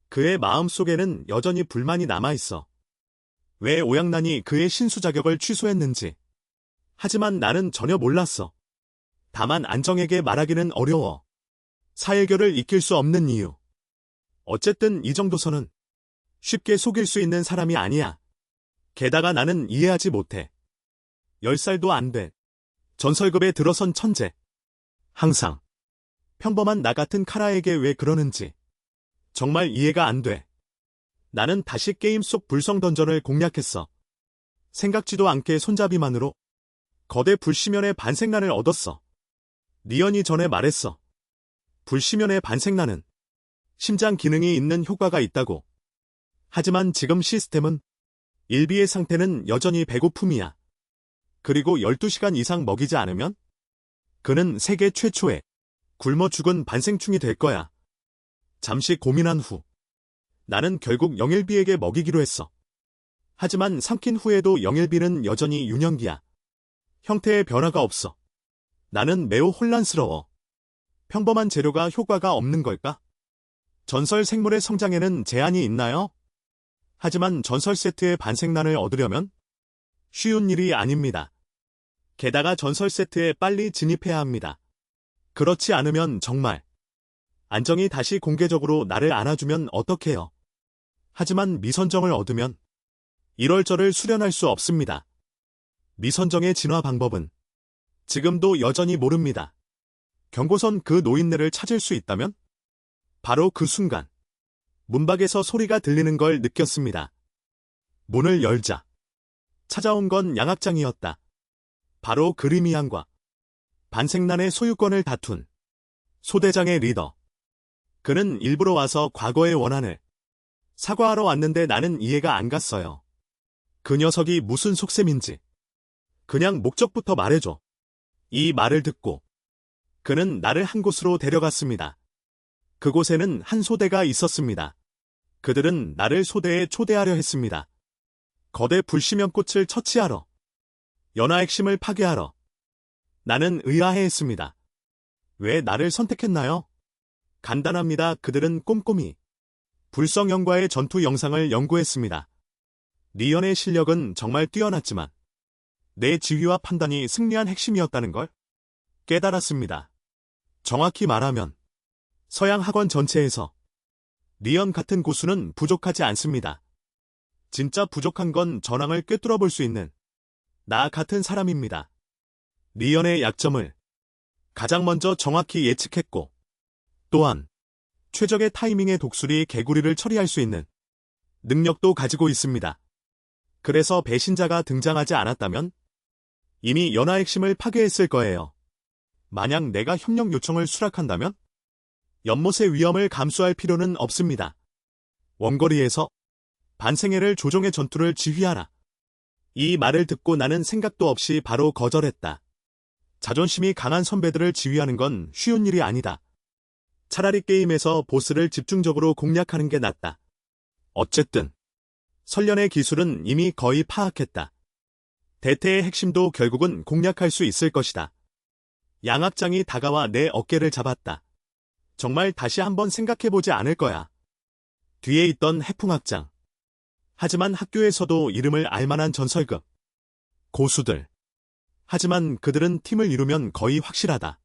그의 마음속에는 여전히 불만이 남아있어. 왜 오양난이 그의 신수 자격을 취소했는지. 하지만 나는 전혀 몰랐어. 다만 안정에게 말하기는 어려워. 사일결을 익힐 수 없는 이유. 어쨌든 이 정도서는 쉽게 속일 수 있는 사람이 아니야. 게다가 나는 이해하지 못해. 10살도 안 돼. 전설급에 들어선 천재. 항상 평범한 나 같은 카라에게 왜 그러는지 정말 이해가 안 돼. 나는 다시 게임 속 불성 던전을 공략했어. 생각지도 않게 손잡이만으로 거대 불시면의 반생란을 얻었어. 리언이 전에 말했어. 불시면의 반생란은 심장 기능이 있는 효과가 있다고. 하지만 지금 시스템은 일비의 상태는 여전히 배고픔이야. 그리고 12시간 이상 먹이지 않으면 그는 세계 최초의 굶어 죽은 반생충이 될 거야. 잠시 고민한 후 나는 결국 영일비에게 먹이기로 했어. 하지만 삼킨 후에도 영일비는 여전히 유년기야. 형태의 변화가 없어. 나는 매우 혼란스러워. 평범한 재료가 효과가 없는 걸까? 전설 생물의 성장에는 제한이 있나요? 하지만 전설 세트의 반생란을 얻으려면 쉬운 일이 아닙니다. 게다가 전설 세트에 빨리 진입해야 합니다. 그렇지 않으면 정말 안정이 다시 공개적으로 나를 안아주면 어떡해요. 하지만 미선정을 얻으면 이럴저럴 수련할 수 없습니다. 미선정의 진화 방법은 지금도 여전히 모릅니다. 경고선 그 노인네를 찾을 수 있다면? 바로 그 순간 문밖에서 소리가 들리는 걸 느꼈습니다. 문을 열자 찾아온 건 양악장이었다. 바로 그리미안과 반생란의 소유권을 다툰 소대장의 리더. 그는 일부러 와서 과거의 원한을 사과하러 왔는데 나는 이해가 안 갔어요. 그 녀석이 무슨 속셈인지 그냥 목적부터 말해줘. 이 말을 듣고 그는 나를 한 곳으로 데려갔습니다. 그곳에는 한 소대가 있었습니다. 그들은 나를 소대에 초대하려 했습니다. 거대 불시면꽃을 처치하러, 연화 핵심을 파괴하러. 나는 의아해했습니다. 왜 나를 선택했나요? 간단합니다. 그들은 꼼꼼히 불성형과의 전투 영상을 연구했습니다. 리언의 실력은 정말 뛰어났지만 내 지휘와 판단이 승리한 핵심이었다는 걸 깨달았습니다. 정확히 말하면 서양 학원 전체에서 리언 같은 고수는 부족하지 않습니다. 진짜 부족한 건 전황을 꿰뚫어 볼 수 있는 나 같은 사람입니다. 리언의 약점을 가장 먼저 정확히 예측했고 또한 최적의 타이밍의 독수리 개구리를 처리할 수 있는 능력도 가지고 있습니다. 그래서 배신자가 등장하지 않았다면 이미 연화 핵심을 파괴했을 거예요. 만약 내가 협력 요청을 수락한다면 연못의 위험을 감수할 필요는 없습니다. 원거리에서 반생애를 조종의 전투를 지휘하라. 이 말을 듣고 나는 생각도 없이 바로 거절했다. 자존심이 강한 선배들을 지휘하는 건 쉬운 일이 아니다. 차라리 게임에서 보스를 집중적으로 공략하는 게 낫다. 어쨌든 설련의 기술은 이미 거의 파악했다. 대퇴의 핵심도 결국은 공략할 수 있을 것이다. 양악장이 다가와 내 어깨를 잡았다. 정말 다시 한번 생각해보지 않을 거야. 뒤에 있던 해풍악장. 하지만 학교에서도 이름을 알만한 전설급 고수들. 하지만 그들은 팀을 이루면 거의 확실하다.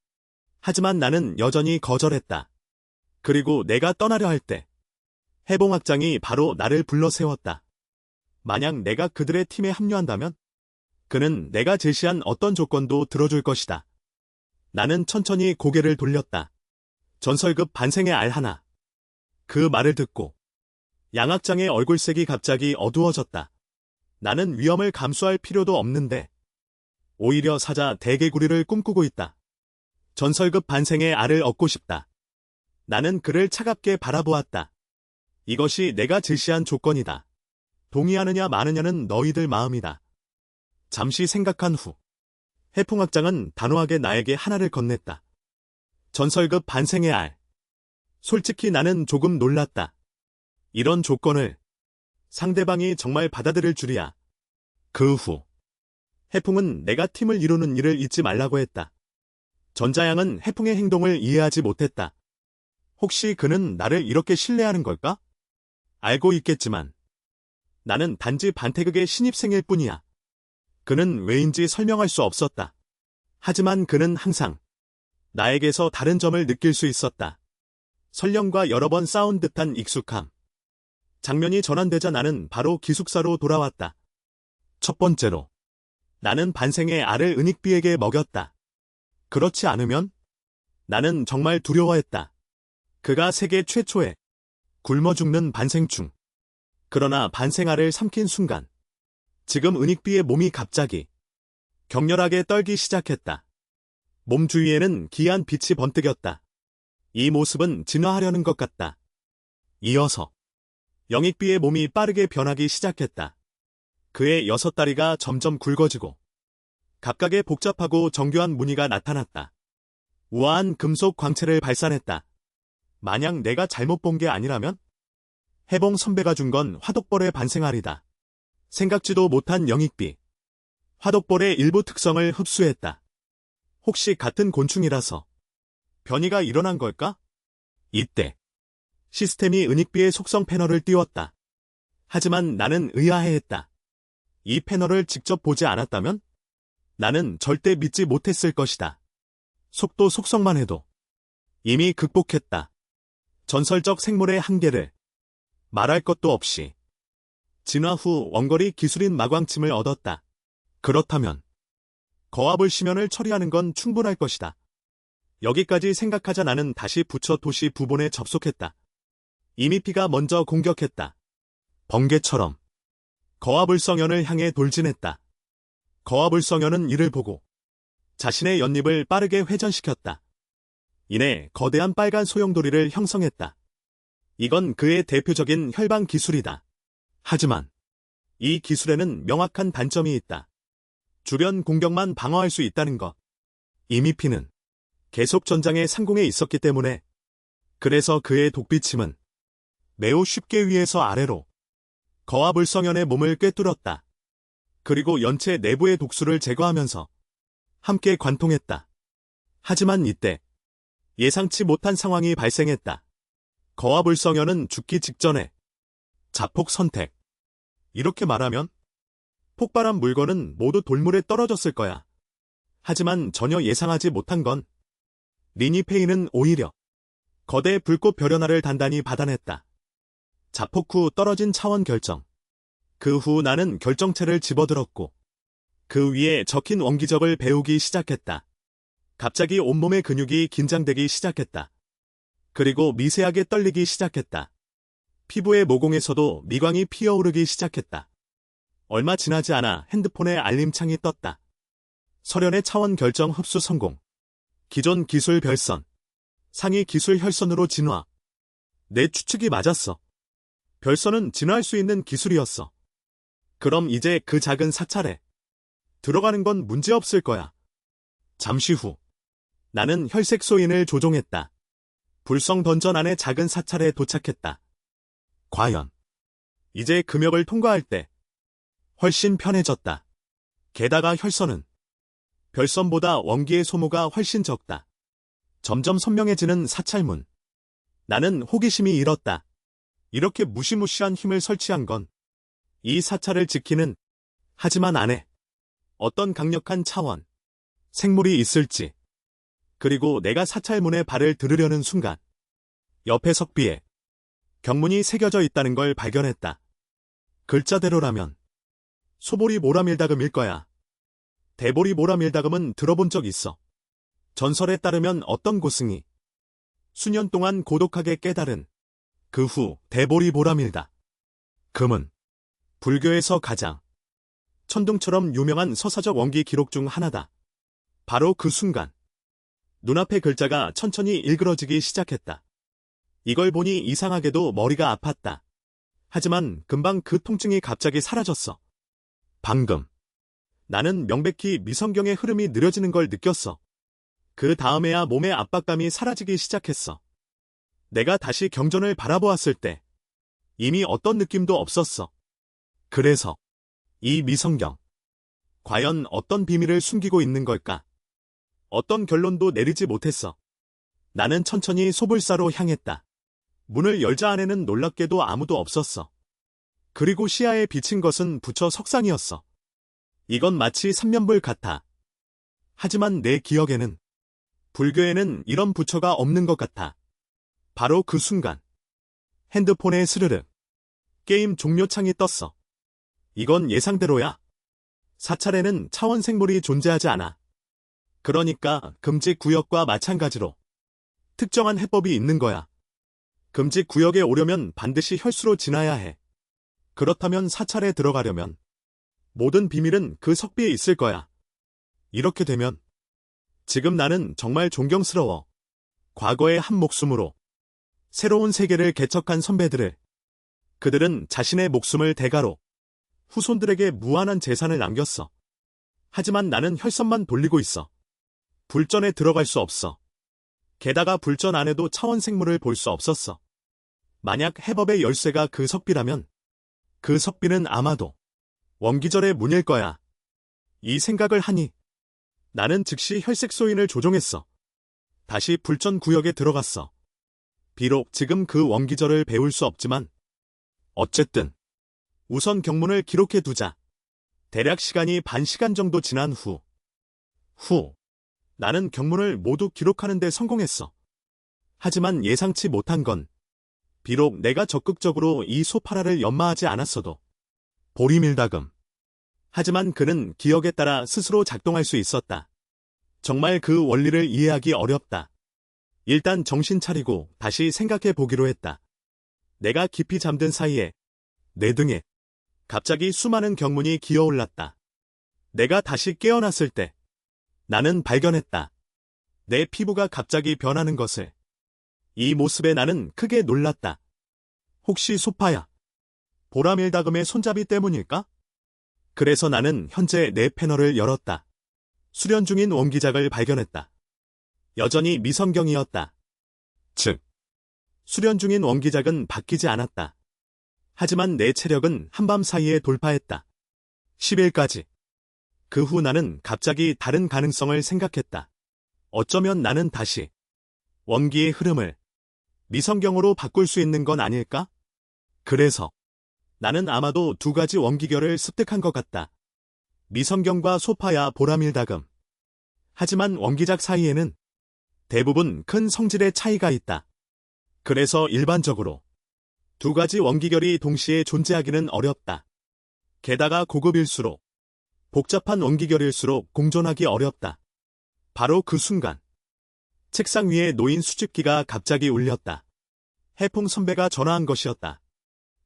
하지만 나는 여전히 거절했다. 그리고 내가 떠나려 할 때 해봉악장이 바로 나를 불러 세웠다. 만약 내가 그들의 팀에 합류한다면 그는 내가 제시한 어떤 조건도 들어줄 것이다. 나는 천천히 고개를 돌렸다. 전설급 반생의 알 하나. 그 말을 듣고 양악장의 얼굴색이 갑자기 어두워졌다. 나는 위험을 감수할 필요도 없는데 오히려 사자 대개구리를 꿈꾸고 있다. 전설급 반생의 알을 얻고 싶다. 나는 그를 차갑게 바라보았다. 이것이 내가 제시한 조건이다. 동의하느냐 마느냐는 너희들 마음이다. 잠시 생각한 후 해풍악장은 단호하게 나에게 하나를 건넸다. 전설급 반생의 알. 솔직히 나는 조금 놀랐다. 이런 조건을 상대방이 정말 받아들일 줄이야. 그 후 해풍은 내가 팀을 이루는 일을 잊지 말라고 했다. 전자양은 해풍의 행동을 이해하지 못했다. 혹시 그는 나를 이렇게 신뢰하는 걸까? 알고 있겠지만 나는 단지 반태극의 신입생일 뿐이야. 그는 왜인지 설명할 수 없었다. 하지만 그는 항상 나에게서 다른 점을 느낄 수 있었다. 설령과 여러 번 싸운 듯한 익숙함. 장면이 전환되자 나는 바로 기숙사로 돌아왔다. 첫 번째로 나는 반생의 알을 은익비에게 먹였다. 그렇지 않으면 나는 정말 두려워했다. 그가 세계 최초의 굶어 죽는 반생충. 그러나 반생알을 삼킨 순간 지금 은익비의 몸이 갑자기 격렬하게 떨기 시작했다. 몸 주위에는 기이한 빛이 번뜩였다. 이 모습은 진화하려는 것 같다. 이어서 영익비의 몸이 빠르게 변하기 시작했다. 그의 6다리가 점점 굵어지고 각각의 복잡하고 정교한 무늬가 나타났다. 우아한 금속 광채를 발산했다. 만약 내가 잘못 본 게 아니라면? 해봉 선배가 준 건 화독벌의 반생알이다. 생각지도 못한 영익비. 화독벌의 일부 특성을 흡수했다. 혹시 같은 곤충이라서 변이가 일어난 걸까? 이때 시스템이 은익비의 속성 패널을 띄웠다. 하지만 나는 의아해했다. 이 패널을 직접 보지 않았다면? 나는 절대 믿지 못했을 것이다. 속도 속성만 해도 이미 극복했다. 전설적 생물의 한계를 말할 것도 없이 진화 후 원거리 기술인 마광침을 얻었다. 그렇다면 거압을 심연을 처리하는 건 충분할 것이다. 여기까지 생각하자 나는 다시 부처 도시 부본에 접속했다. 이미 피가 먼저 공격했다. 번개처럼 거압을성연을 향해 돌진했다. 거압을성연은 이를 보고 자신의 연잎을 빠르게 회전시켰다. 이내 거대한 빨간 소용돌이를 형성했다. 이건 그의 대표적인 혈방 기술이다. 하지만 이 기술에는 명확한 단점이 있다. 주변 공격만 방어할 수 있다는 것. 이미 피는 계속 전장의 상공에 있었기 때문에 그래서 그의 독비침은 매우 쉽게 위에서 아래로 거압을성연의 몸을 꿰뚫었다. 그리고 연체 내부의 독수를 제거하면서 함께 관통했다. 하지만 이때 예상치 못한 상황이 발생했다. 거압을성연은 죽기 직전에 자폭 선택. 이렇게 말하면 폭발한 물건은 모두 돌물에 떨어졌을 거야. 하지만 전혀 예상하지 못한 건 리니페이는 오히려 거대 불꽃 별연화를 단단히 받아냈다. 자폭 후 떨어진 차원 결정. 그 후 나는 결정체를 집어들었고 그 위에 적힌 원기적을 배우기 시작했다. 갑자기 온몸의 근육이 긴장되기 시작했다. 그리고 미세하게 떨리기 시작했다. 피부의 모공에서도 미광이 피어오르기 시작했다. 얼마 지나지 않아 핸드폰에 알림창이 떴다. 설현의 차원 결정 흡수 성공. 기존 기술 별선. 상위 기술 혈선으로 진화. 내 추측이 맞았어. 별선은 진화할 수 있는 기술이었어. 그럼 이제 그 작은 사찰에 들어가는 건 문제없을 거야. 잠시 후 나는 혈색 소인을 조종했다. 불성 던전 안의 작은 사찰에 도착했다. 과연 이제 금역을 통과할 때 훨씬 편해졌다. 게다가 혈선은 별선보다 원기의 소모가 훨씬 적다. 점점 선명해지는 사찰문. 나는 호기심이 일었다. 이렇게 무시무시한 힘을 설치한 건 이 사찰을 지키는 하지만 안에 어떤 강력한 차원, 생물이 있을지. 그리고 내가 사찰문에 발을 들으려는 순간 옆에 석비에 경문이 새겨져 있다는 걸 발견했다. 글자대로라면 소보리 모라밀다금일 거야. 대보리 모라밀다금은 들어본 적 있어. 전설에 따르면 어떤 고승이 수년 동안 고독하게 깨달은 그 후 대보리 모라밀다. 금은 불교에서 가장 천둥처럼 유명한 서사적 원기 기록 중 하나다. 바로 그 순간 눈앞의 글자가 천천히 일그러지기 시작했다. 이걸 보니 이상하게도 머리가 아팠다. 하지만 금방 그 통증이 갑자기 사라졌어. 방금 나는 명백히 미성경의 흐름이 느려지는 걸 느꼈어. 그 다음에야 몸의 압박감이 사라지기 시작했어. 내가 다시 경전을 바라보았을 때 이미 어떤 느낌도 없었어. 그래서 이 미성경, 과연 어떤 비밀을 숨기고 있는 걸까? 어떤 결론도 내리지 못했어. 나는 천천히 소불사로 향했다. 문을 열자 안에는 놀랍게도 아무도 없었어. 그리고 시야에 비친 것은 부처 석상이었어. 이건 마치 삼면불 같아. 하지만 내 기억에는, 불교에는 이런 부처가 없는 것 같아. 바로 그 순간 핸드폰에 스르륵 게임 종료창이 떴어. 이건 예상대로야. 사찰에는 차원 생물이 존재하지 않아. 그러니까 금지 구역과 마찬가지로 특정한 해법이 있는 거야. 금지 구역에 오려면 반드시 혈수로 지나야 해. 그렇다면 사찰에 들어가려면 모든 비밀은 그 석비에 있을 거야. 이렇게 되면 지금 나는 정말 존경스러워. 과거의 한 목숨으로 새로운 세계를 개척한 선배들을, 그들은 자신의 목숨을 대가로 후손들에게 무한한 재산을 남겼어. 하지만 나는 혈선만 돌리고 있어. 불전에 들어갈 수 없어. 게다가 불전 안에도 차원 생물을 볼 수 없었어. 만약 해법의 열쇠가 그 석비라면 그 석비는 아마도 원기절의 문일 거야. 이 생각을 하니 나는 즉시 혈색 소인을 조종했어. 다시 불전 구역에 들어갔어. 비록 지금 그 원기절을 배울 수 없지만 어쨌든 우선 경문을 기록해 두자. 대략 시간이 반 시간 정도 지난 후 나는 경문을 모두 기록하는 데 성공했어. 하지만 예상치 못한 건 비록 내가 적극적으로 이 소파라를 연마하지 않았어도 보리밀다금. 하지만 그는 기억에 따라 스스로 작동할 수 있었다. 정말 그 원리를 이해하기 어렵다. 일단 정신 차리고 다시 생각해 보기로 했다. 내가 깊이 잠든 사이에 내 등에 갑자기 수많은 경문이 기어올랐다. 내가 다시 깨어났을 때 나는 발견했다. 내 피부가 갑자기 변하는 것을. 이 모습에 나는 크게 놀랐다. 혹시 소파야? 보라밀다금의 손잡이 때문일까? 그래서 나는 현재 내 패널을 열었다. 수련 중인 원기작을 발견했다. 여전히 미성경이었다. 즉, 수련 중인 원기작은 바뀌지 않았다. 하지만 내 체력은 한밤 사이에 돌파했다. 10일까지. 그 후 나는 갑자기 다른 가능성을 생각했다. 어쩌면 나는 다시 원기의 흐름을 미성경으로 바꿀 수 있는 건 아닐까? 그래서 나는 아마도 두 가지 원기결을 습득한 것 같다. 미성경과 소파야 보라밀다금. 하지만 원기작 사이에는 대부분 큰 성질의 차이가 있다. 그래서 일반적으로 두 가지 원기결이 동시에 존재하기는 어렵다. 게다가 고급일수록, 복잡한 원기결일수록 공존하기 어렵다. 바로 그 순간 책상 위에 놓인 수집기가 갑자기 울렸다. 해풍 선배가 전화한 것이었다.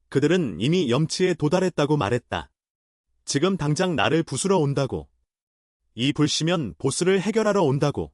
그들은 이미 염치에 도달했다고 말했다. 지금 당장 나를 부수러 온다고. 이 불씨면 보스를 해결하러 온다고.